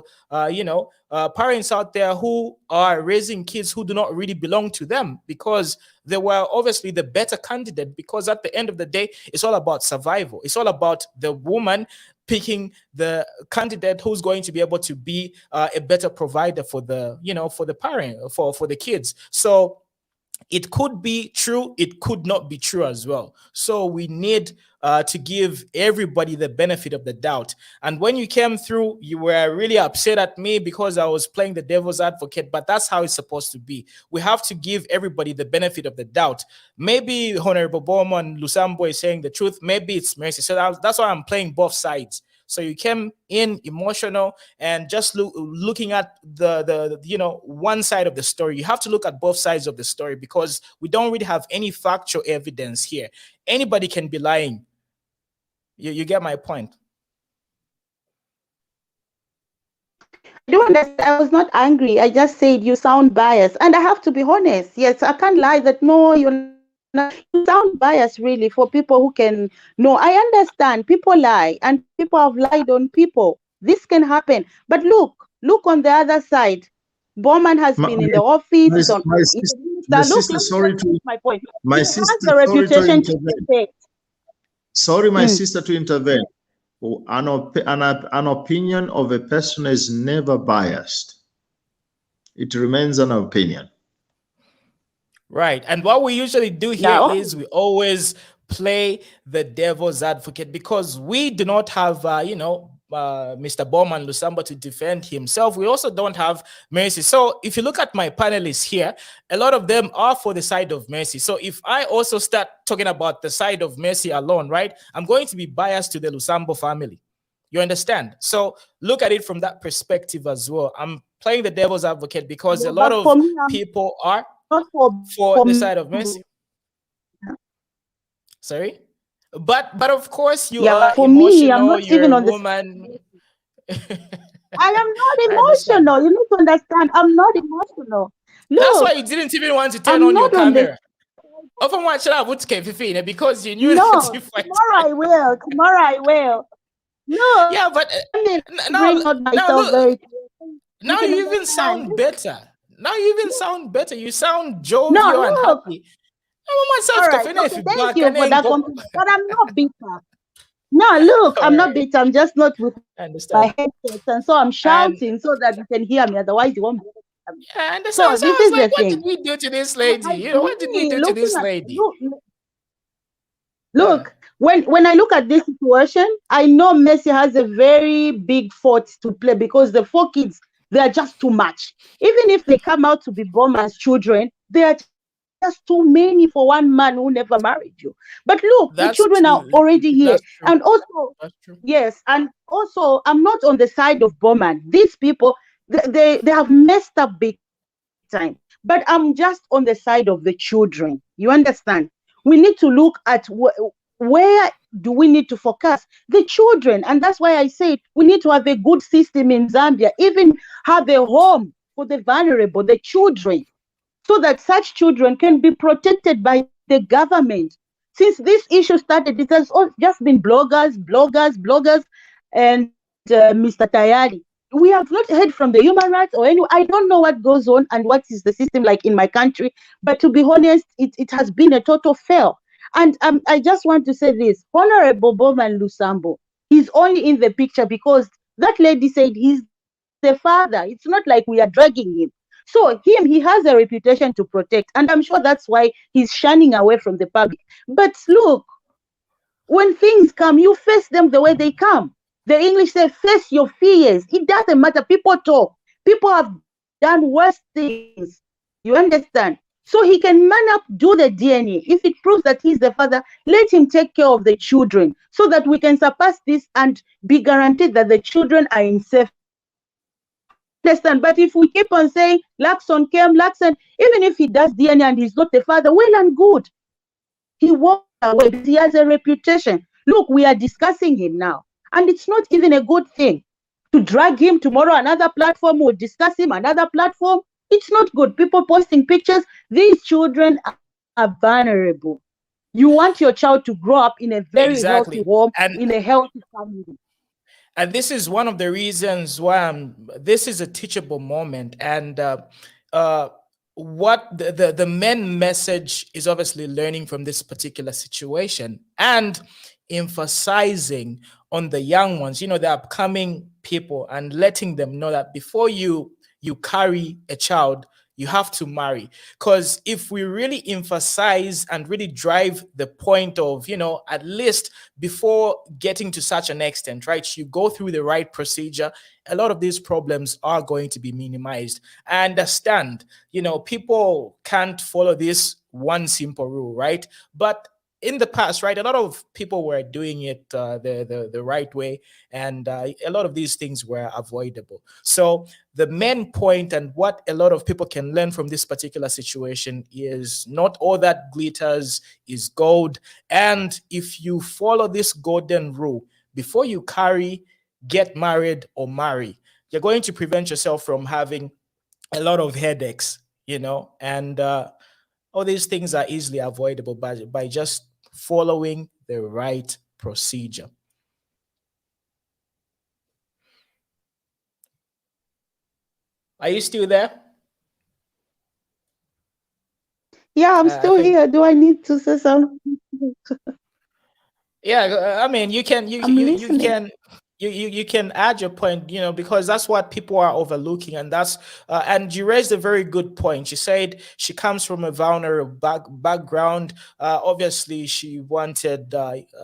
Speaker 3: you know, parents out there who are raising kids who do not really belong to them, because they were obviously the better candidate. Because at the end of the day, it's all about survival. It's all about the woman picking the candidate who's going to be able to be a better provider for the, you know, for the parent, for the kids. So it could be true, it could not be true as well. So we need to give everybody the benefit of the doubt. And when you came through, you were really upset at me because I was playing the devil's advocate, but that's how it's supposed to be. We have to give everybody the benefit of the doubt. Maybe Honorable Bowman Lusambo is saying the truth, maybe it's Mercy. So that's why I'm playing both sides. So you came in emotional and just looking at the you know, one side of the story. You have to look at both sides of the story, because we don't really have any factual evidence here. Anybody can be lying. You get my point?
Speaker 17: I do understand. I was not angry. I just said you sound biased, and I have to be honest. Yes, I can't lie that no, you're not. You sound biased, really, for people who can. No, I understand. People lie, and people have lied on people. This can happen. But look on the other side. Bowman has been in the office.
Speaker 15: My sister, sorry to
Speaker 17: my point.
Speaker 15: My
Speaker 17: He
Speaker 15: sister,
Speaker 17: has the
Speaker 15: sorry to
Speaker 17: reputation to
Speaker 15: intervene.
Speaker 17: protect.
Speaker 15: Sorry, my sister, to intervene. An opinion of a person is never biased. It remains an opinion.
Speaker 3: Right. And what we usually do here is we always play the devil's advocate, because we do not have, you know, Mr. Bowman Lusambo to defend himself. We also don't have Mercy. So if you look at my panelists here, a lot of them are for the side of Mercy. So if I also start talking about the side of Mercy alone, right, I'm going to be biased to the Lusambo family. You understand? So look at it from that perspective as well. I'm playing the devil's advocate because a lot of people are for the side of Mercy. Sorry? But of course you are
Speaker 17: for
Speaker 3: emotional,
Speaker 17: me, I'm not
Speaker 3: you're
Speaker 17: even
Speaker 3: a
Speaker 17: on
Speaker 3: woman.
Speaker 17: I am not emotional. You need to understand. I'm not emotional. Look,
Speaker 3: that's why you didn't even want to turn on your camera. Because you knew that if
Speaker 17: tomorrow I will. Tomorrow I will. No.
Speaker 3: Yeah, but now you even sound better. Now you even sound better. You sound jovial and happy.
Speaker 17: Right. Okay, thank you for that compliment. But I'm not bitter. No, look, I'm not bitter. I'm just not with my headsets, and so I'm shouting so that you can hear me. Otherwise, you won't be.
Speaker 3: Yeah, I understand. So this is like, what did we do to this lady? You know, what did we do to this lady?
Speaker 17: Look, when I look at this situation, I know Mercy has a very big fault to play, because the 4 kids, they are just too much. Even if they come out to be Bowman's children, they are just too many for one man who never married you. But look, the children are already here. And also, yes, and also, I'm not on the side of Bowman. These people, they have messed up big time. But I'm just on the side of the children. You understand? We need to look at where do we need to focus? The children. And that's why I say we need to have a good system in Zambia, even have a home for the vulnerable, the children, so that such children can be protected by the government. Since this issue started, it has just been bloggers, and Mr. Tayari. We have not heard from the human rights or anyone. I don't know what goes on and what is the system like in my country. But to be honest, it has been a total fail. And I just want to say this. Honorable Bowman Lusambo, he's only in the picture because that lady said he's the father. It's not like we are dragging him. So he has a reputation to protect. And I'm sure that's why he's shunning away from the public. But look, when things come, you face them the way they come. The English say, face your fears. It doesn't matter. People talk. People have done worse things. You understand? So he can man up, do the DNA. If it proves that he's the father, let him take care of the children so that we can surpass this and be guaranteed that the children are in safe. Understand? But if we keep on saying Luckson came, Luckson, even if he does DNA and he's not the father, well and good. He walked away because he has a reputation. Look, we are discussing him now, and it's not even a good thing to drag him tomorrow. Another platform will discuss him, another platform. It's not good. People posting pictures. These children are vulnerable. You want your child to grow up in a very healthy home, in a healthy family.
Speaker 3: And this is one of the reasons why this is a teachable moment. And what the main message is obviously learning from this particular situation and emphasizing on the young ones, the upcoming people, and letting them know that before you carry a child, you have to marry. Because if we really emphasize and really drive the point of, at least before getting to such an extent, right, you go through the right procedure, a lot of these problems are going to be minimized. I understand, people can't follow this one simple rule, right? But in the past, right, a lot of people were doing it the right way, and a lot of these things were avoidable. So the main point and what a lot of people can learn from this particular situation is not all that glitters is gold. And if you follow this golden rule, before you carry, get married or marry, you're going to prevent yourself from having a lot of headaches, and all these things are easily avoidable by just following the right procedure. Are you still there?
Speaker 17: Yeah, I'm still here. Do I need to say something?
Speaker 3: Yeah, I mean, you can add your point, because that's what people are overlooking, and that's and you raised a very good point. She said she comes from a vulnerable background. Obviously, she wanted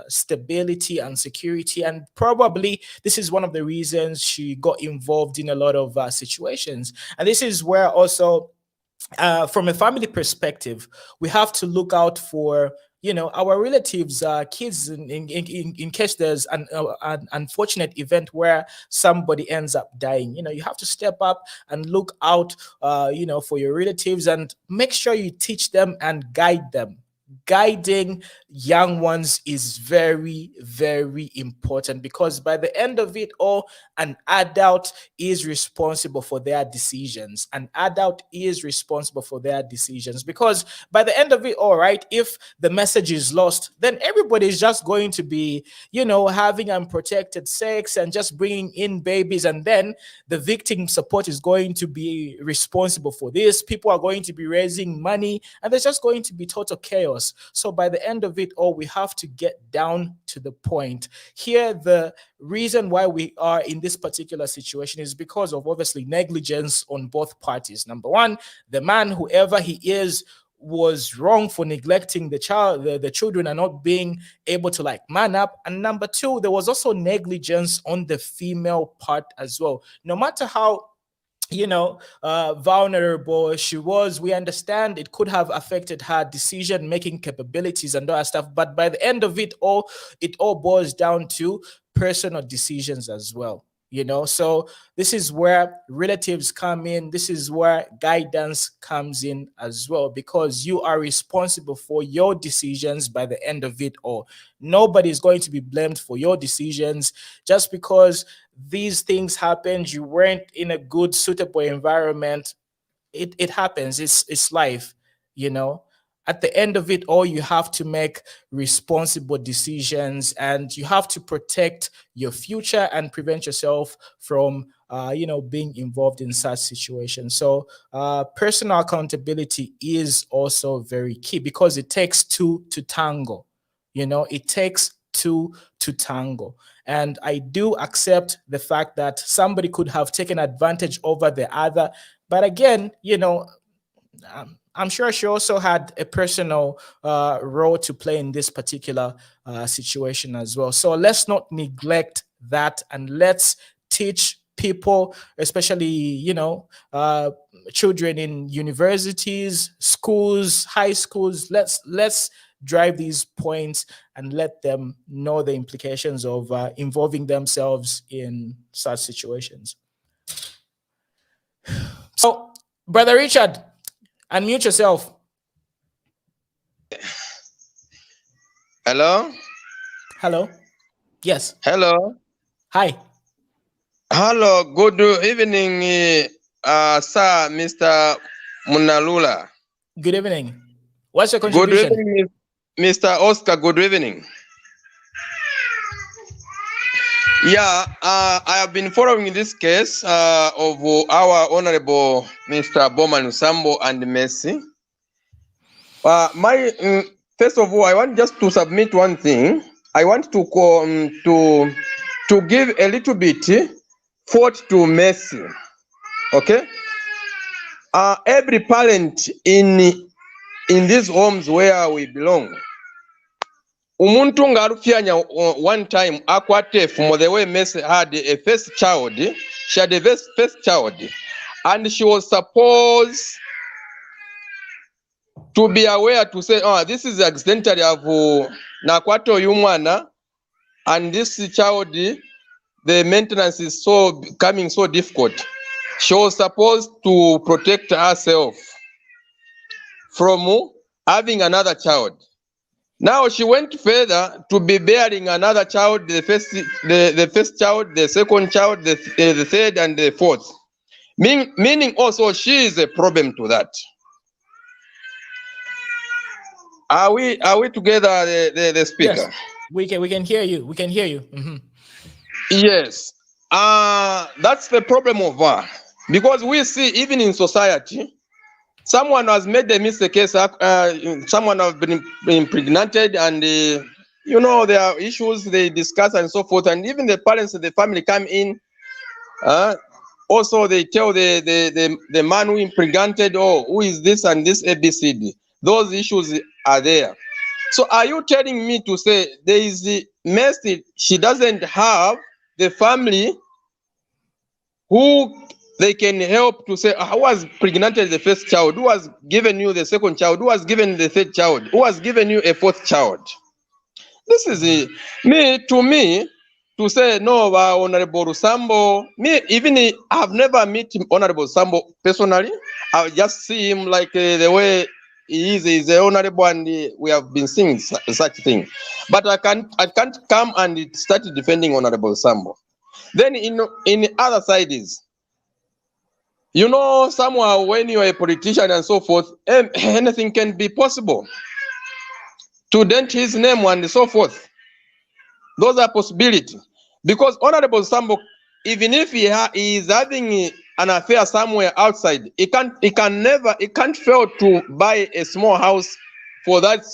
Speaker 3: stability and security, and probably this is one of the reasons she got involved in a lot of situations. And this is where also, from a family perspective, we have to look out for our relatives, kids, in case there's an unfortunate event where somebody ends up dying. You have to step up and look out for your relatives and make sure you teach them and guide them. Guiding young ones is very, very important, because by the end of it all, an adult is responsible for their decisions. An adult is responsible for their decisions, because by the end of it all, right, if the message is lost, then everybody is just going to be, having unprotected sex and just bringing in babies, and then the victim support is going to be responsible for this. People are going to be raising money, and there's just going to be total chaos. So by the end of it all, we have to get down to the point. Here, the reason why we are in this particular situation is because of obviously negligence on both parties. Number one, the man, whoever he is, was wrong for neglecting the child, the children, and not being able to man up. And number two, there was also negligence on the female part as well. No matter how vulnerable she was, we understand it could have affected her decision-making capabilities and all that stuff. But by the end of it all boils down to personal decisions as well. So this is where relatives come in. This is where guidance comes in as well, because you are responsible for your decisions by the end of it all. Nobody is going to be blamed for your decisions just because these things happened. You weren't in a good, suitable environment. It happens. It's life, At the end of it all, you have to make responsible decisions, and you have to protect your future and prevent yourself from, being involved in such situations. So personal accountability is also very key, because it takes two to tango. It takes two to tango. And I do accept the fact that somebody could have taken advantage over the other. But again, I'm sure she also had a personal role to play in this particular situation as well. So let's not neglect that, and let's teach people, especially children in universities, schools, high schools. Let's drive these points and let them know the implications of involving themselves in such situations. So, Brother Richard, unmute yourself.
Speaker 18: Hello?
Speaker 3: Hello? Yes.
Speaker 18: Hello?
Speaker 3: Hi.
Speaker 18: Hello, good evening, sir, Mr. Munalula.
Speaker 3: Good evening. What's your contribution?
Speaker 18: Good evening, Mr. Oscar, good evening. Yeah, I have been following this case of our Honorable Mr. Bowman Lusambo and Mercy. First of all, I want just to submit one thing. I want to give a little bit thought to Mercy. Okay? Every parent in these homes where we belong, umuntu ngarufyanya one time akwate from the way Mercy had a first child. She had a first child, and she was supposed to be aware to say, oh, this is accidentally of nakwato yumwana, and this child, the maintenance is becoming so difficult. She was supposed to protect herself from having another child. Now she went further to be bearing another child, the first child, the second child, the third, and the fourth. Meaning also she is a problem to that. Are we together, the speaker?
Speaker 3: Yes, we can hear you. We can hear you. Mm-hmm.
Speaker 18: Yes. That's the problem of her. Because we see even in society, someone has made a mistake, someone has been impregnated, and there are issues they discuss and so forth, and even the parents of the family come in. Also, they tell the man who impregnated, oh, who is this and this ABCD. Those issues are there. So are you telling me to say there is the Mercy, she doesn't have the family who they can help to say, who has pregnated the first child, who has given you the second child, who has given the third child, who has given you a fourth child? This is to me, to say, no, Honorable Lusambo, I have never met Honorable Lusambo personally. I just see him like the way he is. He's a honorable, and we have been seeing such thing. But I can't come and start defending Honorable Lusambo. Then in other sides, somehow when you are a politician and so forth, anything can be possible to dent his name and so forth. Those are possibilities. Because Honorable Lusambo, even if he is having an affair somewhere outside, he can't fail to buy a small house for that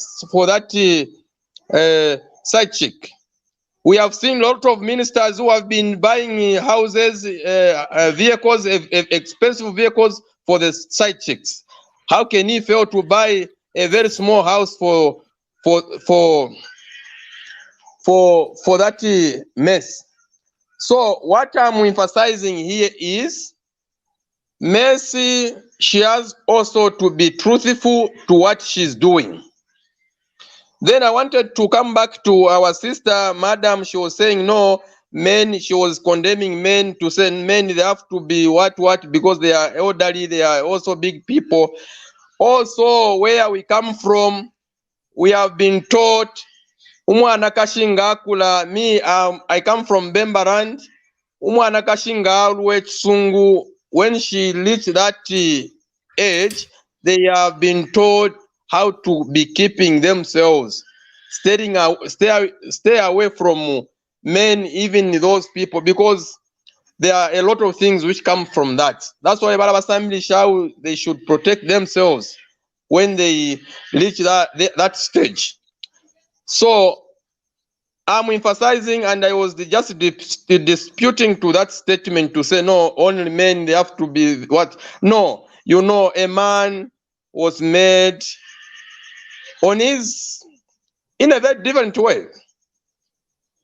Speaker 18: side chick. We have seen a lot of ministers who have been buying houses, vehicles, expensive vehicles for the side chicks. How can he fail to buy a very small house for that mess? So what I'm emphasizing here is Mercy, she has also to be truthful to what she's doing. Then I wanted to come back to our sister, Madam. She was saying, no, men, she was condemning men to say men, they have to be what, because they are elderly, they are also big people. Also, where we come from, we have been taught, umwana kashinga akula. I come from Bembaland. Umwana kashinga alwe chisungu. When she reached that age, they have been taught how to be keeping themselves, stay away from men, even those people, because there are a lot of things which come from that. That's why they should protect themselves when they reach that stage. So I'm emphasizing, and I was just disputing to that statement to say, no, only men, they have to be what? No, a man was made in a very different way.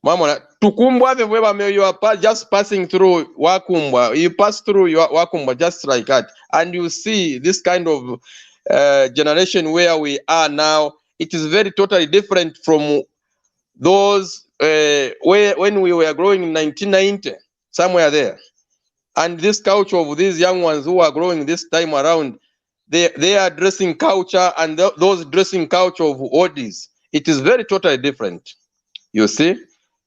Speaker 18: Mamona, Tukumbwa the Weber, you are just passing through Wakumbwa. You pass through your Wakumbwa just like that, and you see this kind of generation where we are now. It is very totally different from those when we were growing in 1990, somewhere there. And this culture of these young ones who are growing this time around, they are dressing culture and those dressing culture of oldies. It is very totally different, you see.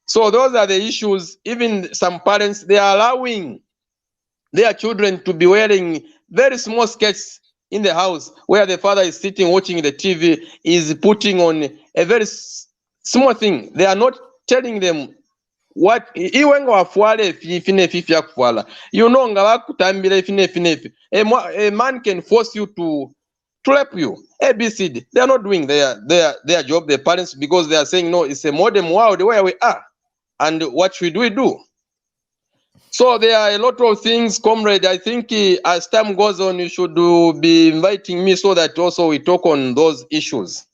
Speaker 18: So those are the issues. Even some parents, they are allowing their children to be wearing very small skirts in the house where the father is sitting watching the TV, is putting on a very small thing. They are not telling them what iwe nga wafuala efifi nefifi yakufuala, you know, nga bakutambira efi nefi. A man can force you to rape you. ABCD. They are not doing their job, the parents, because they are saying no, it's a modern world where we are. And what should we do? So there are a lot of things, comrade. I think as time goes on, you should be inviting me so that also we talk on those issues.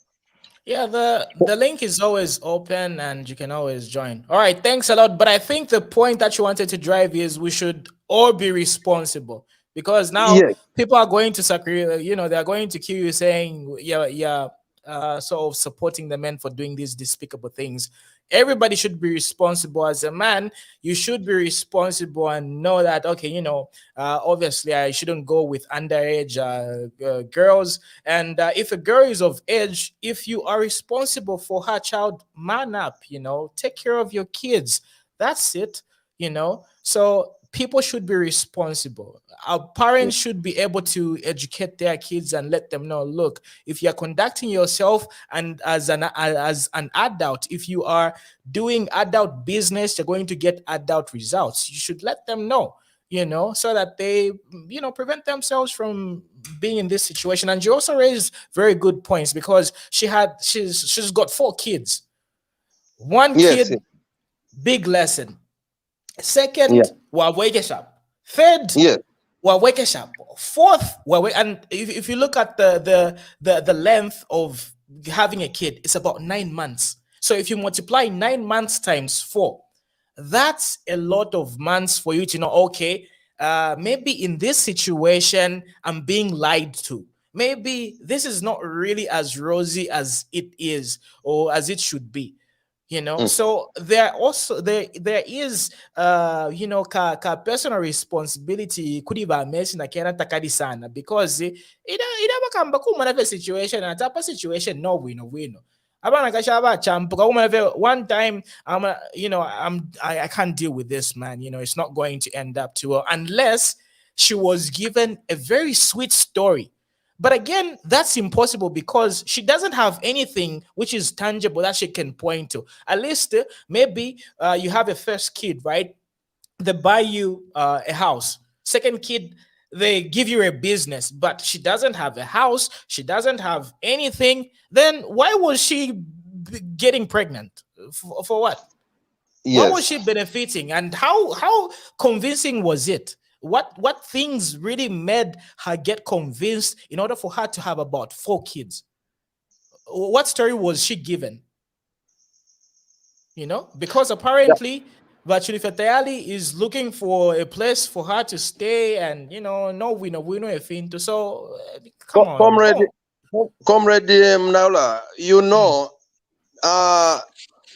Speaker 3: Yeah, the link is always open and you can always join. All right, thanks a lot. But I think the point that you wanted to drive is we should all be responsible, because now
Speaker 18: Yes.
Speaker 3: people are going to they're going to kill you saying, sort of supporting the men for doing these despicable things. Everybody should be responsible. As a man, you should be responsible and know that, okay, obviously I shouldn't go with underage girls. And if a girl is of age, if you are responsible for her child, man up, take care of your kids. That's it, So people should be responsible. Our parents should be able to educate their kids and let them know, look, if you're conducting yourself and as an adult, if you are doing adult business, you're going to get adult results. You should let them know, so that they, prevent themselves from being in this situation. And you also raised very good points, because she's got 4 kids. One
Speaker 18: Yes,
Speaker 3: kid, big lesson. Second, waweke sharp. Third, waweke sharp. Fourth, and if you look at the length of having a kid, it's about 9 months. So if you multiply 9 months times 4, that's a lot of months for you to know, okay, maybe in this situation, I'm being lied to. Maybe this is not really as rosy as it is or as it should be. So there is ka personal responsibility kuri ba mesi na kera takadi sana, because ida bakamba ku mwana situation and tapa situation no wino abana kashaba champuka one time I can't deal with this, man. It's not going to end up too well unless she was given a very sweet story. But again, that's impossible because she doesn't have anything which is tangible that she can point to. At least maybe you have a first kid, right? They buy you a house. Second kid, they give you a business, but she doesn't have a house. She doesn't have anything. Then why was she getting pregnant? For what?
Speaker 18: Yes.
Speaker 3: What was she benefiting? And how convincing was it? What things really made her get convinced in order for her to have about 4 kids? What story was she given? Because apparently Vachuli Fatayali is looking for a place for her to stay, and we know a thing to. So come on,
Speaker 18: comrade Mnaula,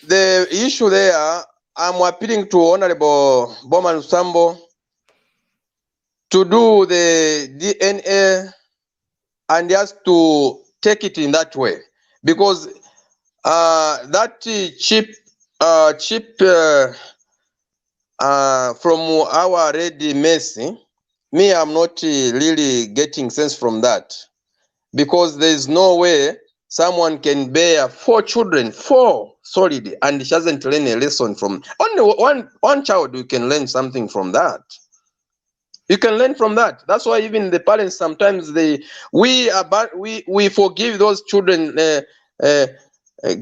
Speaker 18: the issue there, I'm appealing to Honorable Bowman Lusambo to do the DNA and just to take it in that way, because that cheap from our Lady Mercy, me, I'm not really getting sense from that, because there's no way someone can bear 4 children, 4 solid, and she hasn't learned a lesson from only one child. You can learn something from that. You can learn from that. That's why even the parents sometimes we forgive those children,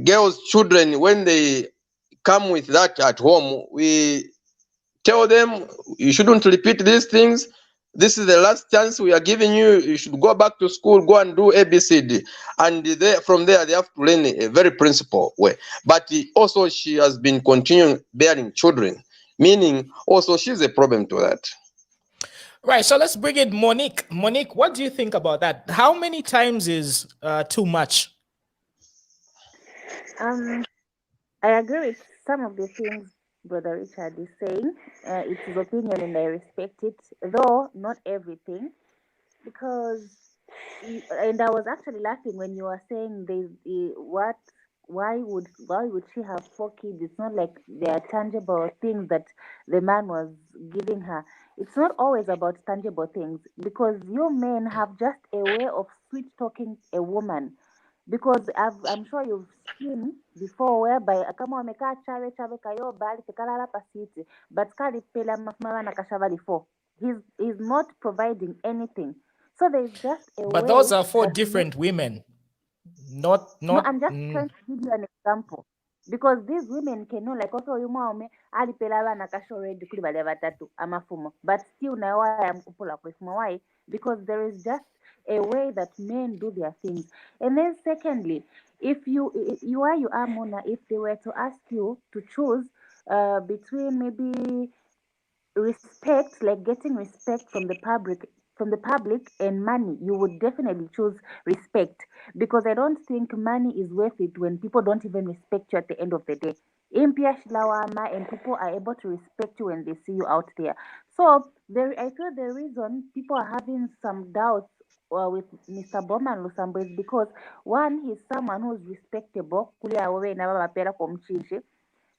Speaker 18: girls' children, when they come with that at home. We tell them you shouldn't repeat these things. This is the last chance we are giving you. You should go back to school, go and do ABCD. And from there, they have to learn a very principle way. But also, she has been continuing bearing children, meaning also she's a problem to that.
Speaker 3: Right. So let's bring in Monique. Monique, what do you think about that? How many times is too much?
Speaker 13: I agree with some of the things Brother Richard is saying. It's his opinion and I respect it, though not everything. Because, and I was actually laughing when you were saying why would she have 4 kids? It's not like they are tangible things that the man was giving her. It's not always about tangible things, because you men have just a way of sweet talking a woman. Because I'm sure you've seen before whereby kama wamekaa chave kayo bali tekalala pasiti but kali pela mafumana na kashavali 4. He's not providing anything. So there's just a
Speaker 3: But
Speaker 13: way
Speaker 3: those are 4
Speaker 13: that
Speaker 3: different women. Not.
Speaker 13: No, I'm just trying to give you an example. Because these women can know, like, also, you maume, alipela bana kasho ready kuli bale batatu amafumo. But still na why I'm kupula kwefumo. Why? Because there is just a way that men do their things. And then secondly, if you are Mona, if they were to ask you to choose between maybe respect, like getting respect from the public and money, you would definitely choose respect, because I don't think money is worth it when people don't even respect you at the end of the day. Impia shilawama, and people are able to respect you when they see you out there. So I feel the reason people are having some doubts with Mr. Bowman Lusambo is because, one, he's someone who's respectable.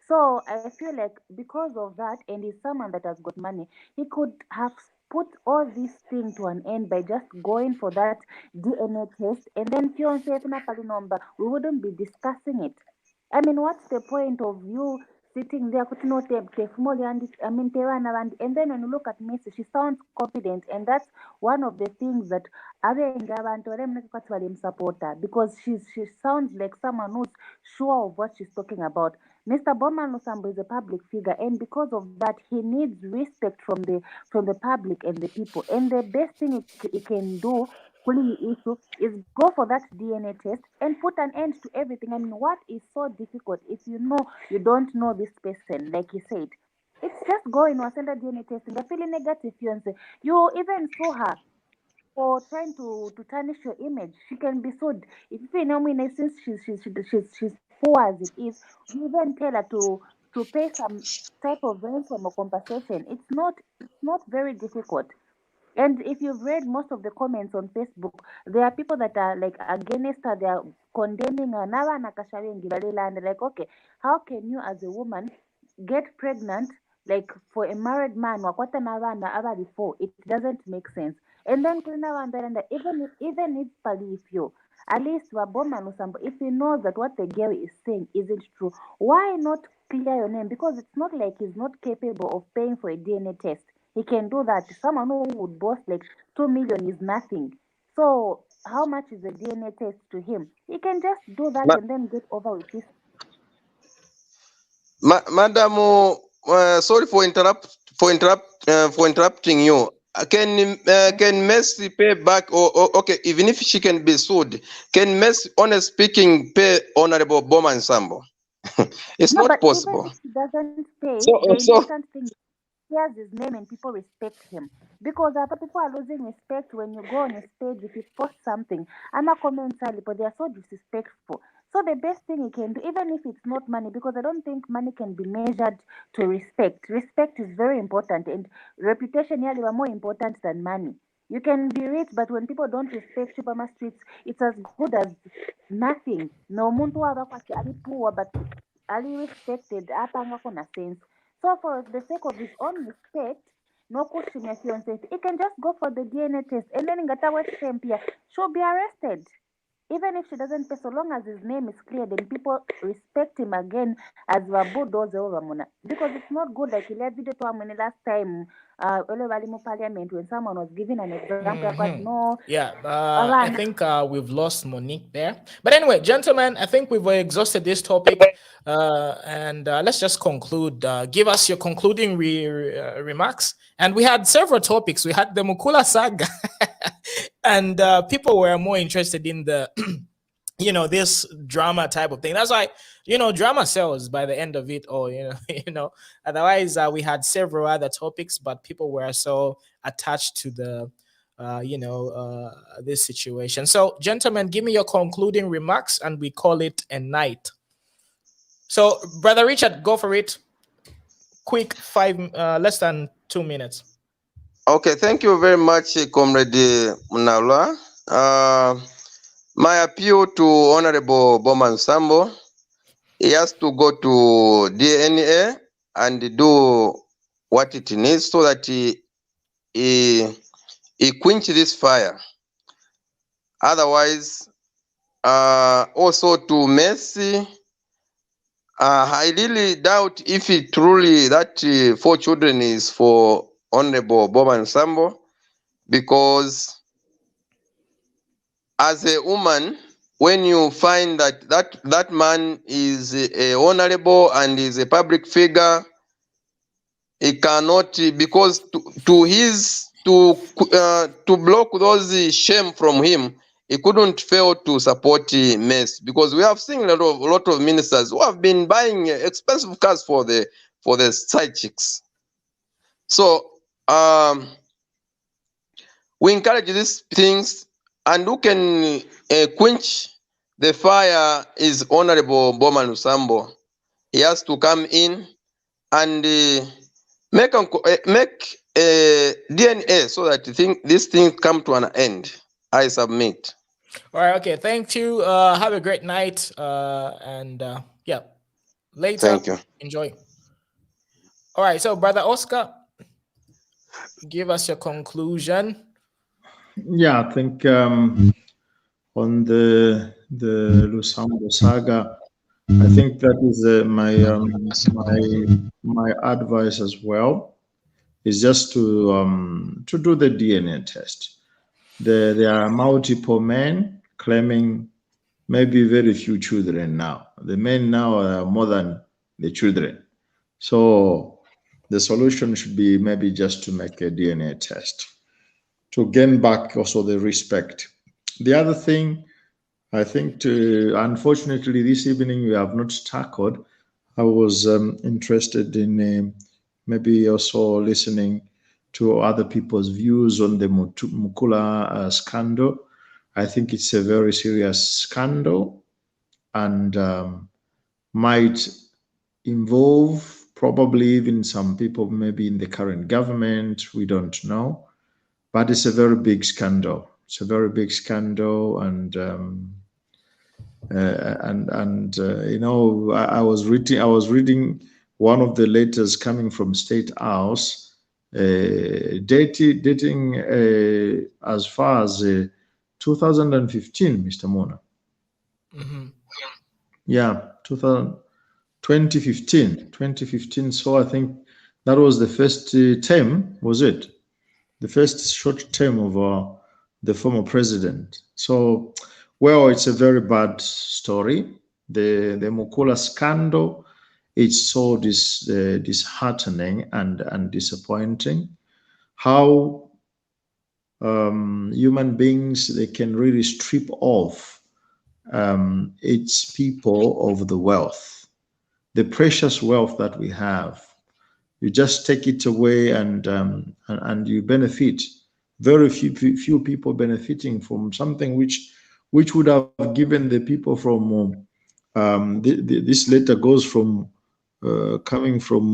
Speaker 13: So I feel like because of that, and he's someone that has got money, he could have put all this thing to an end by just going for that DNA test, and then fiance number, we wouldn't be discussing it. I mean, what's the point of you sitting there, and then when you look at Messi, she sounds confident, and that's one of the things that support her, because she sounds like someone who's sure of what she's talking about. Mr. Bowman Lusambo is a public figure, and because of that, he needs respect from the public and the people. And the best thing he can do, pulling the issue, is go for that DNA test and put an end to everything. I mean, what is so difficult if you know you don't know this person, like he said? It's just going or send a DNA test and they're feeling negative. You even saw her for trying to tarnish your image. She can be sued. If you know me, since she's poor as it is, you even tell her to pay some type of ransom or compensation. It's not very difficult. And if you've read most of the comments on Facebook, there are people that are like against her, they are condemning her. And they're like, okay, how can you as a woman get pregnant like for a married man? Before it doesn't make sense. And then even if Pali, if you at least Bowman Lusambo, if he knows that what the girl is saying isn't true, why not clear your name? Because it's not like he's not capable of paying for a DNA test. He can do that. Someone who would boast like 2 million is nothing. So how much is the DNA test to him? He can just do that and then get over with this.
Speaker 18: Madam, sorry for interrupting you. Can Messi pay back, or okay, even if she can be sued, can Messi, honest speaking, pay Honorable Bowman Lusambo? It's
Speaker 13: No,
Speaker 18: not
Speaker 13: but
Speaker 18: possible.
Speaker 13: even if he doesn't pay,
Speaker 18: So,
Speaker 13: the
Speaker 18: so
Speaker 13: important thing is he has his name and people respect him. Because other people are losing respect when you go on a stage, if you post something, I'm a commenter, but they are so disrespectful. So the best thing he can do, even if it's not money, because I don't think money can be measured to respect. Respect is very important, and reputation here are more important than money. You can be rich, but when people don't respect you on the streets, it's as good as nothing. No muntu wakakwati ali poor, but ali respected apanga kona sense. So for the sake of his own respect, no kushimya fiance, he can just go for the DNA test, and then ngatawe shempia, she'll be arrested. even if she doesn't pay, so long as his name is clear, then people respect him again as Wabudoze Ramona. Because it's not good like he left video to Amuni last time, parliament when someone was giving an example. No,
Speaker 3: Yeah, I think we've lost Monique there. But anyway, gentlemen, I think we've exhausted this topic. And let's just conclude. Give us your concluding remarks. And we had several topics. We had the Mukula saga. And people were more interested in the this drama type of thing. That's why drama sells by the end of it, or otherwise we had several other topics, but people were so attached to the this situation. So gentlemen, give me your concluding remarks and we call it a night. So Brother Richard, go for it. Quick, less than 2 minutes.
Speaker 18: Okay, thank you very much, Comrade Munalwa. My appeal to Honorable Bowman Lusambo, he has to go to DNA and do what it needs so that he quench this fire. Otherwise, also to Mercy, I really doubt if it truly that 4 children is for Honorable Bowman Lusambo, because as a woman, when you find that man is a honorable and is a public figure, he cannot, because to block those shame from him, he couldn't fail to support Mercy, because we have seen a lot of ministers who have been buying expensive cars for the side chicks. So we encourage these things, and who can quench the fire is Honorable Bowman Lusambo. He has to come in and make a DNA so that this thing come to an end. I submit.
Speaker 3: All right. Okay. Thank you. Have a great night. And yeah, later.
Speaker 18: Thank you.
Speaker 3: Enjoy. All right. So, Brother Oscar, give us your conclusion.
Speaker 15: Yeah, I think on the Lusambo saga, I think that is my advice as well, is just to do the DNA test. There are multiple men claiming maybe very few children now. The men now are more than the children. So the solution should be maybe just to make a DNA test to gain back also the respect. The other thing, I think, unfortunately, this evening we have not tackled. I was interested in maybe also listening to other people's views on the Mukula scandal. I think it's a very serious scandal and might involve probably even some people maybe in the current government. We don't know, but it's a very big scandal. It's a very big scandal, and I was reading one of the letters coming from State House, dating as far as 2015, Mr. Mona.
Speaker 3: Mm-hmm.
Speaker 15: Yeah, 2015. So I think that was the first term, was it? The first short term of the former president. So, well, it's a very bad story. The Mukula scandal, it's so disheartening and disappointing. How human beings, they can really strip off its people of the wealth, the precious wealth that we have. You just take it away and you benefit. Very few people benefiting from something which would have given the people from this letter goes from coming from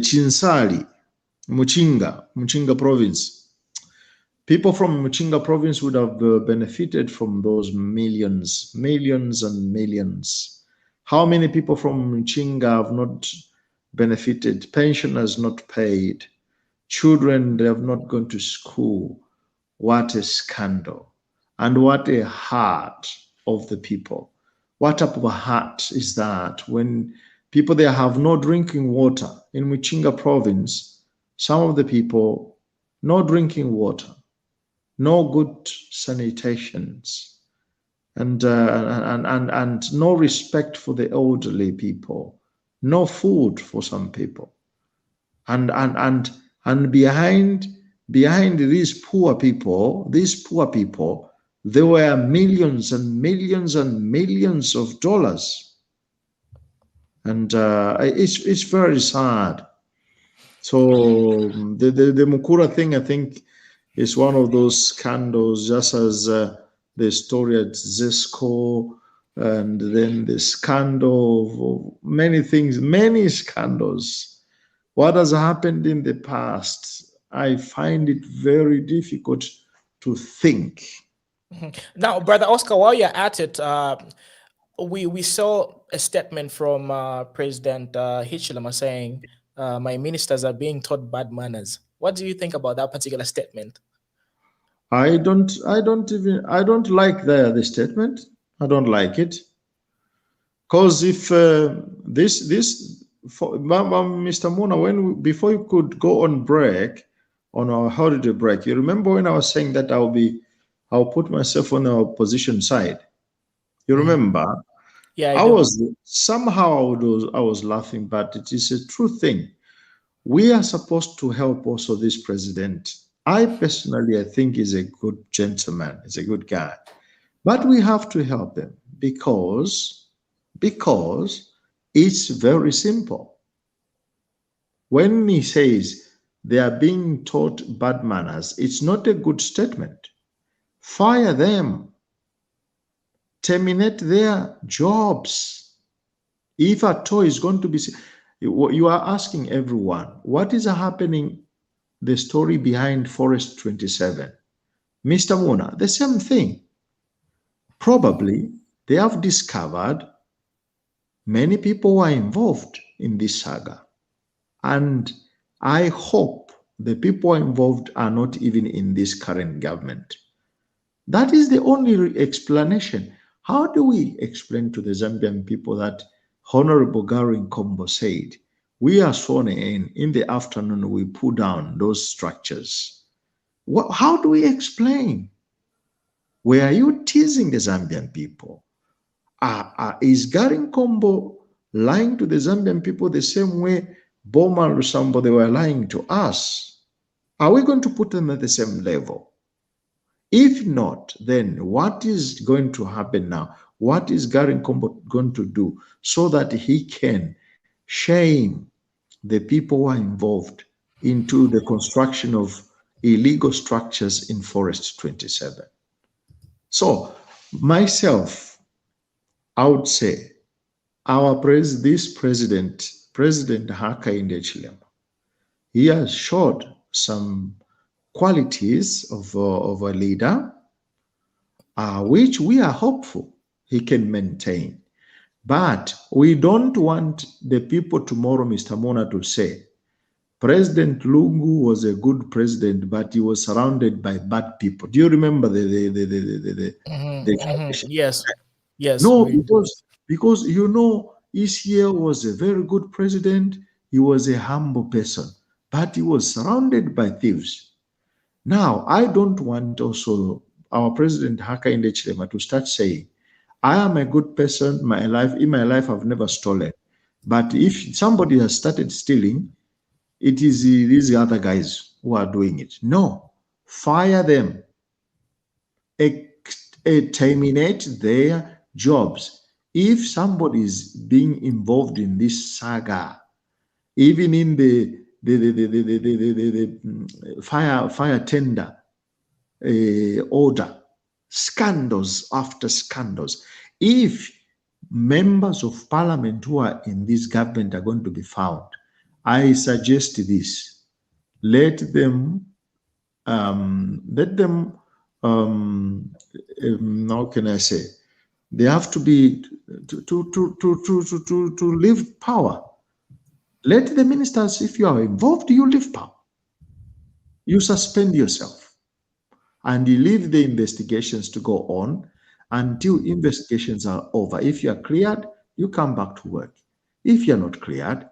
Speaker 15: Chinsali, Muchinga province. People from Muchinga province would have benefited from those millions and millions. How many people from Muchinga have not benefited? Pensioners not paid. Children, they have not gone to school. What a scandal. And what a heart of the people. What type of a heart is that when people there have no drinking water? In Muchinga province, some of the people, no drinking water, no good sanitations, and no respect for the elderly people, no food for some people. And behind these poor people, there were millions and millions and millions of dollars. And it's very sad. So the Mukula thing, I think, is one of those scandals, just as the story at Zesco, and then the scandal of many things, many scandals. What has happened in the past, I find it very difficult to think.
Speaker 3: Now, Brother Oscar, while you're at it, we saw a statement from President Hichilema saying, my ministers are being taught bad manners. What do you think about that particular statement?
Speaker 15: I don't like the statement. I don't like it. Because if Mr. Muna, before you could go on break, on our holiday break, you remember when I was saying that I'll put myself on the opposition side. You remember?
Speaker 3: Yeah,
Speaker 15: I was laughing, but it is a true thing. We are supposed to help also this president. I personally think he's a good gentleman, he's a good guy. But we have to help him because it's very simple. When he says they are being taught bad manners, it's not a good statement. Fire them. Terminate their jobs. If a toy is going to be... You are asking everyone, what is happening, the story behind Forest 27? Mr. Muna, the same thing. Probably they have discovered many people were involved in this saga. And I hope the people involved are not even in this current government. That is the only explanation. How do we explain to the Zambian people that Honorable Garry Nkombo said, we are sworn in the afternoon, we pull down those structures? How do we explain? Were you teasing the Zambian people? Is Garry Nkombo lying to the Zambian people the same way Bowman Lusambo, they were lying to us? Are we going to put them at the same level? If not, then what is going to happen now? What is Garry Nkombo going to do so that he can shame the people who are involved into the construction of illegal structures in Forest 27? So, myself, I would say, this President Hakainde Hichilema, he has showed some qualities of a leader, which we are hopeful he can maintain. But we don't want the people tomorrow, Mr. Mona, to say, President Lungu was a good president, but he was surrounded by bad people. Do you remember the
Speaker 3: Yes.
Speaker 15: No, because you know, Isia was a very good president. He was a humble person, but he was surrounded by thieves. Now, I don't want also our President Hakainde Hichilema to start saying, I am a good person, in my life I've never stolen. But if somebody has started stealing, it is these other guys who are doing it. No, fire them. Terminate their jobs. If somebody is being involved in this saga, even in the fire tender order, scandals after scandals, if members of parliament who are in this government are going to be found, I suggest this: let them how can I say? They have to be to leave power. Let the ministers, if you are involved, you leave power. You suspend yourself. and you leave the investigations to go on until investigations are over. If you are cleared, you come back to work. If you're not cleared,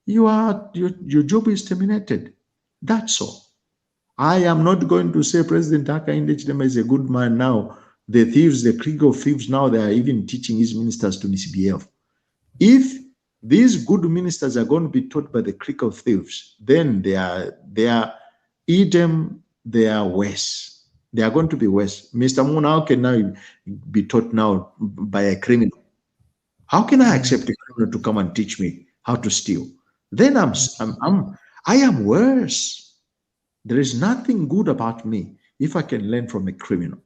Speaker 15: your job is terminated. That's all. I am not going to say President Hakainde Hichilema is a good man now. The thieves, the creek of thieves, now they are even teaching his ministers to misbehave. If these good ministers are going to be taught by the creek of thieves, then they are idem, they are worse. They are going to be worse. Mr. Moon, how can I be taught now by a criminal? How can I accept a criminal to come and teach me how to steal? Then I am worse. There is nothing good about me if I can learn from a criminal.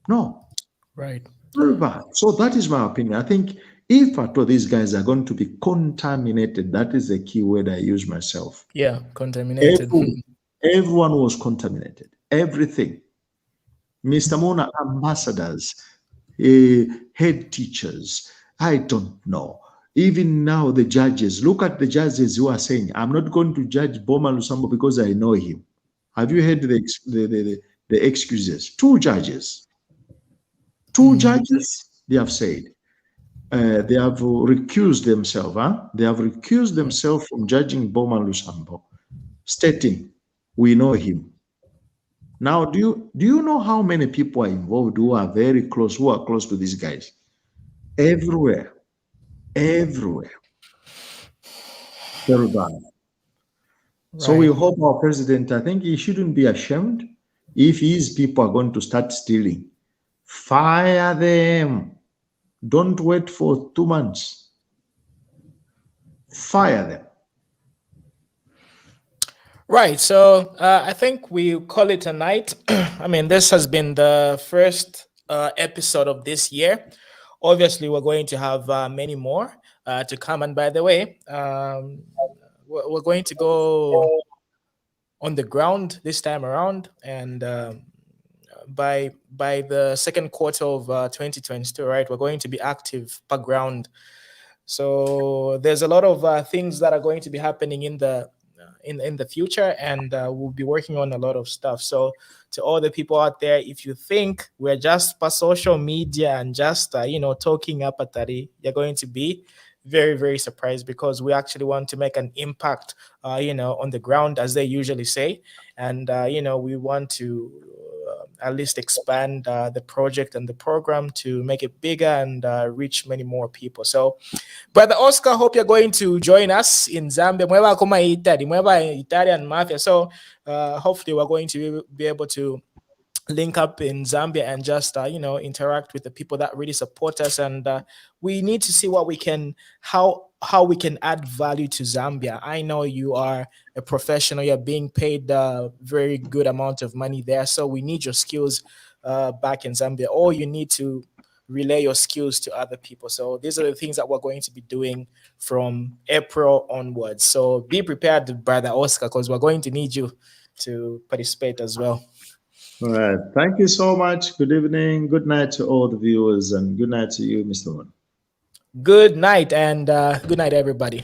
Speaker 15: No.
Speaker 3: Right.
Speaker 15: Very bad. So that is my opinion. I think if at all these guys are going to be contaminated, that is the key word I use myself.
Speaker 3: Yeah, contaminated.
Speaker 15: Everyone was contaminated. Everything. Mr. Mona, ambassadors, head teachers, I don't know. Even now, the judges, look at the judges who are saying, I'm not going to judge Bowman Lusambo because I know him. Have you heard the excuses? Two judges, they have said, they have recused themselves. They have recused themselves from judging Bowman Lusambo, stating, we know him. Now, do you know how many people are involved who are very close, who are close to these guys? Everywhere. Everywhere. Very bad. Right. So we hope our president, I think he shouldn't be ashamed if his people are going to start stealing. Fire them. Don't wait for 2 months. Fire them.
Speaker 3: Right. So I think we call it a night. I mean, this has been the first episode of this year. Obviously, we're going to have many more to come. And by the way, we're going to go on the ground this time around. And by the second quarter of 2022, right, we're going to be active per ground. So there's a lot of things that are going to be happening in the future, and we'll be working on a lot of stuff. So to all the people out there, if you think we're just for social media and just talking up at that, you're going to be very, very surprised, because we actually want to make an impact on the ground, as they usually say. And we want to at least expand the project and the program to make it bigger and reach many more people. So Brother Oscar, hope you're going to join us in Zambia. Italian Mafia. So hopefully we're going to be able to link up in Zambia and just interact with the people that really support us. And we need to see what we can, how we can add value to Zambia. I know you are a professional, you're being paid a very good amount of money there. So we need your skills back in Zambia, or you need to relay your skills to other people. So these are the things that we're going to be doing from April onwards. So be prepared, Brother Oscar, because we're going to need you to participate as well.
Speaker 15: All right. Thank you so much. Good evening. Good night to all the viewers, and good night to you, Mr. One.
Speaker 3: Good night, and good night, everybody.